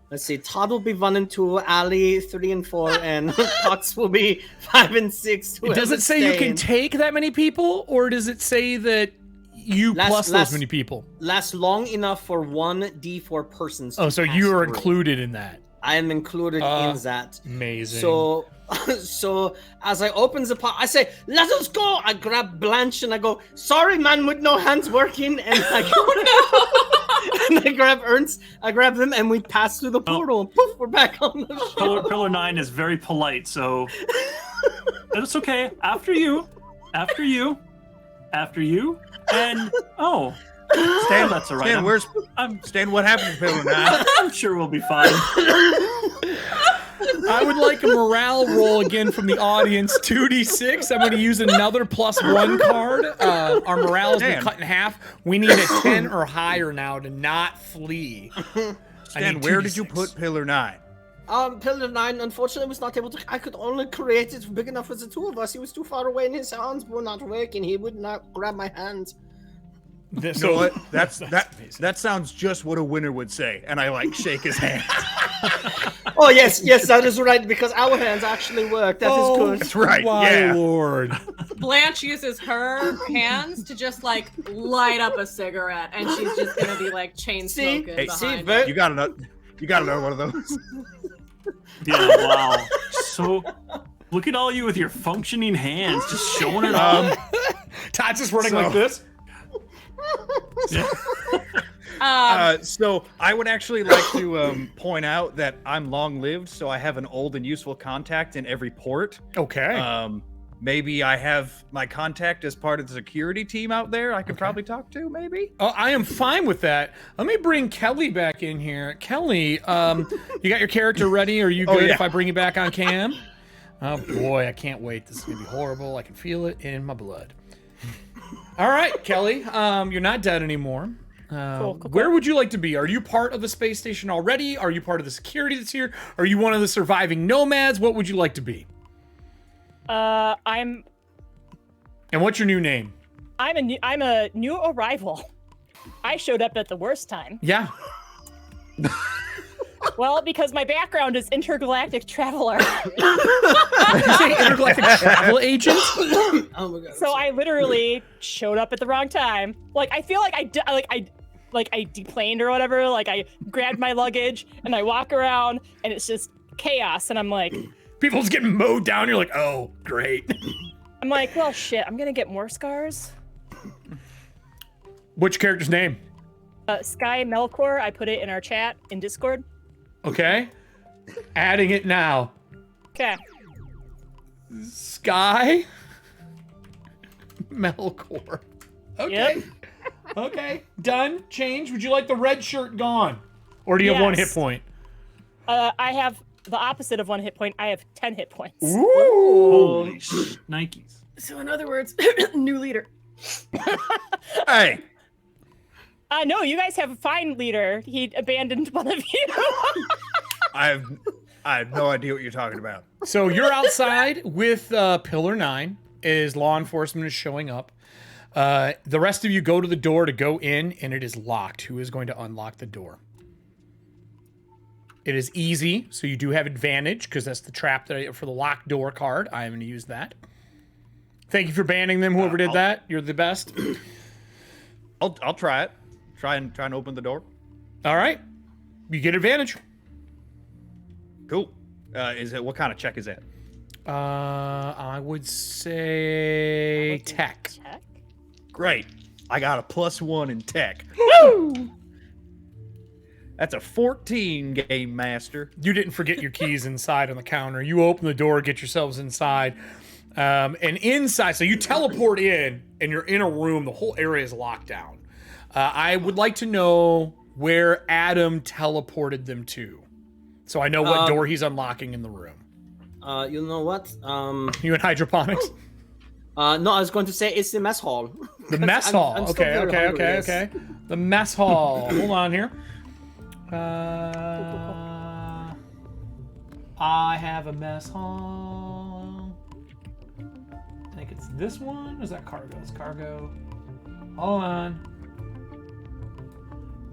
let's see. Todd will be 1 and 2. Ali 3 and 4, and Cox will be 5 and 6. Does it say you can take that many people, or does it say that you plus those many people? Lasts long enough for 1d4 persons. Oh, so you are included in that. I am included in that. Amazing. So as I open the pot, I say, "Let us go!" I grab Blanche and I go, "Sorry, man, with no hands working." And I and I grab Ernst, I grab them, and we pass through the portal. And poof, we're back on the show. Pillar 9 is very polite, so it's okay. After you, and Stan, that's all right. Stan, what happened to Pillar 9? I'm sure we'll be fine. I would like a morale roll again from the audience. 2d6. I'm going to use another +1 card. Our morale has been cut in half. We need a 10 or higher now to not flee. Stan, where did you put Pillar 9? Pillar 9, unfortunately, was not able to. I could only create it big enough for the 2 of us. He was too far away, and his hands were not working. He would not grab my hands. You know what? That sounds just what a winner would say, and I shake his hand. Oh yes, that is right, because our hands actually work. That is good. That's right. My Lord. Blanche uses her hands to just light up a cigarette, and she's just gonna be chain smoking behind. You got another one of those. Yeah, wow. So look at all you with your functioning hands, just showing it off. Todd's just running like this. So I would actually like to point out that I'm long-lived, so I have an old and useful contact in every port. Okay. Maybe I have my contact as part of the security team out there I could probably talk to, maybe? I am fine with that. Let me bring Kelly back in here. Kelly, you got your character ready? Are you good if I bring you back on cam? Oh boy, I can't wait. This is going to be horrible. I can feel it in my blood. All right, Kelly, you're not dead anymore. Cool. Where would you like to be? Are you part of the space station already? Are you part of the security that's here? Are you one of the surviving nomads? What would you like to be? I'm. And what's your new name? I'm a new arrival. I showed up at the worst time. Yeah. Well, because my background is intergalactic traveler. Intergalactic travel agent? Oh my god. So I literally showed up at the wrong time. I feel like I deplaned or whatever. I grabbed my luggage and I walk around and it's just chaos. And I'm like, people's getting mowed down. You're like, oh, great. I'm like, well, shit. I'm gonna get more scars. What's your character's name? Sky Melkor. I put it in our chat in Discord. Okay. Adding it now. Okay. Sky Melkor. Okay. Yep. Okay. Done. Change. Would you like the red shirt gone? Or do you have 1 hit point? I have the opposite of 1 hit point. I have 10 hit points. Holy Nikes. So in other words, new leader. Hey. No, you guys have a fine leader. He abandoned one of you. I have no idea what you're talking about. So you're outside with Pillar 9 as law enforcement is showing up. The rest of you go to the door to go in, and it is locked. Who is going to unlock the door? It is easy, so you do have advantage because that's the trap for the locked door card. I am going to use that. Thank you for banning them, whoever did that. You're the best. I'll try it. Try and open the door. All right. You get advantage. Cool. What kind of check is that? I would say tech. Great. I got a +1 in tech. Woo! That's a 14, Game Master. You didn't forget your keys inside on the counter. You open the door, get yourselves inside. And inside, so you teleport in, and you're in a room. The whole area is locked down. I would like to know where Adam teleported them to, so I know what door he's unlocking in the room. You know what? You in hydroponics? No, I was going to say it's the mess hall. The mess hall. I'm still very hungry, yes. Okay. The mess hall. Hold on here. I have a mess hall. I think it's this one. Is that cargo? It's cargo. Hold on.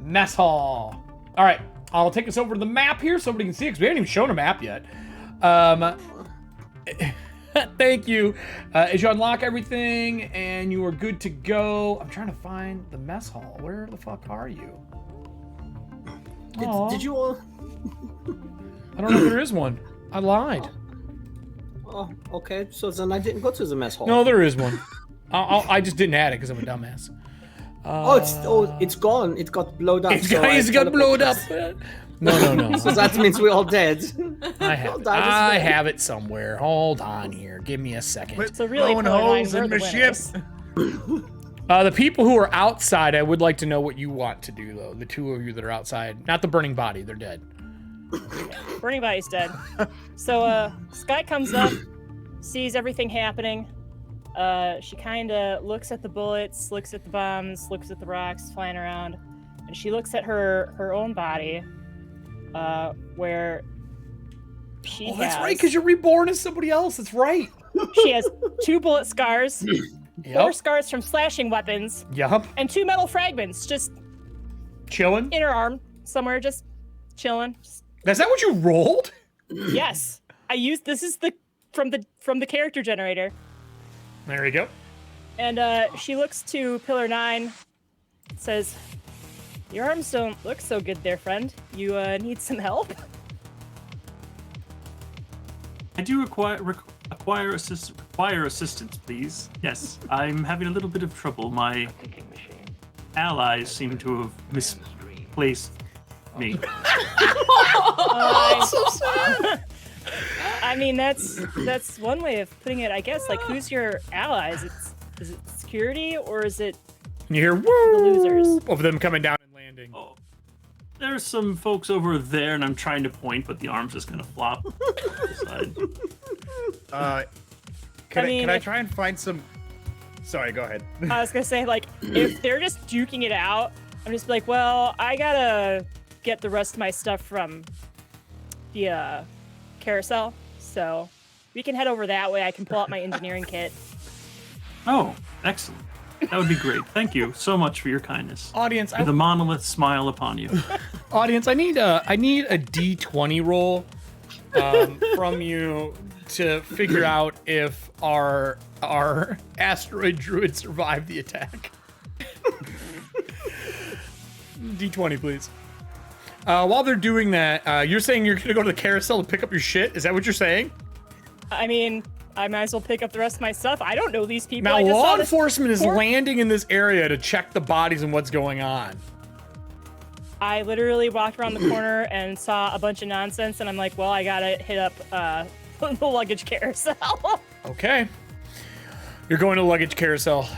Mess hall. All right. I'll take us over to the map here so everybody can see it because we haven't even shown a map yet. Thank you. As you unlock everything and you are good to go, I'm trying to find the mess hall. Where the fuck are you? Did you all? I don't know if there is one. I lied. Oh, okay. So then I didn't go to the mess hall. No, there is one. I just didn't add it because I'm a dumbass. It's gone. It got blown up. It's got blown up. No. So that means we're all dead. I have it somewhere. Hold on here. Give me a second. So really, holes in my ship. The people who are outside, I would like to know what you want to do, though. The two of you that are outside. Not the burning body. They're dead. Burning body's dead. So Sky comes up, sees everything happening. She kind of looks at the bullets, looks at the bombs, looks at the rocks flying around, and she looks at her own body, where she has... that's right, because you're reborn as somebody else. That's right. She has 2 bullet scars, 4 scars from slashing weapons, and 2 metal fragments just chilling in her arm somewhere, just chilling. Is that what you rolled? Yes, I used. This is from the character generator. There you go. And she looks to Pillar 9, says, "Your arms don't look so good there, friend. You need some help?" I do require assistance, please. Yes, I'm having a little bit of trouble. My allies seem to have misplaced me. So sad. I mean, that's one way of putting it, I guess. Like, who's your allies? Is it security or is it? And you hear woo the losers of them coming down and landing. Oh, there's some folks over there, and I'm trying to point, but the arm's just gonna flop aside. Can I try and find some? Sorry, go ahead. I was gonna say, like, if they're just duking it out, I'm just like, well, I gotta get the rest of my stuff from the carousel, so we can head over that way. I can pull out my engineering kit. Oh, excellent. That would be great. Thank you so much for your kindness. Audience, with a monolith smile upon you. Audience, I need a D20 roll from you to figure out if our asteroid druid survived the attack. D20, please. While they're doing that, you're saying you're gonna go to the carousel to pick up your shit? Is that what you're saying? I mean, I might as well pick up the rest of my stuff. I don't know these people. Now, law enforcement is landing in this area to check the bodies and what's going on. I literally walked around the corner and saw a bunch of nonsense, and I'm like, well, I gotta hit up the luggage carousel. Okay. You're going to the luggage carousel.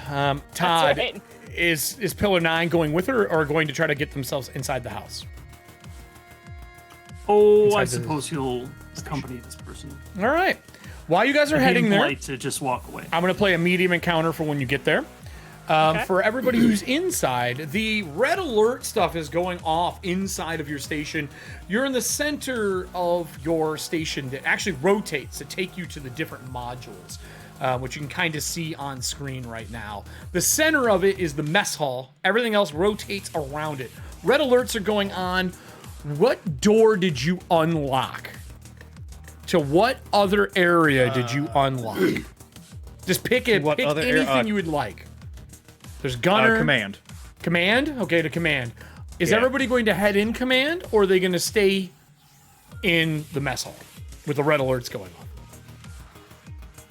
Todd, right. is Pillar 9 going with her or going to try to get themselves inside the house? Oh, I suppose he'll accompany this person. All right. While you guys are heading there, polite to just walk away. I'm going to play a medium encounter for when you get there. Okay. For everybody who's inside, the red alert stuff is going off inside of your station. You're in the center of your station that actually rotates to take you to the different modules, which you can kind of see on screen right now. The center of it is the mess hall. Everything else rotates around it. Red alerts are going on. What door did you unlock? To what other area did you unlock? Just pick it. Pick anything you would like. There's gunner. Command. Command? Okay, to command. Is Yeah. everybody going to head in command, or are they going to stay in the mess hall with the red alerts going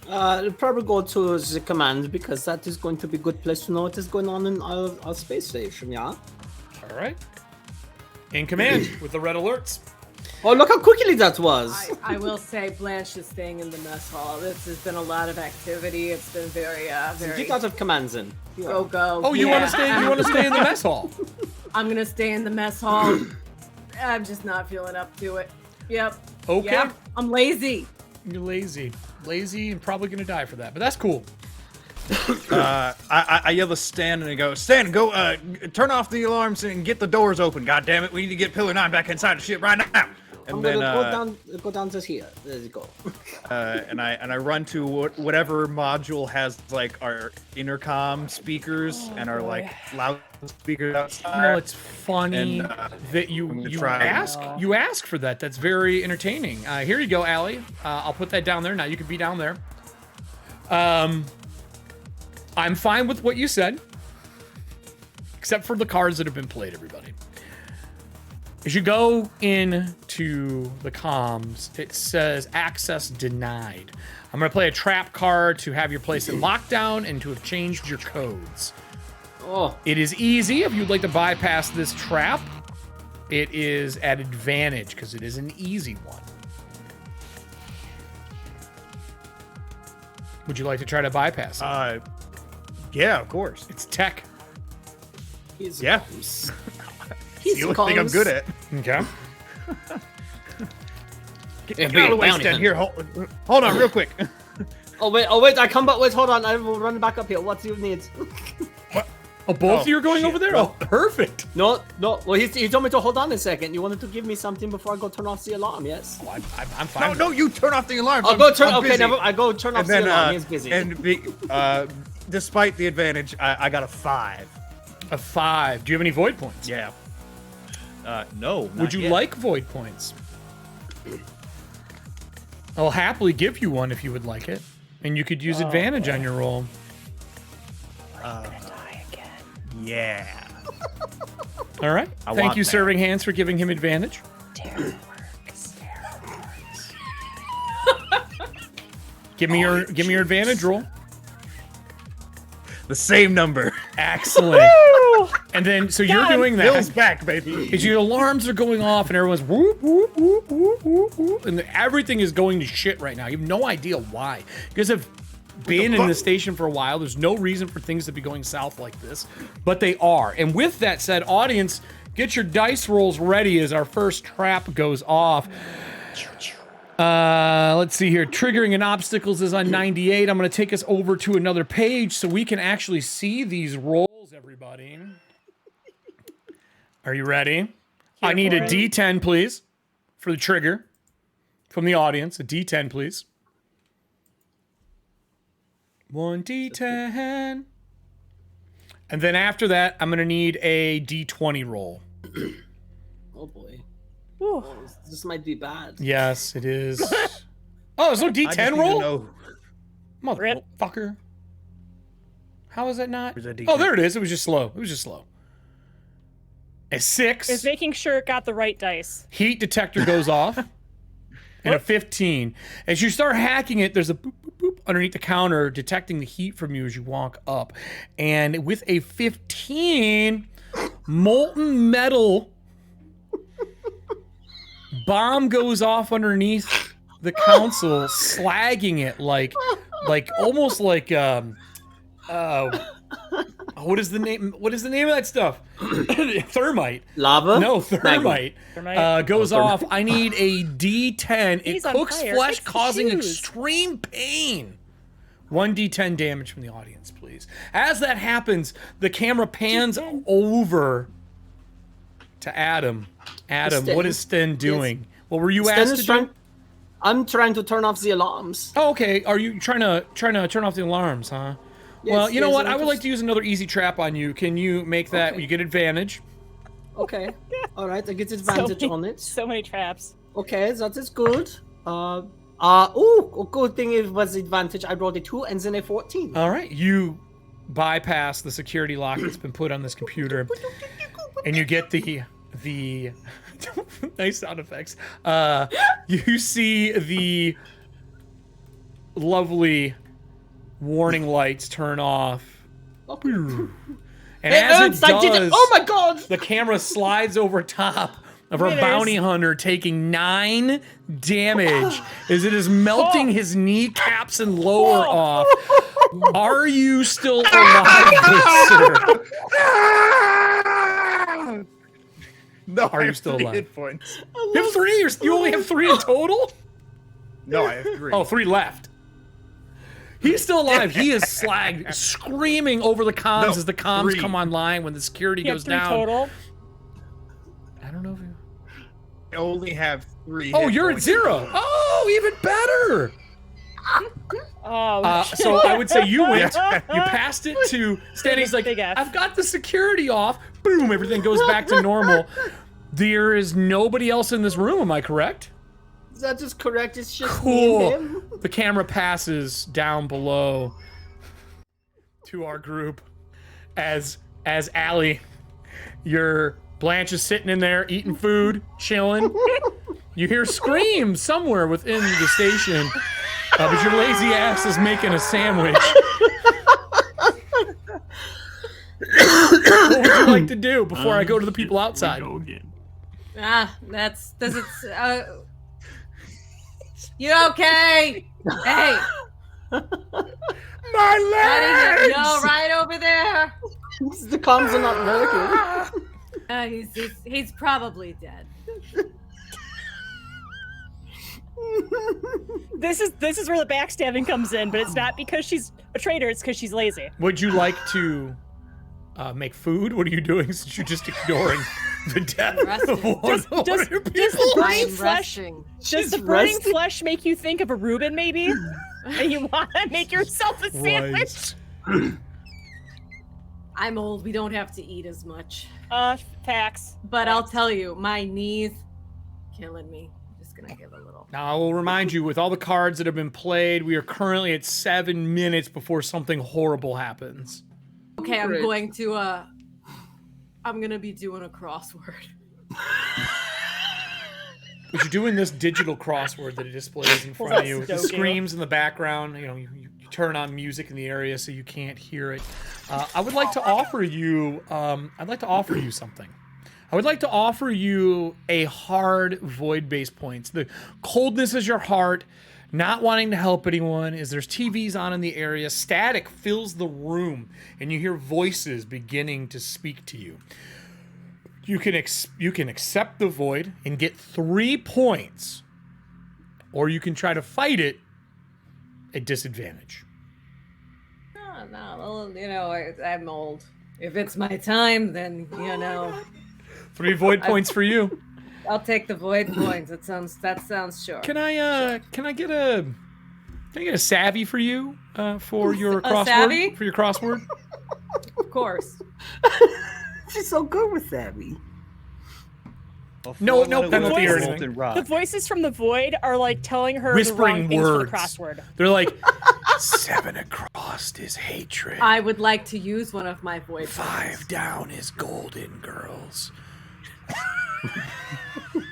on? I'll probably go to the command because that is going to be a good place to know what is going on in our space station, yeah? All right. In command with the red alerts. Oh, look how quickly that was! I will say Blanche is staying in the mess hall. This has been a lot of activity. It's been very Get out of commands in. go. Oh, you want to stay? You want to stay in the mess hall? I'm gonna stay in the mess hall. I'm just not feeling up to it. Yep. Okay. Yep. I'm lazy. You're lazy. Lazy and probably going to die for that, but that's cool. I yell to Stan and I go, Stan, go turn off the alarms and get the doors open. God damn it, we need to get Pillar 9 back inside the ship right now. And I'm then gonna go down to here. There you go. and I run to whatever module has like our intercom speakers and our like loudspeakers outside. No, it's funny And, that you ask for that. That's very entertaining. Here you go, Allie. I'll put that down there. Now you can be down there. I'm fine with what you said, except for the cards that have been played, everybody. As you go into the comms, it says access denied. I'm going to play a trap card to have your place in lockdown and to have changed your codes. Oh. It is easy if you'd like to bypass this trap. It is at advantage because it is an easy one. Would you like to try to bypass it? Yeah, of course. It's tech. Yeah. He's the only thing I'm good at. Okay. Get out of the way, Stan. Here, hold on real quick. Oh wait, I come back. Wait, hold on. I will run back up here. What do you need? Oh, both of you are going over there? Oh, perfect. No. Well, he told me to hold on a second. You wanted to give me something before I go turn off the alarm, yes? Oh, I'm fine. No, you turn off the alarm. I'll go turn. Okay, never. I go turn off the alarm. He's busy. Despite the advantage, I got a 5. A 5. Do you have any void points? Yeah. No. Would you like void points? I'll happily give you one if you would like it. And you could use advantage on your roll. I'm gonna die again. Yeah. All right. Thank you, Serving Hands, for giving him advantage. Terror works. Give me your advantage roll. The same number. Excellent. And then, so you're doing that. Bill's back, baby. As your alarms are going off and everyone's whoop, whoop, whoop, whoop, whoop, whoop, and everything is going to shit right now. You have no idea why. You guys have been in the station for a while. There's no reason for things to be going south like this, but they are. And with that said, audience, get your dice rolls ready as our first trap goes off. Let's see here. Triggering and obstacles is on 98. I'm going to take us over to another page so we can actually see these rolls, everybody. Are you ready? I need a D10, please, for the trigger from the audience. A D10, please. 1 D10. And then after that, I'm going to need a D20 roll. Oh, boy. Oh, this might be bad. Yes, it is. Oh, there's no D10 roll? Motherfucker. How is that not? Oh, there it is. It was just slow. A 6. Is making sure it got the right dice. Heat detector goes off. And a 15. As you start hacking it, there's a boop, boop, boop underneath the counter detecting the heat from you as you walk up. And with a 15, molten metal bomb goes off underneath the console, slagging it like almost like oh what is the name? What is the name of that stuff? Thermite. Lava? No, thermite. Thermite? Goes off. I need a D10. He's It on cooks fire. flesh, Fix the causing shoes. extreme pain. 1d10 damage from the audience, please. As that happens, the camera pans over to Adam. Adam, Sten. what is Sten doing? What were you Sten asked is to trying. do? I'm trying to turn off the alarms. Oh, okay. Are you trying to turn off the alarms, huh? Yes, well, you know yes, what? I I would just- like to use another easy trap on you. Can you make that? Okay. You get advantage. Okay. All right. I get advantage on it. So many traps. Okay, that is good. A good thing it was advantage. I rolled a 2 and then a 14. All right, you bypass the security lock that's been put on this computer, and you get the nice sound effects. You see the lovely warning lights turn off, and as it does, oh my god! the camera slides over top of our Winners. bounty hunter, taking 9 damage as it is melting his kneecaps and lower off. Are you still alive, good sir? No, Are I you have still 3 alive? hit points. You have 3? You only have 3 in total? No, I have 3. Oh, 3 left. He's still alive. He is slagged, screaming over the comms No, as the comms 3. come online when the security You have goes 3 down. total. I don't know if you... I only have 3. Oh, hit you're at points. 0. Oh, even better. Oh, So I would say you went. You passed it to Stan. He's like, Big F. I've got the security off. Boom, everything goes back to normal. There is nobody else in this room. Am I correct? That is correct. It's just me Cool. and him. The camera passes down below to our group as Allie, your Blanche is sitting in there eating food, chilling. You hear screams somewhere within the station, but your lazy ass is making a sandwich. What would you like to do before I go to the people outside? Go again. Does it? You okay? Hey, My buddy, legs! no, right over there. The comms are not working. He's probably dead. this is where the backstabbing comes in, but it's not because she's a traitor. It's because she's lazy. Would you like to make food? What are you doing since you're just ignoring the death of one of your people? Does the burning I'm flesh? resting. Does the burning flesh make you think of a Reuben, maybe? And you want to make yourself a sandwich? Right. I'm old. We don't have to eat as much. Facts. But I'll tell you, my knees killing me. I'm just gonna give a little. Now, I will remind you, with all the cards that have been played, we are currently at 7 minutes before something horrible happens. Okay, I'm Great. going to. I'm gonna be doing a crossword. But you're doing this digital crossword that it displays in front of you with the Sudoku. screams in the background. You know, you turn on music in the area so you can't hear it. I would like to offer you. I'd like to offer you something. I would like to offer you a hard void base points. The coldness is your heart. Not wanting to help anyone is there's TVs on in the area. Static fills the room, and you hear voices beginning to speak to you. You can accept the void and get 3 points, or you can try to fight it at disadvantage. No, you know, I'm old. If it's my time, then you know, 3 void points for you. I'll take the void points. That sounds sure. Can I get a savvy for you for your A crossword? savvy? For your crossword? Of course. She's so good with Savvy. No The penalty or voices- anything. The voices from the void are like telling her Whispering the wrong words. things for the crossword. They're like 7 across is hatred. I would like to use one of my void 5 down is golden girls. Is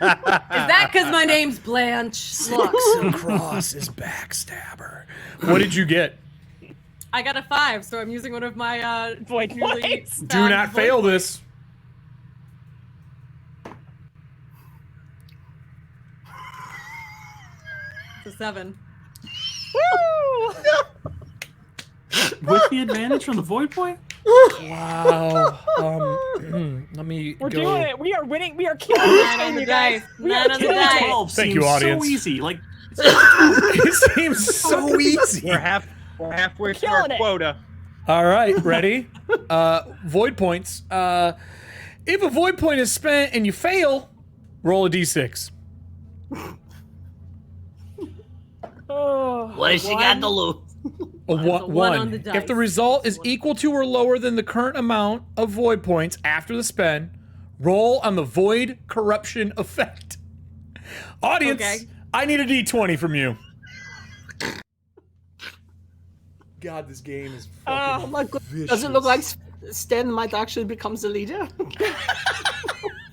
that because my name's Blanche? 6 Look, across is backstabber. What did you get? I got a 5, so I'm using one of my Void newly points. Do found not void fail points. this. It's a 7. Woo! With the advantage from the void point? Wow. Let me We're go. doing it. We are winning. We are killing this Nine on game, the you guys. dice. We Nine are on the killing dice. it. 12 Thank seems you, audience. so easy. Like, It seems so easy. We're halfway through our killing it. quota. All right, ready? Void points. If a void point is spent and you fail, roll a d6. Oh, What has she got to lose? A That's a one on the If dice. the result is One. equal to or lower than the current amount of void points after the spend, roll on the void corruption effect. Audience, Okay. I need a d20 from you. God, this game is fucking Oh my god. Does it look like Stan might actually becomes the leader?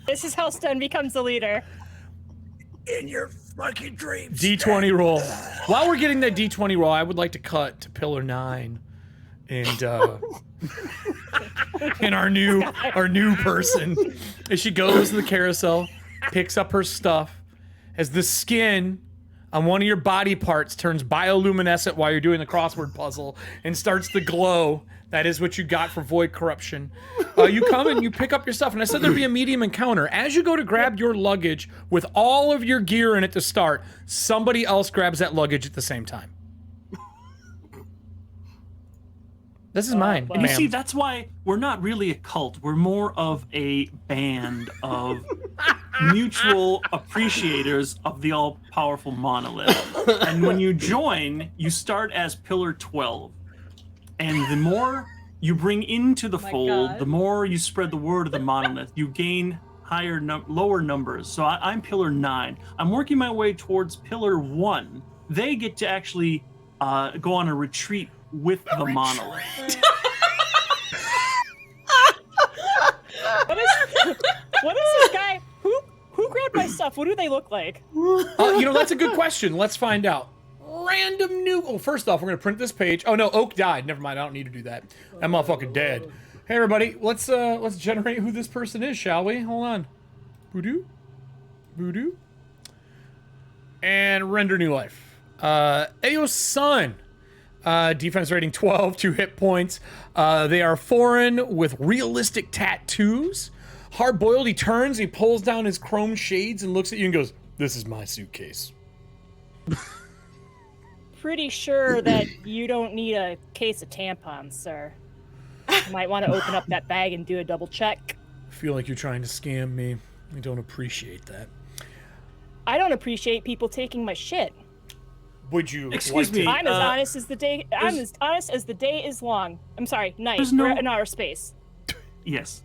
this is how Sten becomes the leader. In your fucking dreams. D20 roll. While we're getting that D20 roll, I would like to cut to Pillar 9 and and our new person as she goes to the carousel, picks up her stuff, as the skin on one of your body parts turns bioluminescent while you're doing the crossword puzzle and starts to glow. That is what you got for void corruption. You come and you pick up your stuff, and I said there'd be a medium encounter. As you go to grab your luggage with all of your gear in it to start, somebody else grabs that luggage at the same time. This is mine. and you ma'am. see, that's why we're not really a cult. We're more of a band of mutual appreciators of the all-powerful monolith. And when you join, you start as Pillar 12. And the more you bring into the fold, God. the more you spread the word of the monolith. You gain lower numbers. So I'm Pillar 9. I'm working my way towards Pillar 1. They get to actually go on a retreat with the monolith. What is this guy? Who grabbed my stuff? What do they look like? That's a good question. Let's find out. Random new. Oh, first off, we're gonna print this page. Oh no, Oak died. Never mind. I don't need to do that. That motherfucker dead. Hey everybody, let's generate who this person is, shall we? Hold on. Voodoo. And render new life. Ayo Sun. Defense rating 12, 2 hit points. They are foreign with realistic tattoos. Hard boiled. He turns. He pulls down his chrome shades and looks at you and goes, "This is my suitcase." Pretty sure that you don't need a case of tampons, sir. You might want to open up that bag and do a double check. I feel like you're trying to scam me. I don't appreciate that. I don't appreciate people taking my shit. Would you? Excuse me. I'm as honest as the day. I'm as honest as the day is long. I'm sorry, night. There's no- We're in outer space. Yes,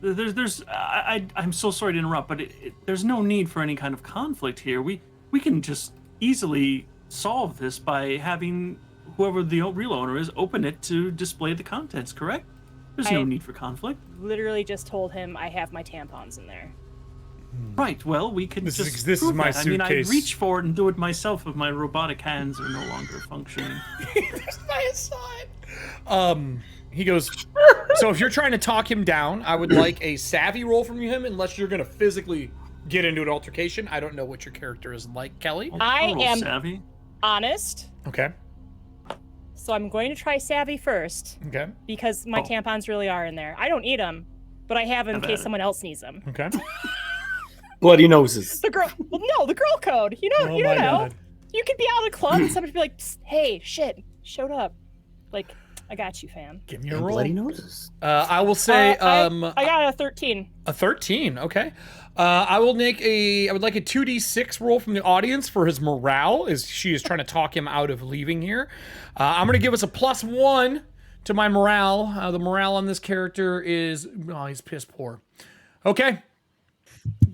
I'm so sorry to interrupt, but there's no need for any kind of conflict here. We can just easily solve this by having whoever the real owner is open it to display the contents, correct? There's no need for conflict. Literally just told him I have my tampons in there. Right, well, we can This just is prove my that. I mean, I suitcase. reach for it and do it myself if my robotic hands are no longer functioning. He goes, so if you're trying to talk him down, I would like a savvy roll from him unless you're going to physically get into an altercation. I don't know what your character is like, Kelly. I I'll roll am savvy. honest, Okay. so I'm going to try savvy first Okay. because my tampons really are in there. I don't need them, but I have them in Have case at it. someone else needs them. Okay. Bloody noses. The girl, well, no, the girl code. You know, Oh you my don't know. God. You could be out of the club and somebody be like, "Psst, "Hey, shit, showed up." Like, I got you, fam. Give me a roll. Bloody noses. I will say, I got a 13. a 13. Okay. I would like a 2d6 roll from the audience for his morale as she is trying to talk him out of leaving here. I'm going to give us a +1 to my morale. The morale on this character is, he's piss poor. Okay.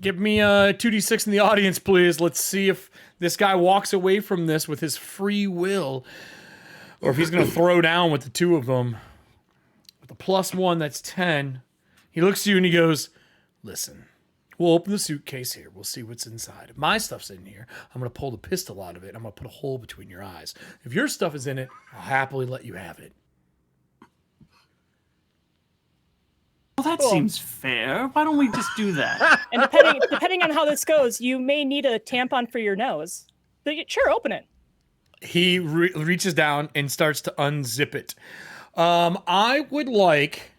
Give me a 2d6 in the audience, please. Let's see if this guy walks away from this with his free will or if he's going to throw down with the two of them. With a +1, that's 10. He looks at you and he goes, "Listen, we'll open the suitcase here. We'll see what's inside. If my stuff's in here, I'm going to pull the pistol out of it. I'm going to put a hole between your eyes. If your stuff is in it, I'll happily let you have it." Well, that seems fair. Why don't we just do that? And depending on how this goes, you may need a tampon for your nose. Sure, open it. He reaches down and starts to unzip it. I would like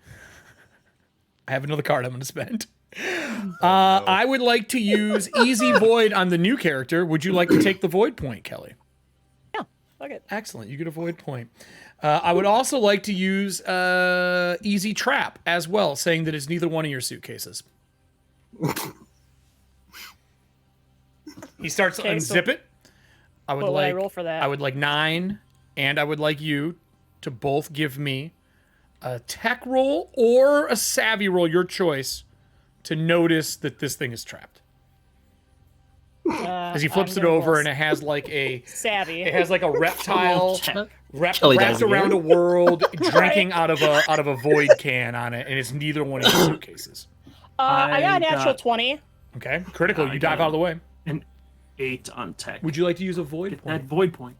I have another card I'm going to spend. I would like to use Easy Void on the new character. Would you like to take the Void point, Kelly? Yeah, fuck it. Excellent. You get a Void point. I would also like to use Easy Trap as well, saying that it's neither one of your suitcases. He starts to unzip it. I would what like. would I roll for that? I would like 9, and I would like you to both give me a tech roll or a savvy roll, your choice, to notice that this thing is trapped. As he flips it over, and it has like a savvy. It has like a reptile wrapped Kelly around does a world, drinking out of a void can on it, and it's neither one of your suitcases. I got a natural 20. Okay, critical. You dive out of the way. An 8 on tech. Would you like to use a void Get point? that void point.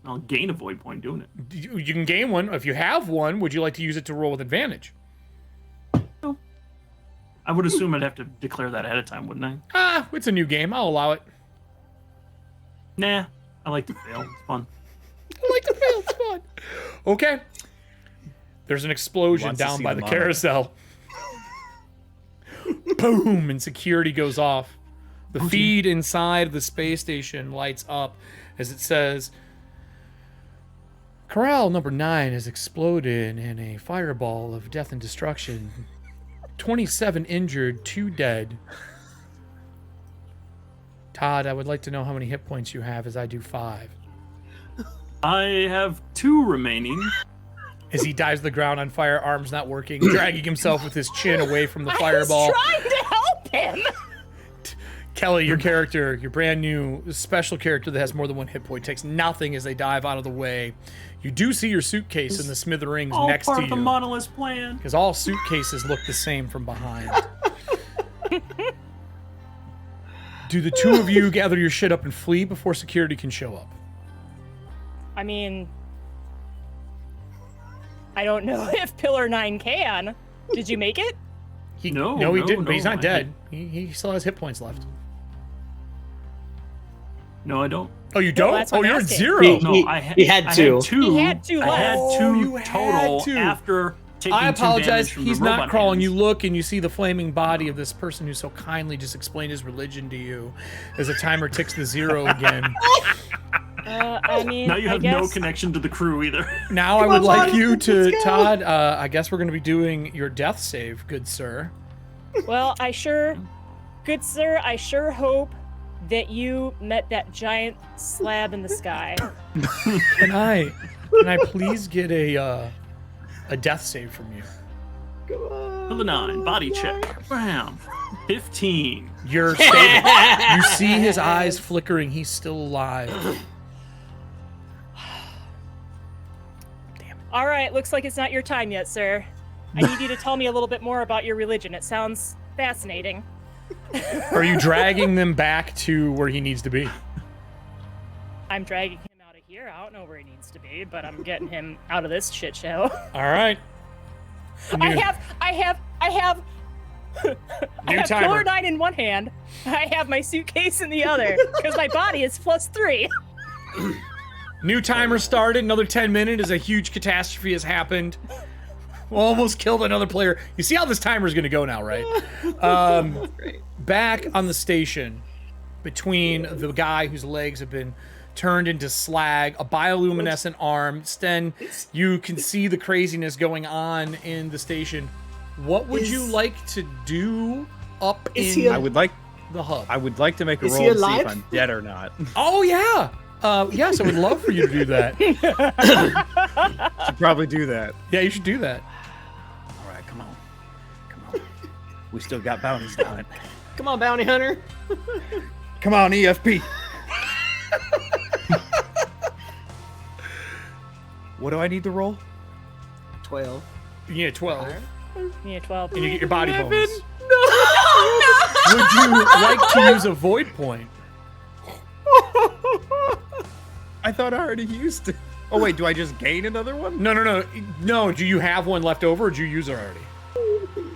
I'll gain a void point doing it. You can gain one. If you have one, would you like to use it to roll with advantage? No. I would assume I'd have to declare that ahead of time, wouldn't I? It's a new game. I'll allow it. Nah, I like to fail. It's fun. I like to fail. It's fun. Okay. There's an explosion Wants to down see by the the monitor. carousel. Boom! And security goes off. The feed inside the space station lights up as it says, Corral number 9 has exploded in a fireball of death and destruction. 27 injured, 2 dead. Todd, I would like to know how many hit points you have, as I do 5. I have 2 remaining. As he dives to the ground on fire, arms not working, dragging himself with his chin away from the fireball. I was trying to help him. Kelly, your character, your brand new special character that has more than 1 hit point, takes nothing as they dive out of the way. You do see your suitcase in the smithereens All next part to of the you. monolith plan. Because all suitcases look the same from behind. Do the two of you gather your shit up and flee before security can show up? I mean, I don't know if Pillar 9 can. Did you make it? No, he didn't, but he's no, not I dead. He still has hit points left. No, I don't. Oh, you don't? that's what Oh, I'm you're at asking. 0. He had 2. He had 2 I left. had 2 you had total 2. after taking I 2 apologize. damage from He's the not robot crawling. hands. You look and you see the flaming body of this person who so kindly just explained his religion to you as the timer ticks to 0 again. I mean, Now you I have no guess- connection to the crew either. Now I would like you to, Todd, I guess we're going to be doing your death save, good sir. Well, good sir, I sure hope that you met that giant slab in the sky. Can I please get a death save from you? For the 9, body check. Bam. 15. You're stable. You see his eyes flickering. He's still alive. All right, looks like it's not your time yet, sir. I need you to tell me a little bit more about your religion. It sounds fascinating. Are you dragging them back to where he needs to be? I'm dragging him out of here. I don't know where he needs to be, but I'm getting him out of this shit show. All right. I have New timer. Pillar 9 in one hand. I have my suitcase in the other because my body is +3. New timer started. Another 10 minutes as a huge catastrophe has happened. Almost killed another player. You see how this timer is going to go now, right? Back on the station, between the guy whose legs have been turned into slag, a bioluminescent arm. Sten, you can see the craziness going on in the station. What would you like to do up in I would like the hub? I would like to make a Is roll he to see alive? if I'm dead or not. Oh, yeah. Yes, I would love for you to do that. Should probably do that. Yeah, you should do that. All right, come on. We still got bounties down. Come on, bounty hunter. Come on, EFP. What do I need to roll? 12. Yeah, 12. Yeah, 12. And you get your body bonus. No! Would you like to use a void point? I thought I already used it. Oh wait, do I just gain another one? No. Do you have one left over, or did you use it already?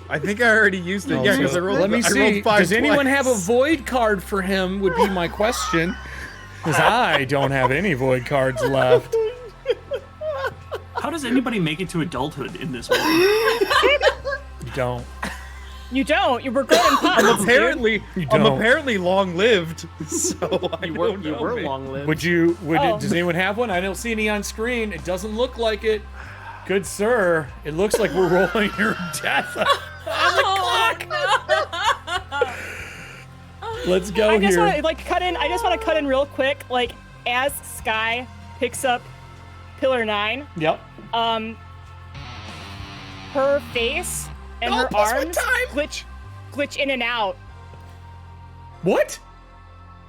I think I already used it. Oh, Yeah, so because I rolled. let me I see. rolled 5 Does anyone twice. have a void card for him? Would be my question. Because I don't have any void cards left. How does anybody make it to adulthood in this world? You don't. You don't. You were good in puns. I'm apparently long-lived. So You were long-lived. Does anyone have one? I don't see any on screen. It doesn't look like it. Good sir, it looks like we're rolling your death on the clock. No. Let's go I just here. want to cut in. I just want to cut in real quick. Like as Sky picks up Pillar 9. Yep. Her face and her arms glitch in and out. What?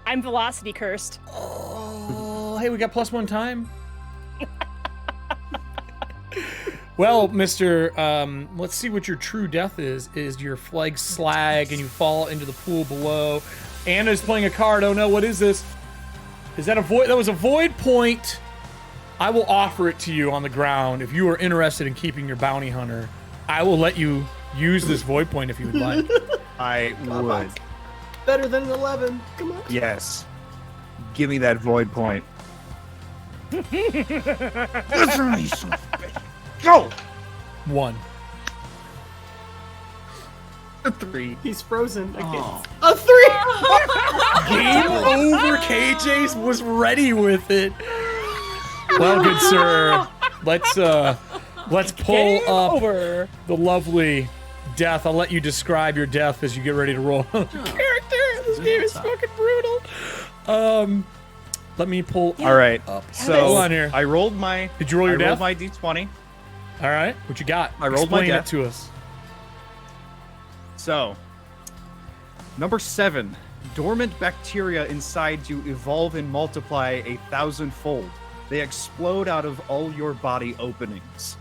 I'm velocity cursed. Oh, hey, we got +1 time. Well, Mr. Let's see what your true death is. Is your flag slag and you fall into the pool below. Anna's playing a card. Oh no, what is this? Is that a void? That was a void point. I will offer it to you on the ground. If you are interested in keeping your bounty hunter, I will let you use this void point if you would like. I would. Better than an 11. Come on. Yes. Give me that void point. Go! 1. A 3. He's frozen. Oh. A 3! Game over. KJ was ready with it. Well, good sir. Let's pull up the lovely death. I'll let you describe your death as you get ready to roll. Character. This game is fucking brutal. Let me pull. All right. Up. So hold on here. I rolled my. Did you roll your I death? rolled my d20. All right. What you got? I rolled my Explain death it to us. So, number 7. Dormant bacteria inside you evolve and multiply 1,000-fold. They explode out of all your body openings.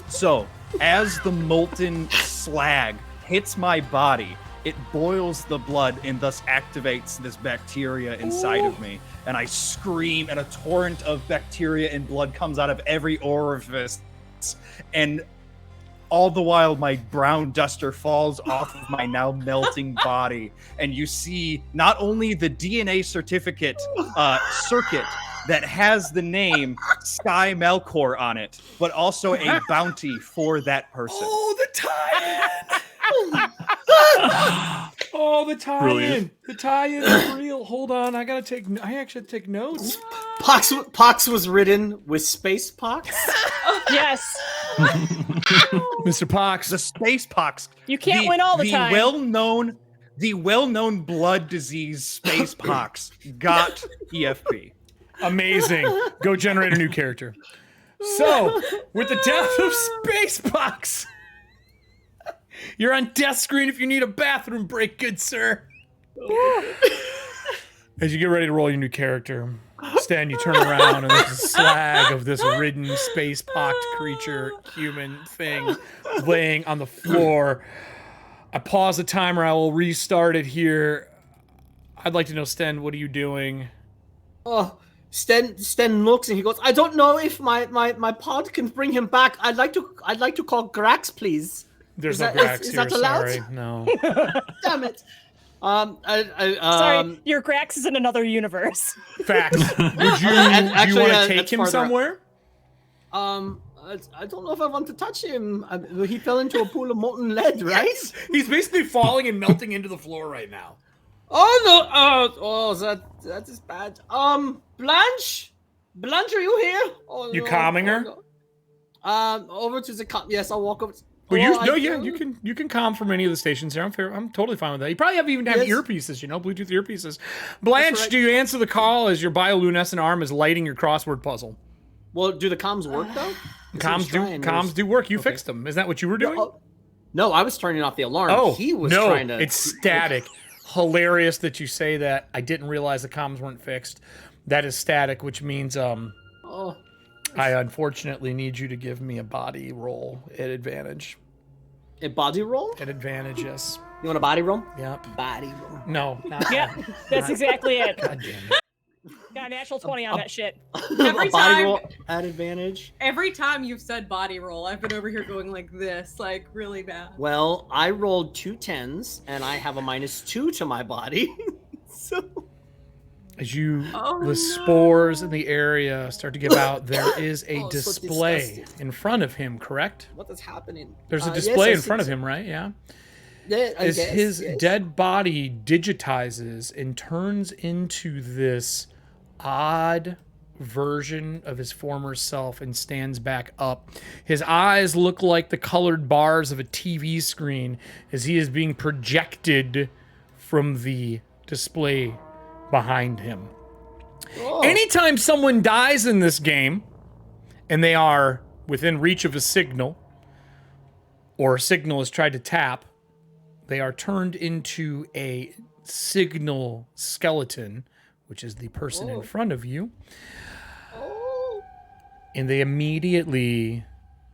So, as the molten slag hits my body, it boils the blood and thus activates this bacteria inside of me. And I scream, and a torrent of bacteria and blood comes out of every orifice. And all the while, my brown duster falls off of my now melting body. And you see not only the DNA certificate circuit that has the name Sky Melkor on it, but also a bounty for that person. Oh, the tie-in! Oh, the tie-in! Brilliant. The tie-in is real. Hold on, I actually have to take notes. Pox was ridden with space pox. Yes. Mr. Pox. The space pox. You can't win all the time. The well-known blood disease space pox got EFP. Amazing. Go generate a new character. So, with the death of Space Pox, you're on death screen if you need a bathroom break, good sir. As you get ready to roll your new character, Stan, you turn around and there's a slag of this ridden, space-pocked creature, human thing, laying on the floor. I pause the timer. I will restart it here. I'd like to know, Sten, what are you doing? Oh, Sten looks and he goes, I don't know if my pod can bring him back. I'd like to call Grax, please. There's no Grax is here, that allowed? sorry. No. Damn it. Sorry, your Grax is in another universe. Facts. Do you want to take him somewhere? I don't know if I want to touch him. He fell into a pool of molten lead, right? Yes. He's basically falling and melting into the floor right now. Oh no! That is bad. Blanche, are you here? Oh, you calming her? No. Over to the yes, I'll walk over. Well, you can calm from any of the stations here. I'm totally fine with that. You probably even have earpieces, Bluetooth earpieces. Blanche, right. Do you answer the call as your bioluminescent arm is lighting your crossword puzzle? Well, do the comms work though? Comms do work. You fixed them. Is that what you were doing? No, I was turning off the alarm. Oh, he was trying to. It's static. Hilarious that you say that. I didn't realize the comms weren't fixed. That is static, which means I unfortunately need you to give me a body roll at advantage. A body roll? At advantage, yes. You want a body roll? Yep. Body roll. No. Yeah, that's exactly it. God damn it. Got a natural 20 on that shit. Every body time roll at advantage. Every time you've said body roll, I've been over here going like this, like really bad. Well, I rolled 2 10s and I have a -2 to my body. So As the spores in the area start to give out, there is a Oh, so display disgusting. in front of him, correct? What is happening? There's a Yes, display I in front see of him, right? Yeah. Yeah, I As guess, his yes. dead body digitizes and turns into this odd version of his former self and stands back up. His eyes look like the colored bars of a TV screen as he is being projected from the display behind him. Oh. Anytime someone dies in this game and they are within reach of a signal or a signal is tried to tap, they are turned into a signal skeleton, which is the person in front of you. And they immediately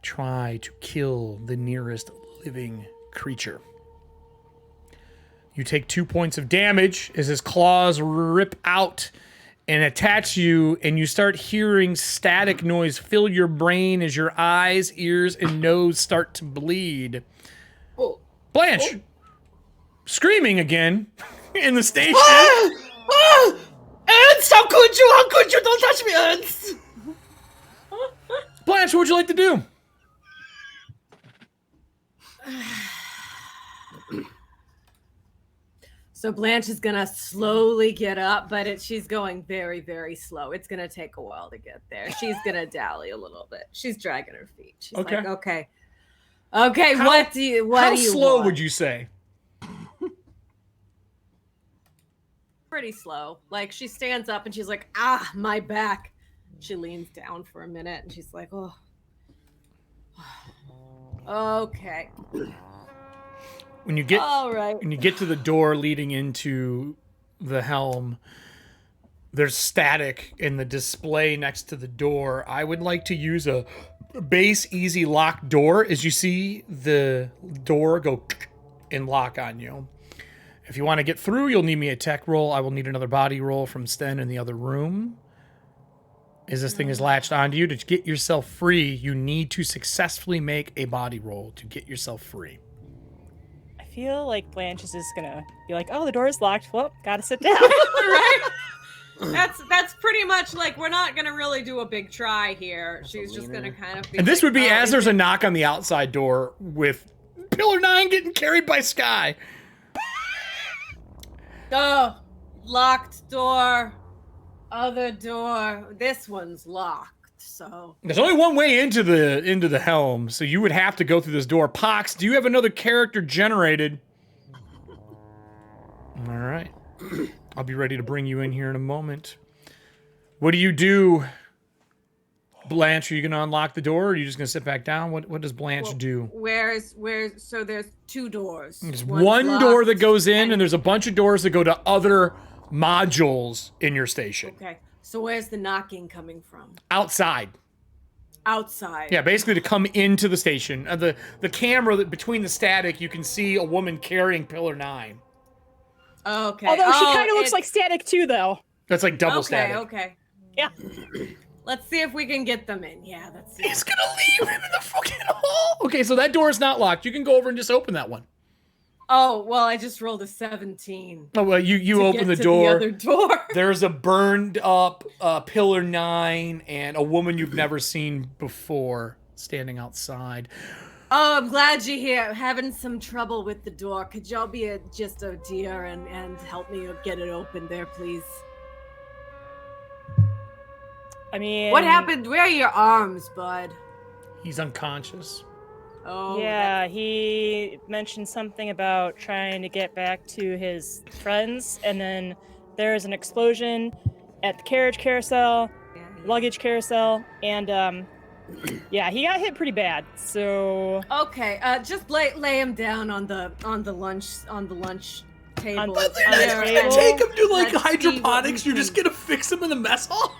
try to kill the nearest living creature. You take 2 points of damage as his claws rip out and attach you, and you start hearing static noise fill your brain as your eyes, ears, and nose start to bleed. Blanche, screaming again in the station. Ernst, how could you? How could you? Don't touch me, Ernst! Blanche, what would you like to do? So Blanche is gonna slowly get up, but she's going very, very slow. It's gonna take a while to get there. She's gonna dally a little bit. She's dragging her feet. She's Okay. like, okay. How- What do you How slow want? would you say? Pretty slow. Like she stands up and she's like, my back. She leans down for a minute and she's like, oh. Okay. When you get All right. when you get to the door leading into the helm, there's static in the display next to the door. I would like to use a base easy lock door as you see the door go and lock on you. If you want to get through, you'll need me a tech roll. I will need another body roll from Sten in the other room. As this thing is latched onto you, to get yourself free, you need to successfully make a body roll to get yourself free. I feel like Blanche is just gonna be like, "Oh, the door is locked. Well, gotta sit down." Right? That's pretty much like we're not gonna really do a big try here. She's just gonna kind of be And this would be like, as there's a knock on the outside door with Pillar 9 getting carried by Sky. Oh, locked door. Other door. This one's locked. So There's only one way into the helm, so you would have to go through this door. Pox, do you have another character generated? All right. I'll be ready to bring you in here in a moment. What do you do? Blanche, are you going to unlock the door, or are you just going to sit back down? What does Blanche do? where's so there's two doors. There's One's one door locked that goes in, and there's a bunch of doors that go to other modules in your station. Okay. So where's the knocking coming from? Outside. Outside. Yeah, basically to come into the station. The camera that between the static, you can see a woman carrying Pillar 9. Okay. Although she kind of looks it's- like Static too, though. That's like double okay, static. Okay. Yeah. Let's see if we can get them in. Yeah, that's He's gonna leave him in the fucking hole. Okay, so that door is not locked. You can go over and just open that one. Oh, well, I just rolled a 17. Oh well, you to open get the to door. The other door. There's a burned up Pillar 9 and a woman you've never seen before standing outside. Oh, I'm glad you're here. Having some trouble with the door. Could y'all be just a dear and help me get it open there, please? I mean, What happened? Where are your arms, bud? He's unconscious. Oh, Yeah, he mentioned something about trying to get back to his friends, and then there's an explosion at the carriage carousel, luggage carousel, and yeah, he got hit pretty bad. So Okay, just lay him down on the lunch table. the there, table? Take him to like Let's see what hydroponics. we You're just can- gonna fix him in the mess hall.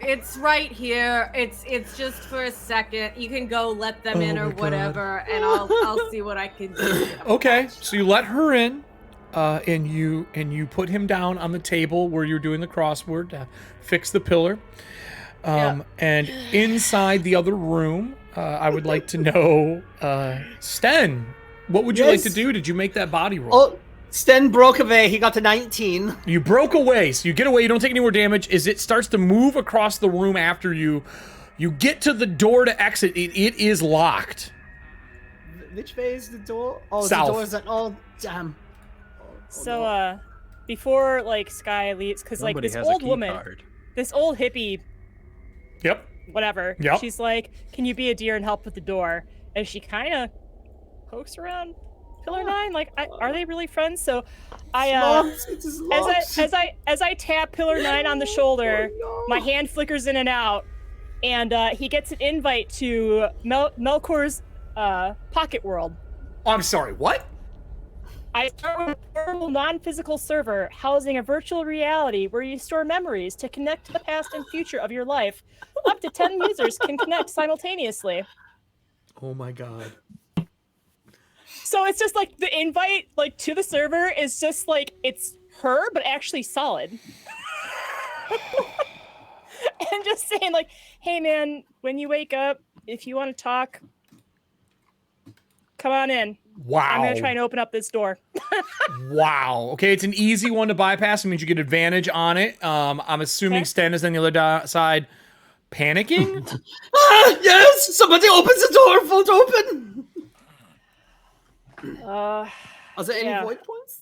It's right here. It's just for a second. You can go let them in Oh or my God. whatever, and I'll see what I can do. Okay, so you let her in, and you put him down on the table where you're doing the crossword to fix the pillar. And inside the other room, I would like to know, Sten, what would you like to Yes. do? Did you make that body roll? Sten broke away. He got to 19. You broke away, so you get away. You don't take any more damage. As it starts to move across the room after you, you get to the door to exit. It is locked. Which way is the door? Oh, South. the door's at oh damn. So before like Sky leaves, because like Somebody this has a old key woman, card. this old hippie, Yep. whatever. Yep. She's like, "Can you be a dear and help with the door?" And she kind of pokes around Pillar 9. Like, are they really friends? So I as I tap Pillar 9 on the shoulder, my hand flickers in and out, and he gets an invite to Melkor's Pocket World. Oh, I'm sorry, what? I start with a portable non-physical server housing a virtual reality where you store memories to connect to the past and future of your life. Up to 10 users can connect simultaneously. Oh my god. So it's just like the invite like to the server is just like it's her but actually solid. And just saying like, "Hey man, when you wake up, if you want to talk, come on in. Wow. I'm gonna try and open up this door." Wow. Okay, it's an easy one to bypass. It means you get advantage on it. I'm assuming Okay. Sten is on the other side panicking. Yes! Somebody opens the door. Vault open. Are there any yeah. void points?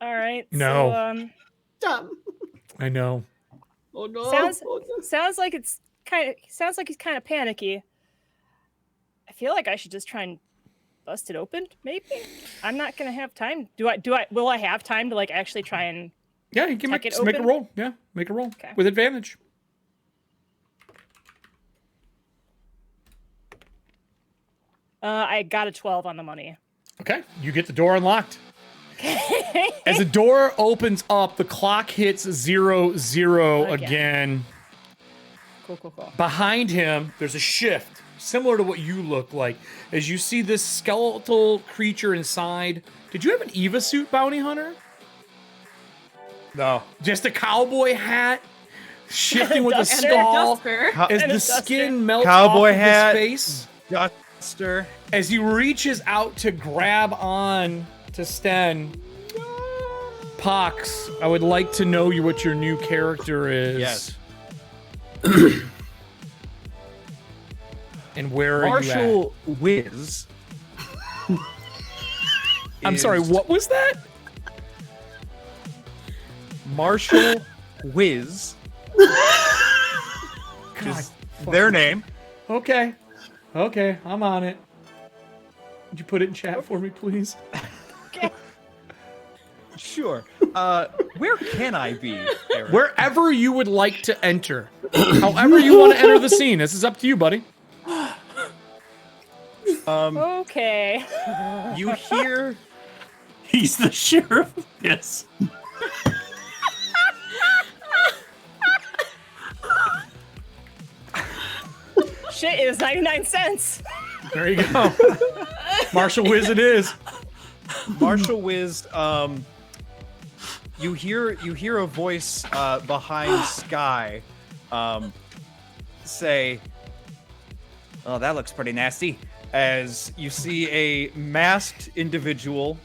All right. No. So, Damn. I know. Oh no. sounds Oh, no. sounds like he's kind of panicky. I feel like I should just try and bust it open. Maybe I'm not gonna have time. Will I have time to like actually try and? Yeah, you can Tuck make it a open? roll. Yeah, make a roll Okay. with advantage. I got a 12 on the money. Okay, you get the door unlocked. As the door opens up, the clock hits 00 again. Cool. Behind him, there's a shift, similar to what you look like. As you see this skeletal creature inside. Did you have an Eva suit, Bounty Hunter? No. Just a cowboy hat, shifting with a Duster. skull. Duster. As And a the duster. skin melts Cowboy off of hat. his face. Duster. As he reaches out to grab on to Sten. Pox, I would like to know what your new character is. Yes. And where are you Marshall Wiz. at? I'm sorry, what was that? Marshall Wiz. God, Their name. Okay, I'm on it. Would you put it in chat for me, please? Sure. Where can I be, Eric? Wherever you would like to enter. However you want to enter the scene. This is up to you, buddy. Okay. You hear He's the sheriff. Yes. Shit, it was 99 cents. There you go. Marshall Wiz it is. Marshall Wiz, you hear a voice behind Sky say, "Oh, that looks pretty nasty." As you see a masked individual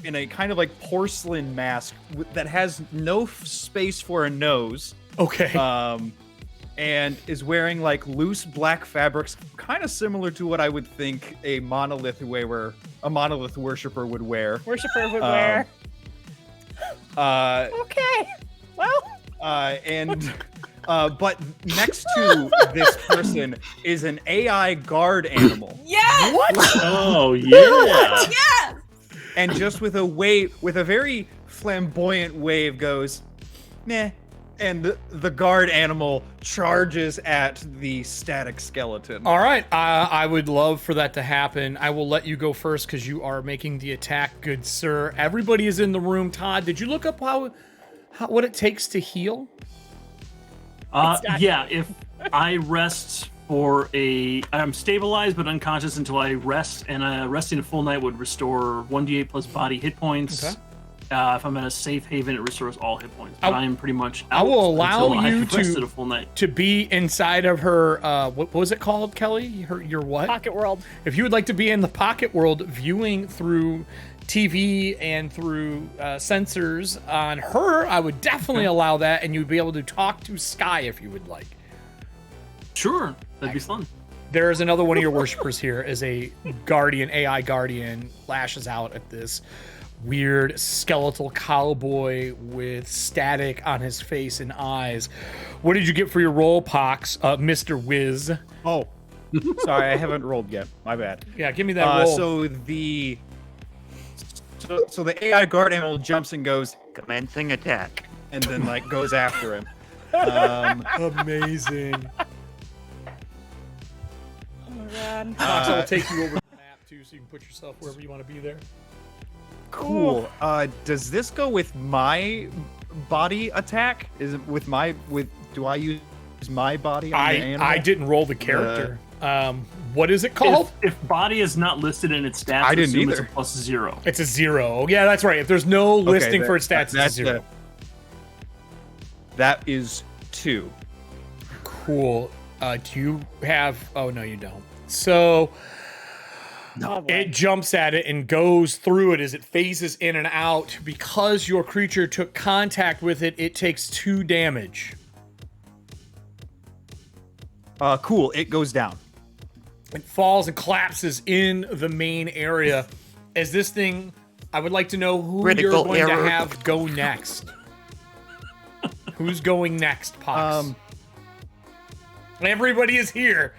in a kind of like porcelain mask that has no space for a nose. Okay. And is wearing like loose black fabrics, kind of similar to what I would think a monolith worshiper would wear. Worshipper would wear. Okay. Well. But next to this person is an AI guard animal. Yes! What? Oh yeah. Yes! And just with a very flamboyant wave goes, meh. And the guard animal charges at the static skeleton. All right, I would love for that to happen. I will let you go first because you are making the attack, good sir. Everybody is in the room. Todd, did you look up what it takes to heal? Yeah, if I rest I'm stabilized but unconscious until I rest, and resting a full night would restore 1d8 plus body hit points. Okay. If I'm at a safe haven, it restores all hit points. But I am pretty much out I will allow until you I've rested a full night. to be inside of her, what was it called, Kelly? Your what? Pocket World. If you would like to be in the Pocket World viewing through TV and through sensors on her, I would definitely allow that, and you'd be able to talk to Sky if you would like. Sure, that'd be fun. There is another one of your worshippers here as a guardian, AI guardian, lashes out at this weird skeletal cowboy with static on his face and eyes. What did you get for your roll, Pox, Mr. Wiz? Oh, sorry, I haven't rolled yet. My bad. Yeah, give me that roll. So the AI guard animal jumps and goes, commencing attack, and then like goes after him. Amazing. Oh, God. Pox, I'll take you over the map too, so you can put yourself wherever you want to be there. Cool. Does this go with my body attack? Is it with do I use my body on the animal? I didn't roll the character. What is it called? If body is not listed in its stats, I didn't assume either. It's a +0. It's a 0. Yeah, that's right. If there's no listing for its stats, it's a 0. That is 2. Cool. Do you have... Oh, no, you don't. So... Oh, it jumps at it and goes through it as it phases in and out. Because your creature took contact with it, it takes 2 damage. Cool. It goes down. It falls and collapses in the main area. As this thing, I would like to know who Critical you're going error. to have go next. Who's going next, Pox? Everybody is here.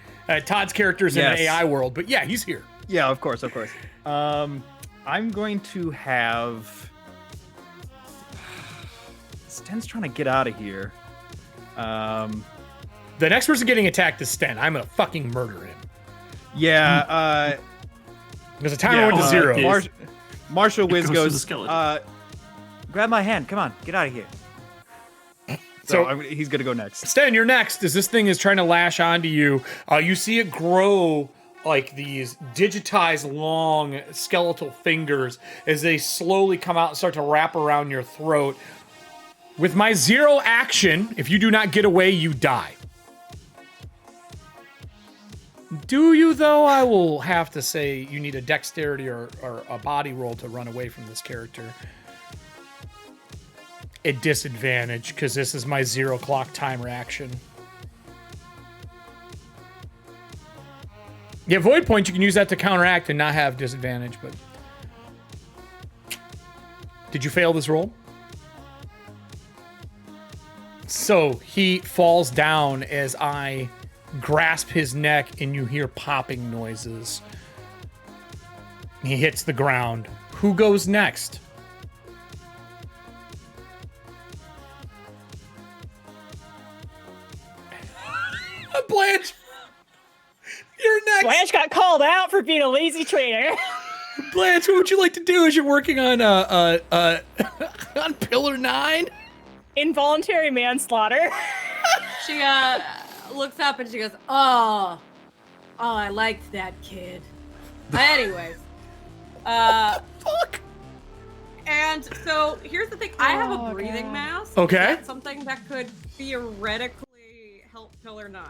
Todd's character's in an AI world, but yeah, he's here. Yeah, of course. I'm going to have... Sten's trying to get out of here. The next person getting attacked is Sten. I'm gonna fucking murder him. Yeah, because the timer went to 0. Marshall Wiz goes, skeleton. grab my hand. Come on, get out of here. So he's gonna go next. Sten, you're next. As this thing is trying to lash onto you, you see it grow like these digitized long skeletal fingers as they slowly come out and start to wrap around your throat. With my 0 action, if you do not get away, you die. Do you, though? I will have to say you need a dexterity or a body roll to run away from this character. At disadvantage, because this is my 0 clock timer action. Yeah, void point, you can use that to counteract and not have disadvantage, but... Did you fail this roll? So, he falls down as I grasp his neck and you hear popping noises. He hits the ground. Who goes next? Blanche! You're next! Blanche got called out for being a lazy trainer. Blanche, what would you like to do as you're working on on Pillar 9? Involuntary manslaughter. She looks up and she goes, "Oh, I liked that kid." Anyways, fuck. And so here's the thing: I have a breathing mask. Okay. Is that something that could theoretically help Pillar 9?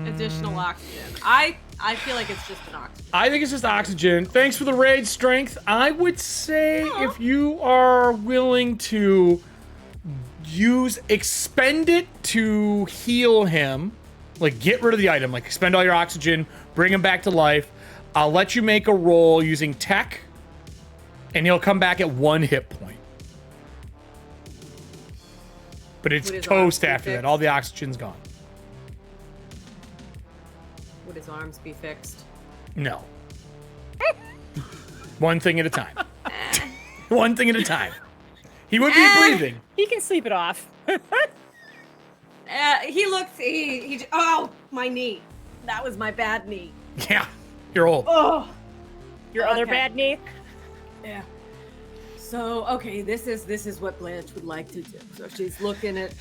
Additional oxygen. I feel like it's just an oxygen. I think it's just oxygen. Thanks for the raid, Strength. I would say if you are willing to expend it to heal him, like get rid of the item, like expend all your oxygen, bring him back to life. I'll let you make a roll using tech, and he'll come back at 1 hit point. But it's toast after that. All the oxygen's gone. Would his arms be fixed? No. One thing at a time. One thing at a time. He would be breathing. He can sleep it off. He looks. Oh, my knee. That was my bad knee. Yeah, you're old. Oh, your other bad knee. Yeah. So okay, this is what Blanche would like to do. So she's looking at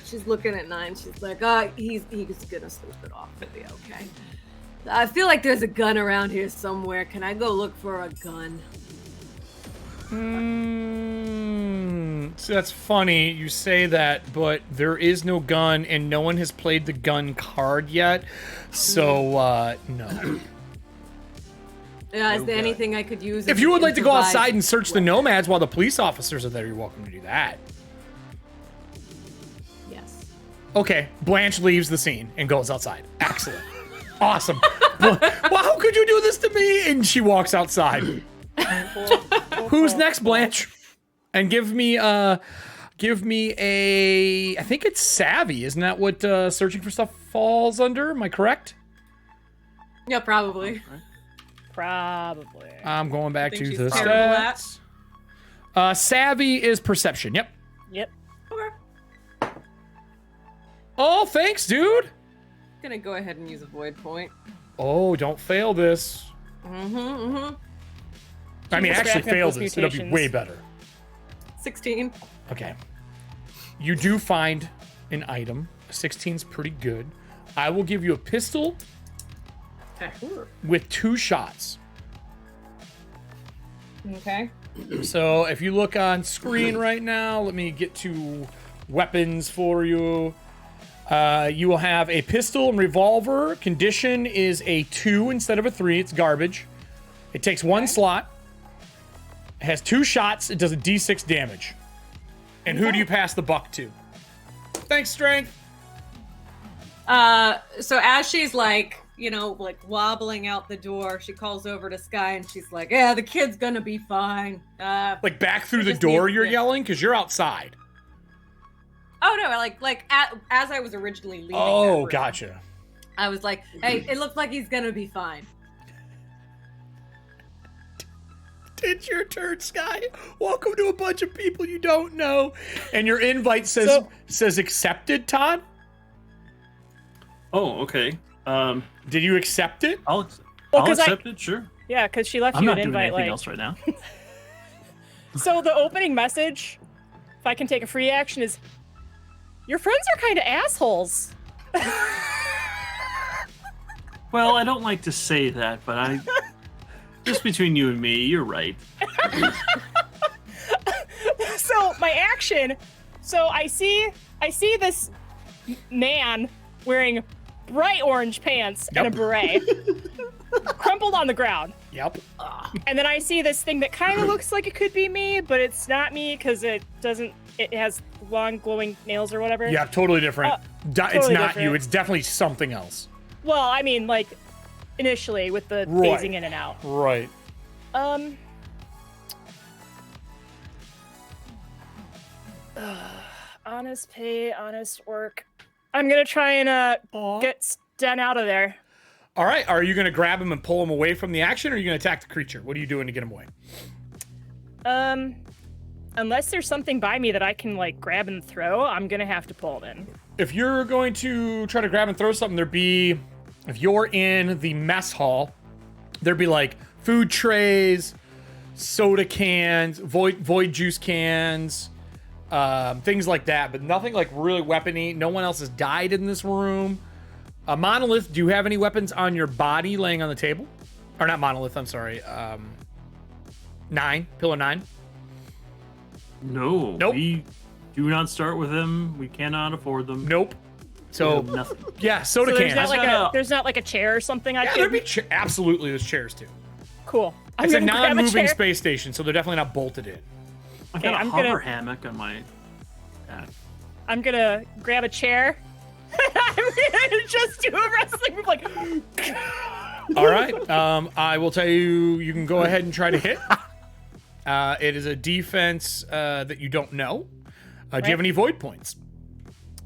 9. She's like, he's gonna sleep it off. It'll be okay. I feel like there's a gun around here somewhere. Can I go look for a gun? So that's funny you say that, but there is no gun and no one has played the gun card yet. So, no. Is there anything I could use? If you would like to go outside and search the nomads while the police officers are there, you're welcome to do that. Yes. Okay, Blanche leaves the scene and goes outside. Excellent. Awesome. Well, how could you do this to me? And she walks outside. Who's next, Blanche? And give me a, I think it's savvy. Isn't that what searching for stuff falls under? Am I correct? Yeah, probably. Probably. I'm going back to the terrible stats. Savvy is perception. Yep. Yep. Okay. Oh, thanks, dude. Gonna go ahead and use a void point. Oh, don't fail this. Mm-hmm. I mean, actually fail this. It'll be way better. 16. Okay. You do find an item. 16's pretty good. I will give you a pistol with 2 shots. Okay. So if you look on screen right now, let me get to weapons for you. You will have a pistol and revolver. Condition is a 2 instead of a 3. It's garbage. It takes 1 slot. It has 2 shots. It does a d6 damage. And who do you pass the buck to? Thanks, Strength. So as she's like, wobbling out the door, she calls over to Sky and she's like, "Yeah, the kid's gonna be fine." Like back through the door, you're yelling because you're outside. Oh no, as I was originally leaving. Oh, gotcha. I was like, "Hey, it looks like he's gonna be fine." It's your turn, Sky. Welcome to a bunch of people you don't know. And your invite says accepted, Todd? Oh, okay. Did you accept it? I'll Well, accept it, sure. Yeah, because she left I'm you not an doing invite. anything else right now. So the opening message, if I can take a free action, is your friends are kind of assholes. Well, I don't like to say that, but just between you and me, you're right. So my action, I see this man wearing bright orange pants and a beret, crumpled on the ground. Yep. And then I see this thing that kind of looks like it could be me, but it's not me because it has long glowing nails or whatever. Yeah, totally different. It's Totally not different. you. It's definitely something else. Well, I mean, like, initially with the phasing in and out. Right. Honest pay, honest work. I'm gonna try and get Sten out of there. All right. Are you going to grab him and pull him away from the action, or are you going to attack the creature? What are you doing to get him away? Unless there's something by me that I can, like, grab and throw, I'm gonna have to pull him in. If you're going to try to grab and throw something, if you're in the mess hall, there'd be like food trays, soda cans, void juice cans, things like that, but nothing like really weapony. No one else has died in this room. Monolith, do you have any weapons on your body laying on the table? Or not Monolith, I'm sorry. 9, Pillar 9. No. Nope. We do not start with them. We cannot afford them. Nope. So, nothing. Yeah, soda So cans. there's not like a chair or something I Yeah, could... there'd be absolutely there's chairs too. Cool. It's a gonna grab non-moving chair. space station, so they're definitely not bolted in. I've got a hover hammock on my back. I'm gonna grab a chair. I'm gonna just do a wrestling move like... All right. I will tell you, you can go ahead and try to hit. It is a defense that you don't know. Do you have any void points?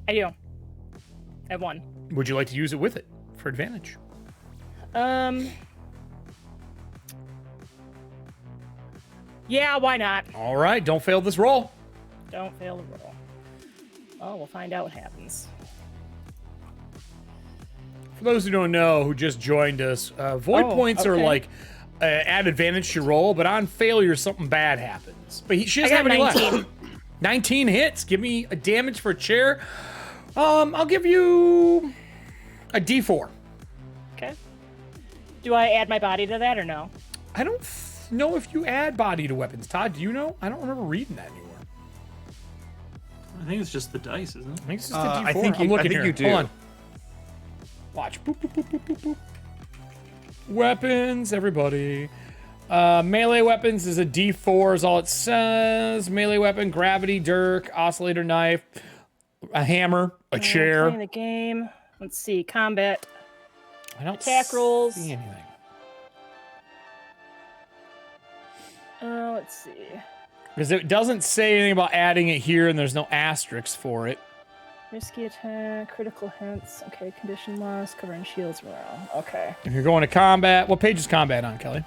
I do. I have 1. Would you like to use it with it for advantage? Yeah, why not? All right. Don't fail this roll. Don't fail the roll. Oh, we'll find out what happens. For those who don't know, who just joined us, void points are like add advantage to roll, but on failure, something bad happens. But she doesn't have any 19. left. 19 hits. Give me a damage for a chair. I'll give you a D4. Okay. Do I add my body to that or no? I don't know if you add body to weapons. Todd, do you know? I don't remember reading that anywhere. I think it's just the dice, isn't it? I think it's just a D4. I think I'm looking here. you do. Hold on. Watch. Boop, boop, boop, boop, boop, boop. Weapons, everybody. Melee weapons is a D4 is all it says. Melee weapon, gravity, dirk, oscillator knife, a hammer, a chair. Playing the game. Let's see. Combat. I don't attack rolls. see anything. Let's see. Because it doesn't say anything about adding it here, and there's no asterisks for it. Risky attack, critical hits. Okay, condition loss, covering shields, morale. Okay. If you're going to combat, what page is combat on, Kelly?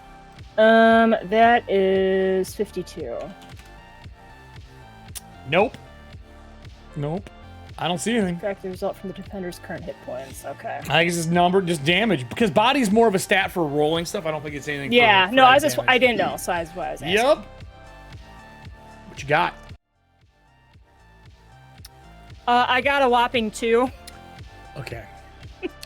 That is 52. Nope. I don't see anything. Track the result from the defender's current hit points. Okay. I think it's just numbered, just damage. Because body's more of a stat for rolling stuff. I don't think it's anything. Yeah, for no, I damage. didn't know, so that's why I was asking. Yep. What you got? I got a whopping 2. Okay.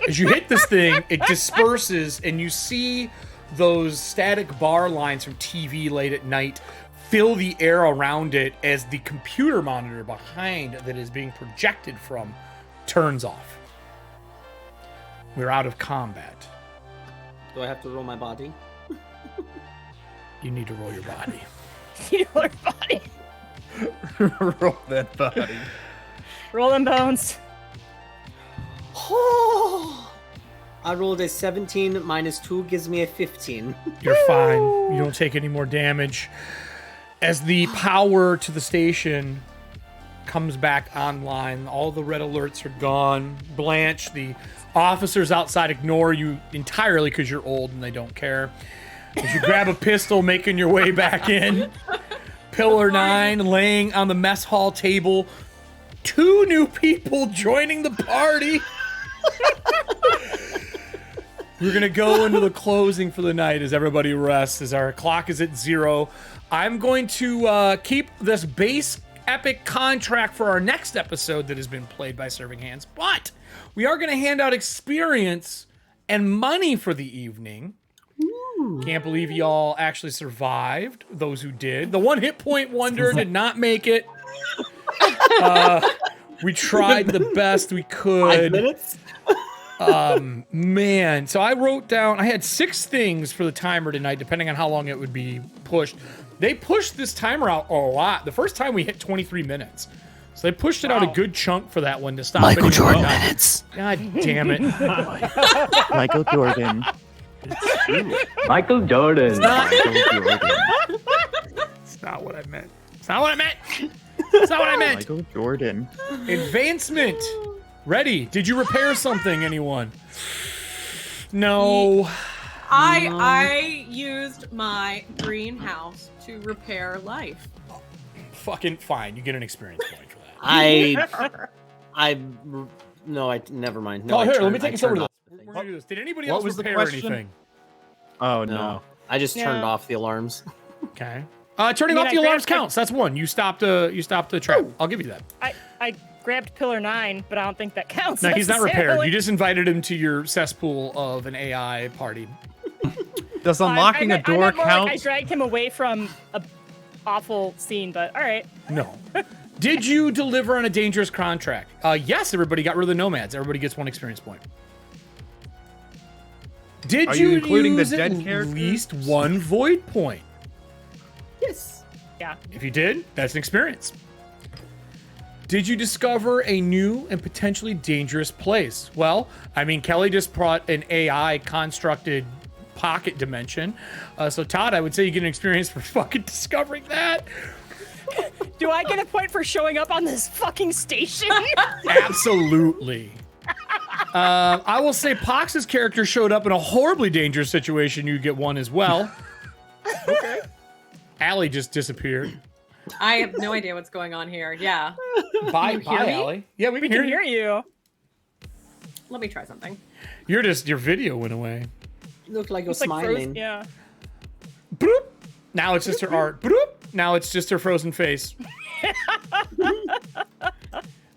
As you hit this thing, it disperses, and you see those static bar lines from TV late at night fill the air around it as the computer monitor behind that is being projected from turns off. We're out of combat. Do I have to roll my body? You need to roll your body. You roll your body. Roll that body. Roll them bones. I rolled a 17 minus 2 gives me a 15. You're fine. You don't take any more damage. As the power to the station comes back online, all the red alerts are gone. Blanche, the officers outside ignore you entirely because you're old and they don't care. As you grab a pistol, making your way back in. Pillar 9 laying on the mess hall table. 2 new people joining the party. We're going to go into the closing for the night as everybody rests, as our clock is at 0. I'm going to keep this base epic contract for our next episode that has been played by Serving Hands, but we are going to hand out experience and money for the evening. Ooh. Can't believe y'all actually survived, those who did. The one hit point wonder did not make it. We tried the best we could. 5 minutes? Man, so I wrote down, I had 6 things for the timer tonight, depending on how long it would be pushed. They pushed this timer out a lot. The first time we hit 23 minutes. So they pushed it out a good chunk for that one to stop. Michael Jordan minutes. God damn it. Michael Jordan. Michael Jordan. It's not, Michael Jordan. it's not what I meant. It's not what I meant. It's not what I meant. Michael Jordan. Advancement. Ready. Did you repair something, anyone? No. I used my greenhouse to repair life. Fucking fine. You get an experience point for that. Never mind. No, Oh, here, let me I take us over turned to off this. the We're thing. gonna do this. Did anybody What else was the repair question? anything? Oh, No. no. I just turned Yeah. off the alarms. Okay. Turning I mean, off the I alarms grabbed- counts. That's one. You stopped the trap. I'll give you that. I grabbed pillar 9, but I don't think that counts. No, he's not repaired. necessarily. You just invited him to your cesspool of an AI party. Does Well, unlocking I a door meant more count? Like I dragged him away from a awful scene, but all right. No. Did you deliver on a dangerous contract? Yes, everybody got rid of the nomads. Everybody gets 1 experience point. Did Are you you including the use dead at characters? least 1 void point? Yes. Yeah. If you did, that's an experience. Did you discover a new and potentially dangerous place? Well, I mean, Kelly just brought an AI constructed pocket dimension. So Todd, I would say you get an experience for fucking discovering that. Do I get a point for showing up on this fucking station? Absolutely. I will say Pox's character showed up in a horribly dangerous situation. You get 1 as well. Okay. Allie just disappeared. I have no idea what's going on here. Yeah. Bye, You hear me? Allie. Yeah, we We can can hear you. Let me try something. Your video went away. Looked like you're It's like smiling. frozen. Yeah. Bloop. Now it's just her art. Bloop. Now it's just her frozen face. Let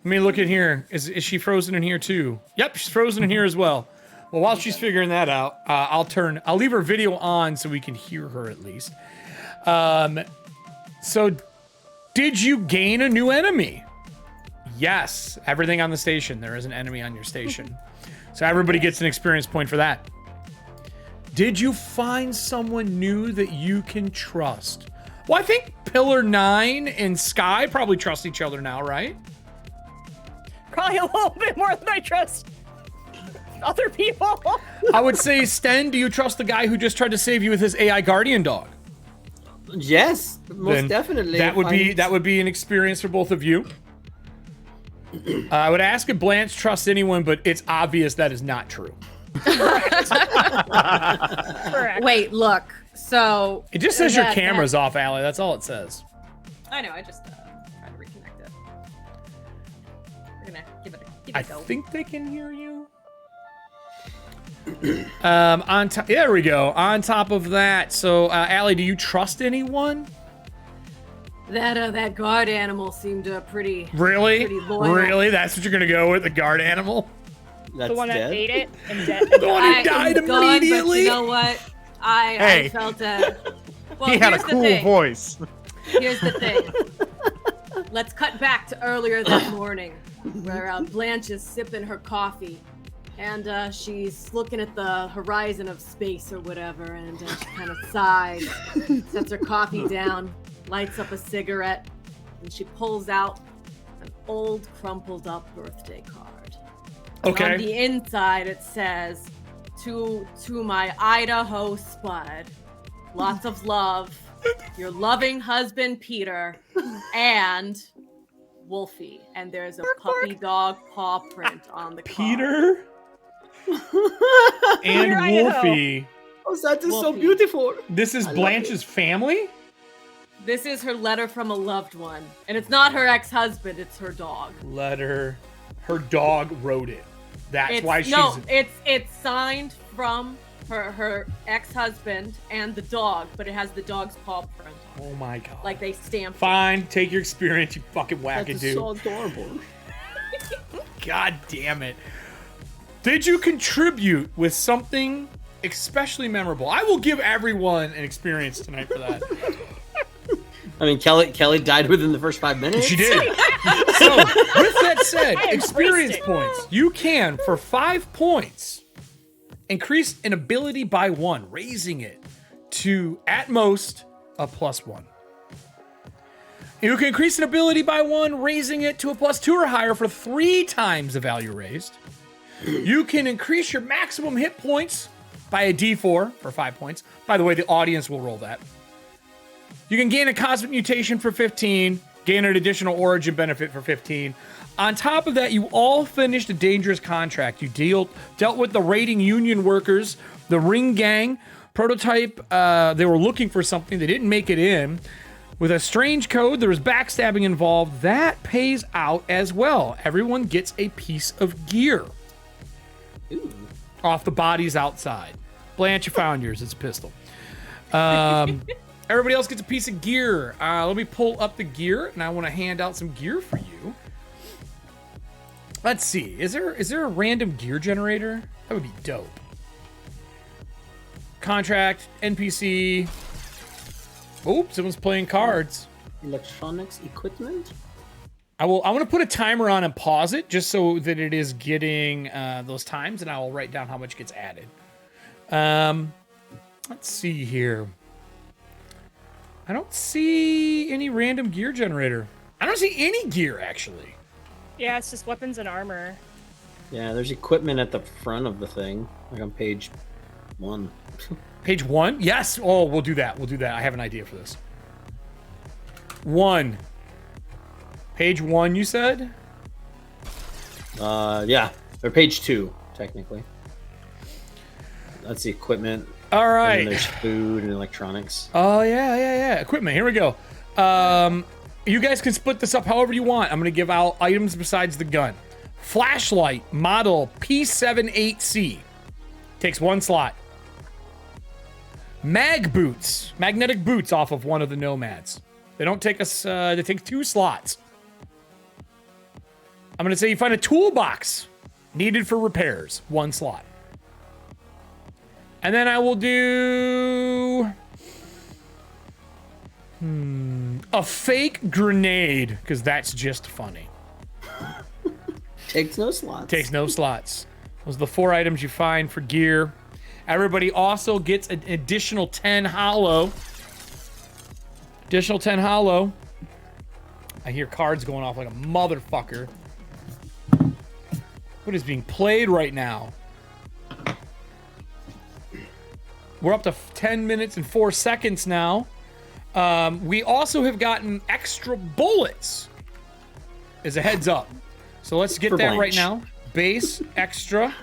me look in here. Is she frozen in here too? Yep, she's frozen in here as well. Well, while she's figuring that out, I'll leave her video on so we can hear her at least. So did you gain a new enemy? Yes, everything on the station. There is an enemy on your station. So everybody gets an experience point for that. Did you find someone new that you can trust? Well, I think Pillar 9 and Sky probably trust each other now, right? Probably a little bit more than I trust other people. I would say, Sten, do you trust the guy who just tried to save you with his AI guardian dog? Yes, most Then definitely. That would be an experience for both of you. I would ask if Blanche trusts anyone, but it's obvious that is not true. Correct. Wait, look. So It just says your camera's off, Allie. That's all it says. I know. I just trying to reconnect it. We're gonna give it a I go. think they can hear you. There we go. On top of that, so Allie, do you trust anyone? That guard animal seemed pretty. Really? Pretty loyal. Really? That's what you're gonna go with, the guard animal? That's The one that dead. ate it and dead. The one who died I'm gone, immediately? but you know what? I Hey. felt a. Well, He had a here's the cool thing. voice. Here's the thing. Let's cut back to earlier that morning, where Blanche is sipping her coffee, and she's looking at the horizon of space or whatever, and she kind of sighs, sets her coffee down, lights up a cigarette, and she pulls out an old, crumpled up birthday card. And Okay. on the inside, it says, "To my Idaho spud, lots of love, your loving husband Peter, and Wolfie." And there's a puppy dog paw print on the card. Peter and Peter, Idaho. Wolfie. Oh, that is so Wolfie. beautiful. This is I love Blanche's family? This is her letter from a loved one, and it's not her ex-husband; it's her dog. Letter. Her dog wrote it. That's It's, why she's. no, it's signed from her ex-husband and the dog, but it has the dog's paw print. Oh my god. Like they stamped. Fine, take your experience, you fucking That is wackadoo. so adorable. God damn it. Did you contribute with something especially memorable? I will give everyone an experience tonight for that. I mean, Kelly died within the first 5 minutes. She did. So, with that said, I embraced experience it. points. You can, for 5 points, increase an ability by 1, raising it to, at most, a +1. You can increase an ability by 1, raising it to a +2 or higher for 3 times the value raised. You can increase your maximum hit points by a D4 for 5 points. By the way, the audience will roll that. You can gain a cosmic mutation for 15, gain an additional origin benefit for 15. On top of that, you all finished a dangerous contract. You dealt with the raiding union workers, the Ring Gang, prototype. They were looking for something. They didn't make it in. With a strange code, there was backstabbing involved. That pays out as well. Everyone gets a piece of gear. Ooh. Off the bodies outside. Blanche, you found yours. It's a pistol. Everybody else gets a piece of gear. Let me pull up the gear, and I want to hand out some gear for you. Let's see. Is there a random gear generator? That would be dope. Contract, NPC. Oh, someone's playing cards. Electronics equipment. I want to put a timer on and pause it just so that it is getting those times, and I will write down how much gets added. Let's see here. I don't see any random gear generator. I don't see any gear, actually. Yeah, it's just weapons and armor. Yeah, there's equipment at the front of the thing, like on page 1. Page 1? Yes. Oh, we'll do that. We'll do that. I have an idea for this. 1. Page 1, you said? Yeah, or page 2, technically. That's the equipment. All right. And then there's food and electronics. Oh, yeah. Equipment. Here we go. You guys can split this up however you want. I'm going to give out items besides the gun. Flashlight, model P78C. Takes 1 slot. Mag boots. Magnetic boots off of one of the nomads. They don't take us, they take 2 slots. I'm going to say you find a toolbox needed for repairs. 1 slot. And then I will do a fake grenade, because that's just funny. Takes no slots. Takes no slots. Those are the 4 items you find for gear. Everybody also gets an additional 10 hollow. Additional 10 hollow. I hear cards going off like a motherfucker. What is being played right now? We're up to 10 minutes and 4 seconds now. We also have gotten extra bullets as a heads up. So let's get that right now. Base, extra,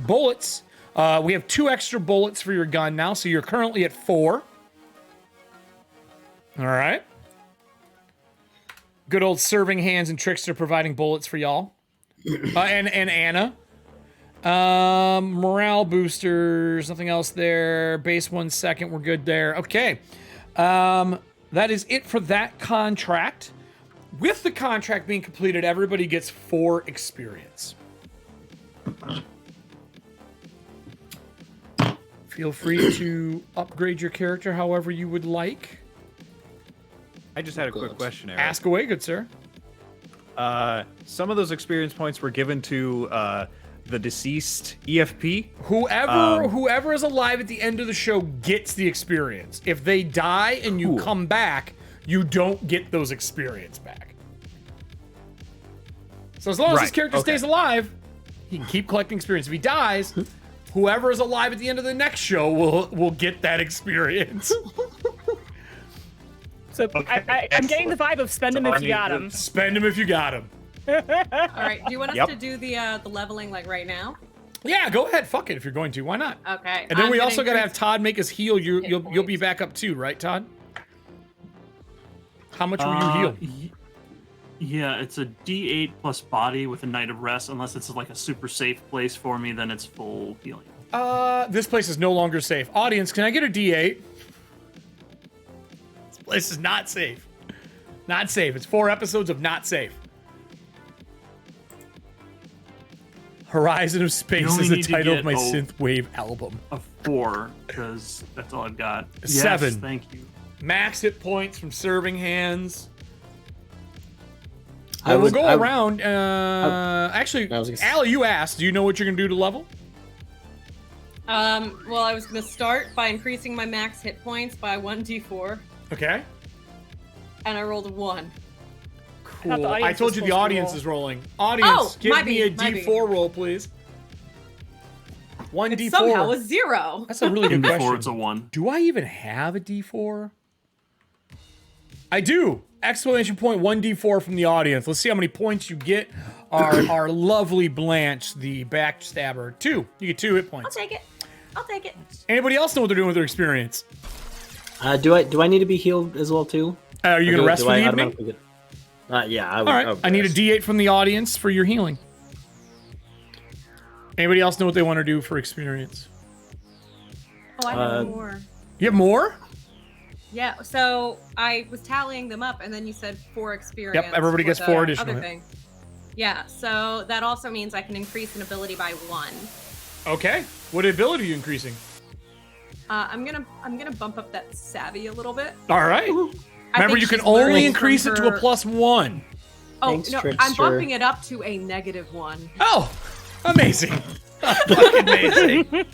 bullets. We have 2 extra bullets for your gun now, so you're currently at 4. All right. Good old Serving Hands and Trickster providing bullets for y'all. And Anna. Morale boosters, nothing else there. Base 1 second, we're good there. Okay. That is it for that contract. With the contract being completed, everybody gets 4 experience. Feel free to upgrade your character however you would like. I just had a quick question, Eric. Ask away, good sir. Some of those experience points were given to the deceased EFP. Whoever is alive at the end of the show gets the experience. If they die and you come back, you don't get those experience back. So as long as this character stays alive, he can keep collecting experience. If he dies, whoever is alive at the end of the next show will get that experience. So I'm getting the vibe of spend them if you got them. Spend them if you got them. All right. Do you want us to do the leveling like right now? Yeah, go ahead. Fuck it if you're going to. Why not? Okay. And then we also got to have Todd make us heal. You'll be back up too, right, Todd? How much will you heal? Yeah, it's a D8 plus body with a night of rest. Unless it's like a super safe place for me, then it's full healing. This place is no longer safe. Audience, can I get a D8? This place is not safe. Not safe. It's 4 episodes of not safe. Horizon of Space is the title of my synthwave album. A 4, because that's all I've got. 7. Yes, thank you. Max hit points from Serving Hands. We'll go around. Actually, Allie, you asked. Do you know what you're going to do to level? Well, I was going to start by increasing my max hit points by 1d4. Okay. And I rolled a 1. Cool. I told you the audience is rolling. Audience, give me a D4 roll, please. 1d4. Somehow a 0. That's a really good question. D4, it's a 1. Do I even have a D4? I do. Exclamation point 1d4 from the audience. Let's see how many points you get. Our lovely Blanche, the backstabber. 2. You get 2 hit points. I'll take it. Anybody else know what they're doing with their experience? Do I need to be healed as well too? Are you gonna rest for the evening? Yeah. All right. I need a D8 from the audience for your healing. Anybody else know what they want to do for experience? Oh, I have more. You have more? Yeah, so I was tallying them up, and then you said 4 experience. Yep, everybody gets 4 additional. Thing. Yeah, so that also means I can increase an ability by 1. Okay. What ability are you increasing? I'm gonna bump up that savvy a little bit. All right. Remember, you can only increase it to a +1. Oh, Thanks, no, Trickster. I'm bumping it up to a -1. Oh, amazing. Fucking amazing.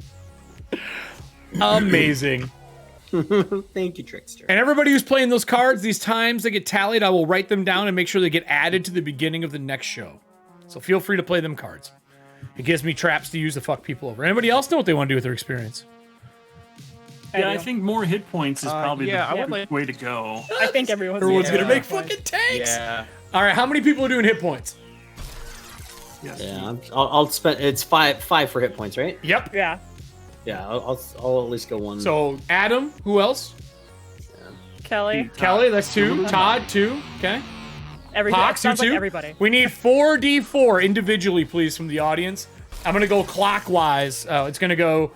Amazing. Thank you, Trickster. And everybody who's playing those cards, these times they get tallied, I will write them down and make sure they get added to the beginning of the next show. So feel free to play them cards. It gives me traps to use to fuck people over. Anybody else know what they want to do with their experience? Yeah, I think more hit points is probably the way to go. I think everyone's gonna make fucking tanks. Yeah. All right, how many people are doing hit points? Yes. Yeah, I'll spend. It's five for hit points, right? Yep. Yeah. Yeah, I'll at least go 1. So Adam, who else? Kelly. Kelly, that's 2. Todd, 2. Okay. Everybody. Pox, you Sounds like 2. everybody. We need 4d4 individually, please, from the audience. I'm gonna go clockwise. It's gonna go.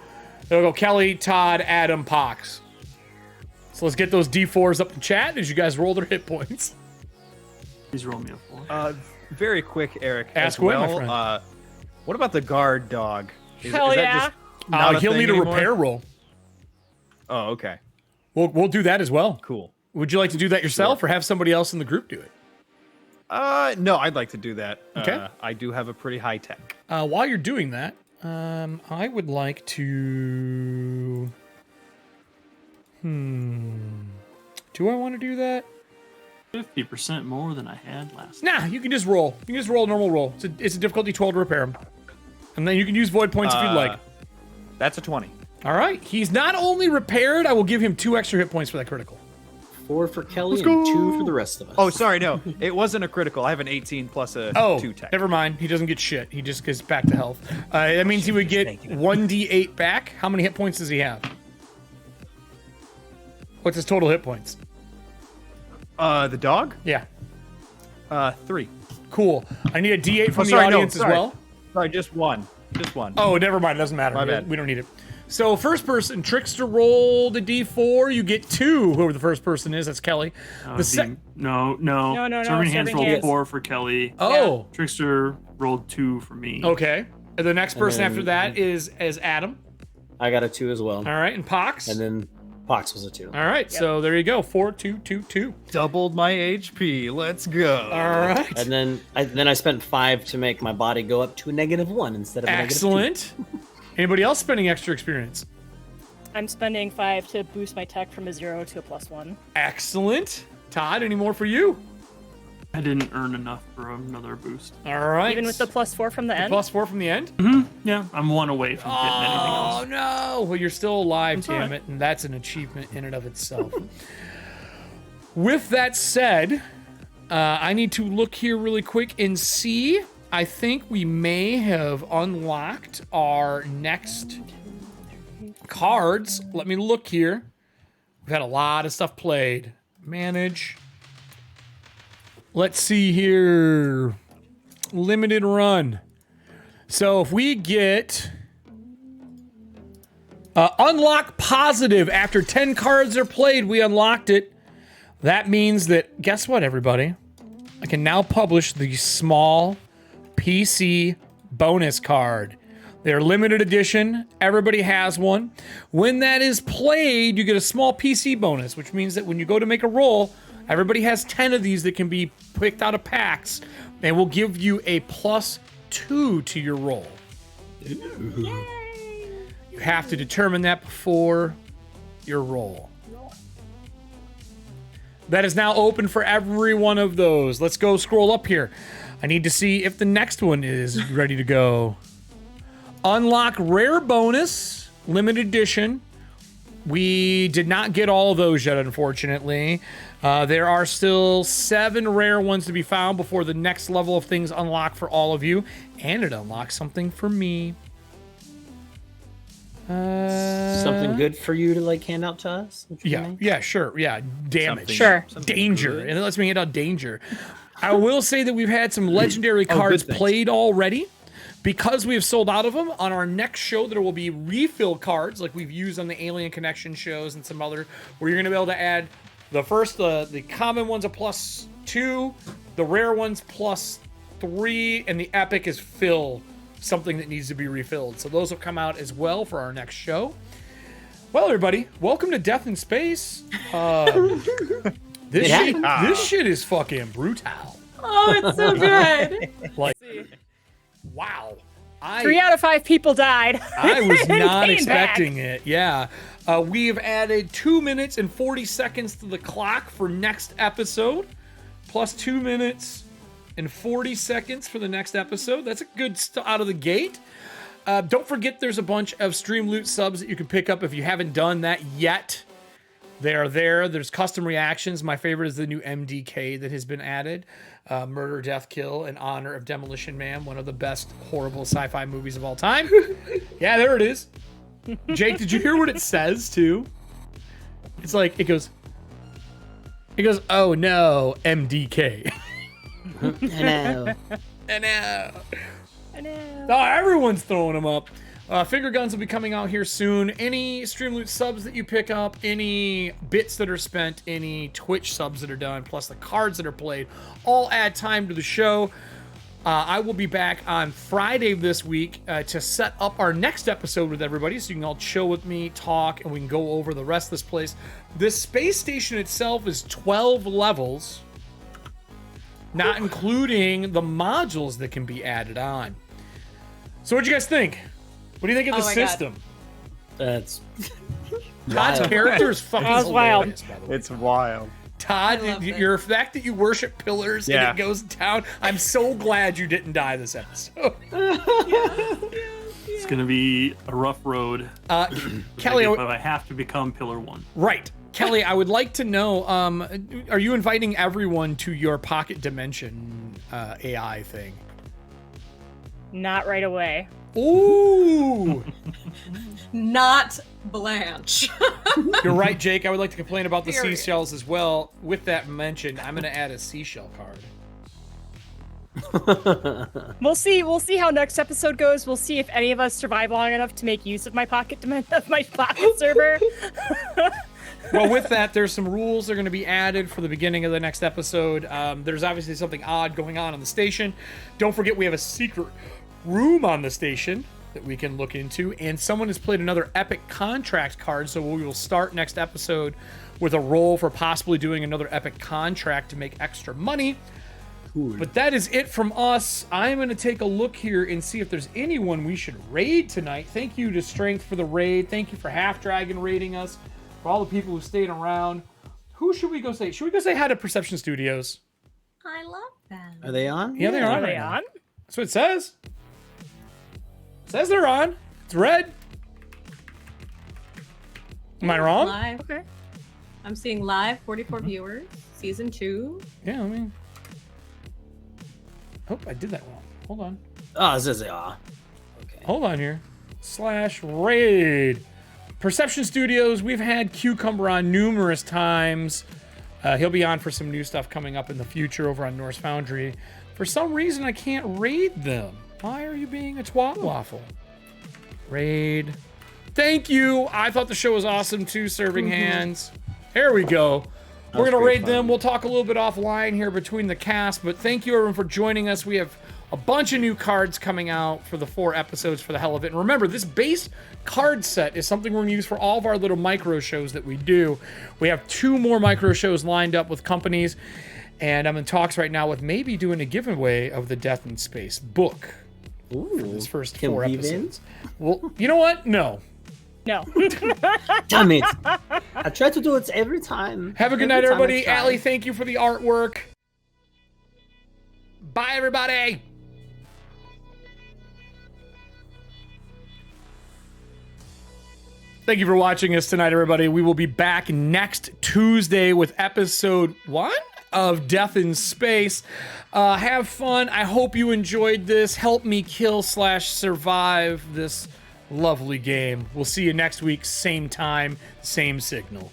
It'll go Kelly, Todd, Adam, Pox. So let's get those D4s up in chat as you guys roll their hit points. Please roll me a 4. Very quick, Eric. Ask as away, well. my friend. What about the guard dog? Hell that yeah. just not a He'll thing need a anymore? repair roll. Oh, okay. We'll do that as well. Cool. Would you like to do that yourself or have somebody else in the group do it? No, I'd like to do that. Okay. I do have a pretty high tech. While you're doing that, I would like to. Do I want to do that? 50% more than I had last. Nah, you can just roll. You can just roll a normal roll. It's a difficulty 12 to repair them. And then you can use void points if you'd like. That's a 20. All right. He's not only repaired, I will give him 2 extra hit points for that critical. 4 for Kelly and 2 for the rest of us. Oh, sorry, no. It wasn't a critical. I have an 18 plus a 2 tech. Never mind. He doesn't get shit. He just gets back to health. That means he would get 1d8 back. How many hit points does he have? What's his total hit points? The dog? Yeah. 3. Cool. I need a d8 from the audience as well. Sorry, just one. Just one. Oh, never mind. It doesn't matter. My bad. We don't need it. So first person, Trickster rolled a d4. You get 2. Whoever the first person is, that's Kelly. No. Serving Hands rolled 4 for Kelly. Oh. Trickster rolled 2 for me. Okay. And the next person after that is Adam. I got a 2 as well. All right, and Pox. And then Pox was a 2. All right, so there you go. 4, 2, 2, 2. Doubled my HP. Let's go. All right. And then I spent 5 to make my body go up to a -1 instead of a -2. Excellent. Anybody else spending extra experience? I'm spending 5 to boost my tech from a 0 to a +1. Excellent. Todd, any more for you? I didn't earn enough for another boost. All right. Even with the +4 from the end? +4 from the end? Mm-hmm. Yeah, I'm 1 away from getting anything else. Oh, no. Well, you're still alive, damn it. And that's an achievement in and of itself. With that said, I need to look here really quick and see. I think we may have unlocked our next cards. Let me look here. We've had a lot of stuff played. Manage. Let's see here. Limited run. So if we get unlock positive after 10 cards are played, we unlocked it. That means that, guess what, everybody? I can now publish the small PC bonus card. They're limited edition. Everybody has one. When that is played, you get a small PC bonus, which means that when you go to make a roll, everybody has 10 of these that can be picked out of packs, and will give you a +2 to your roll. You have to determine that before your roll. That is now open for every one of those. Let's go scroll up here. I need to see if the next one is ready to go. Unlock rare bonus, limited edition. We did not get all of those yet, unfortunately. There are still 7 rare ones to be found before the next level of things unlock for all of you. And it unlocks something for me. Something good for you to like hand out to us? Yeah, sure. Yeah, damage. Sure. Danger. And it lets me hand out danger. I will say that we've had some legendary cards played already. Because we have sold out of them, on our next show there will be refill cards like we've used on the Alien Connection shows and some other, where you're going to be able to add the common ones a +2, the rare ones +3, and the epic is fill, something that needs to be refilled. So those will come out as well for our next show. Well, everybody, welcome to Death in Space. This shit is fucking brutal. Oh, it's so good. Like, wow. 3 out of 5 people died. I was not Came expecting back. it. Yeah. We have added 2 minutes and 40 seconds to the clock for next episode, plus 2 minutes and 40 seconds for the next episode. That's a good out of the gate. Don't forget there's a bunch of Stream Loot subs that you can pick up if you haven't done that yet. They are there. There's custom reactions. My favorite is the new MDK that has been added. Murder, Death, Kill in honor of Demolition Man, one of the best horrible sci-fi movies of all time. Yeah, there it is. Jake, did you hear what it says too? It's like, it goes, oh no, MDK. Hello. I know. Oh, everyone's throwing them up. Finger guns will be coming out here soon. Any Stream Loot subs that you pick up, any bits that are spent, any Twitch subs that are done, plus the cards that are played, all add time to the show. I will be back on Friday of this week to set up our next episode with everybody, so you can all chill with me, talk, and we can go over the rest of this place. This space station itself is 12 levels, not including the modules that can be added on. So what'd you guys think? What do you think of the Oh my God. system? That's Todd's wild. character is fucking That was wild. hilarious, by the way. It's wild. Todd, I love your fact that you worship pillars Yeah. and it goes down. I'm so glad you didn't die this episode. It's gonna be a rough road. Kelly, but I have to become Pillar 1. right. Kelly, I would like to know, are you inviting everyone to your pocket dimension AI thing? Not right away. Ooh! Not Blanche. You're right, Jake. I would like to complain about the Period. seashells as well. With that mentioned, I'm going to add a seashell card. We'll see. We'll see how next episode goes. We'll see if any of us survive long enough to make use of my pocket server. Well, with that, there's some rules that are going to be added for the beginning of the next episode. There's obviously something odd going on the station. Don't forget we have a secret room on the station that we can look into, and someone has played another epic contract card, so we will start next episode with a roll for possibly doing another epic contract to make extra money. Cool. But that is it from us. I'm going to take a look here and see if there's anyone we should raid tonight. Thank you to Strength for the raid. Thank you for Half Dragon raiding us. For all the people who stayed around. Who should we go say? Should we go say hi to Perception Studios? I love them. Are they on? Yeah, they are. Are right they now. on? That's what it says. It says they're on. It's red. Am I wrong? Live. Okay. I'm seeing live 44 viewers. Season 2. Yeah, I mean. Oh, I did that wrong. Hold on. Oh, it says okay. Hold on here. /raid. Perception Studios, we've had Cucumber on numerous times. He'll be on for some new stuff coming up in the future over on Norse Foundry. For some reason, I can't raid them. Why are you being a twat waffle? Raid. Thank you. I thought the show was awesome too, Serving Hands. There we go. We're going to raid them. We'll talk a little bit offline here between the cast, but thank you everyone for joining us. We have a bunch of new cards coming out for the 4 episodes for the hell of it. And remember, this base card set is something we're going to use for all of our little micro shows that we do. We have 2 more micro shows lined up with companies, and I'm in talks right now with maybe doing a giveaway of the Death in Space book for this first 4 episodes. Well, you know what? No. No. Damn it. I try to do it every time. Have a good night, everybody. Allie, thank you for the artwork. Bye, everybody. Thank you for watching us tonight, everybody. We will be back next Tuesday with episode 1 of Death in Space. Have fun. I hope you enjoyed this. Help me kill/survive this lovely game. We'll see you next week, same time, same signal.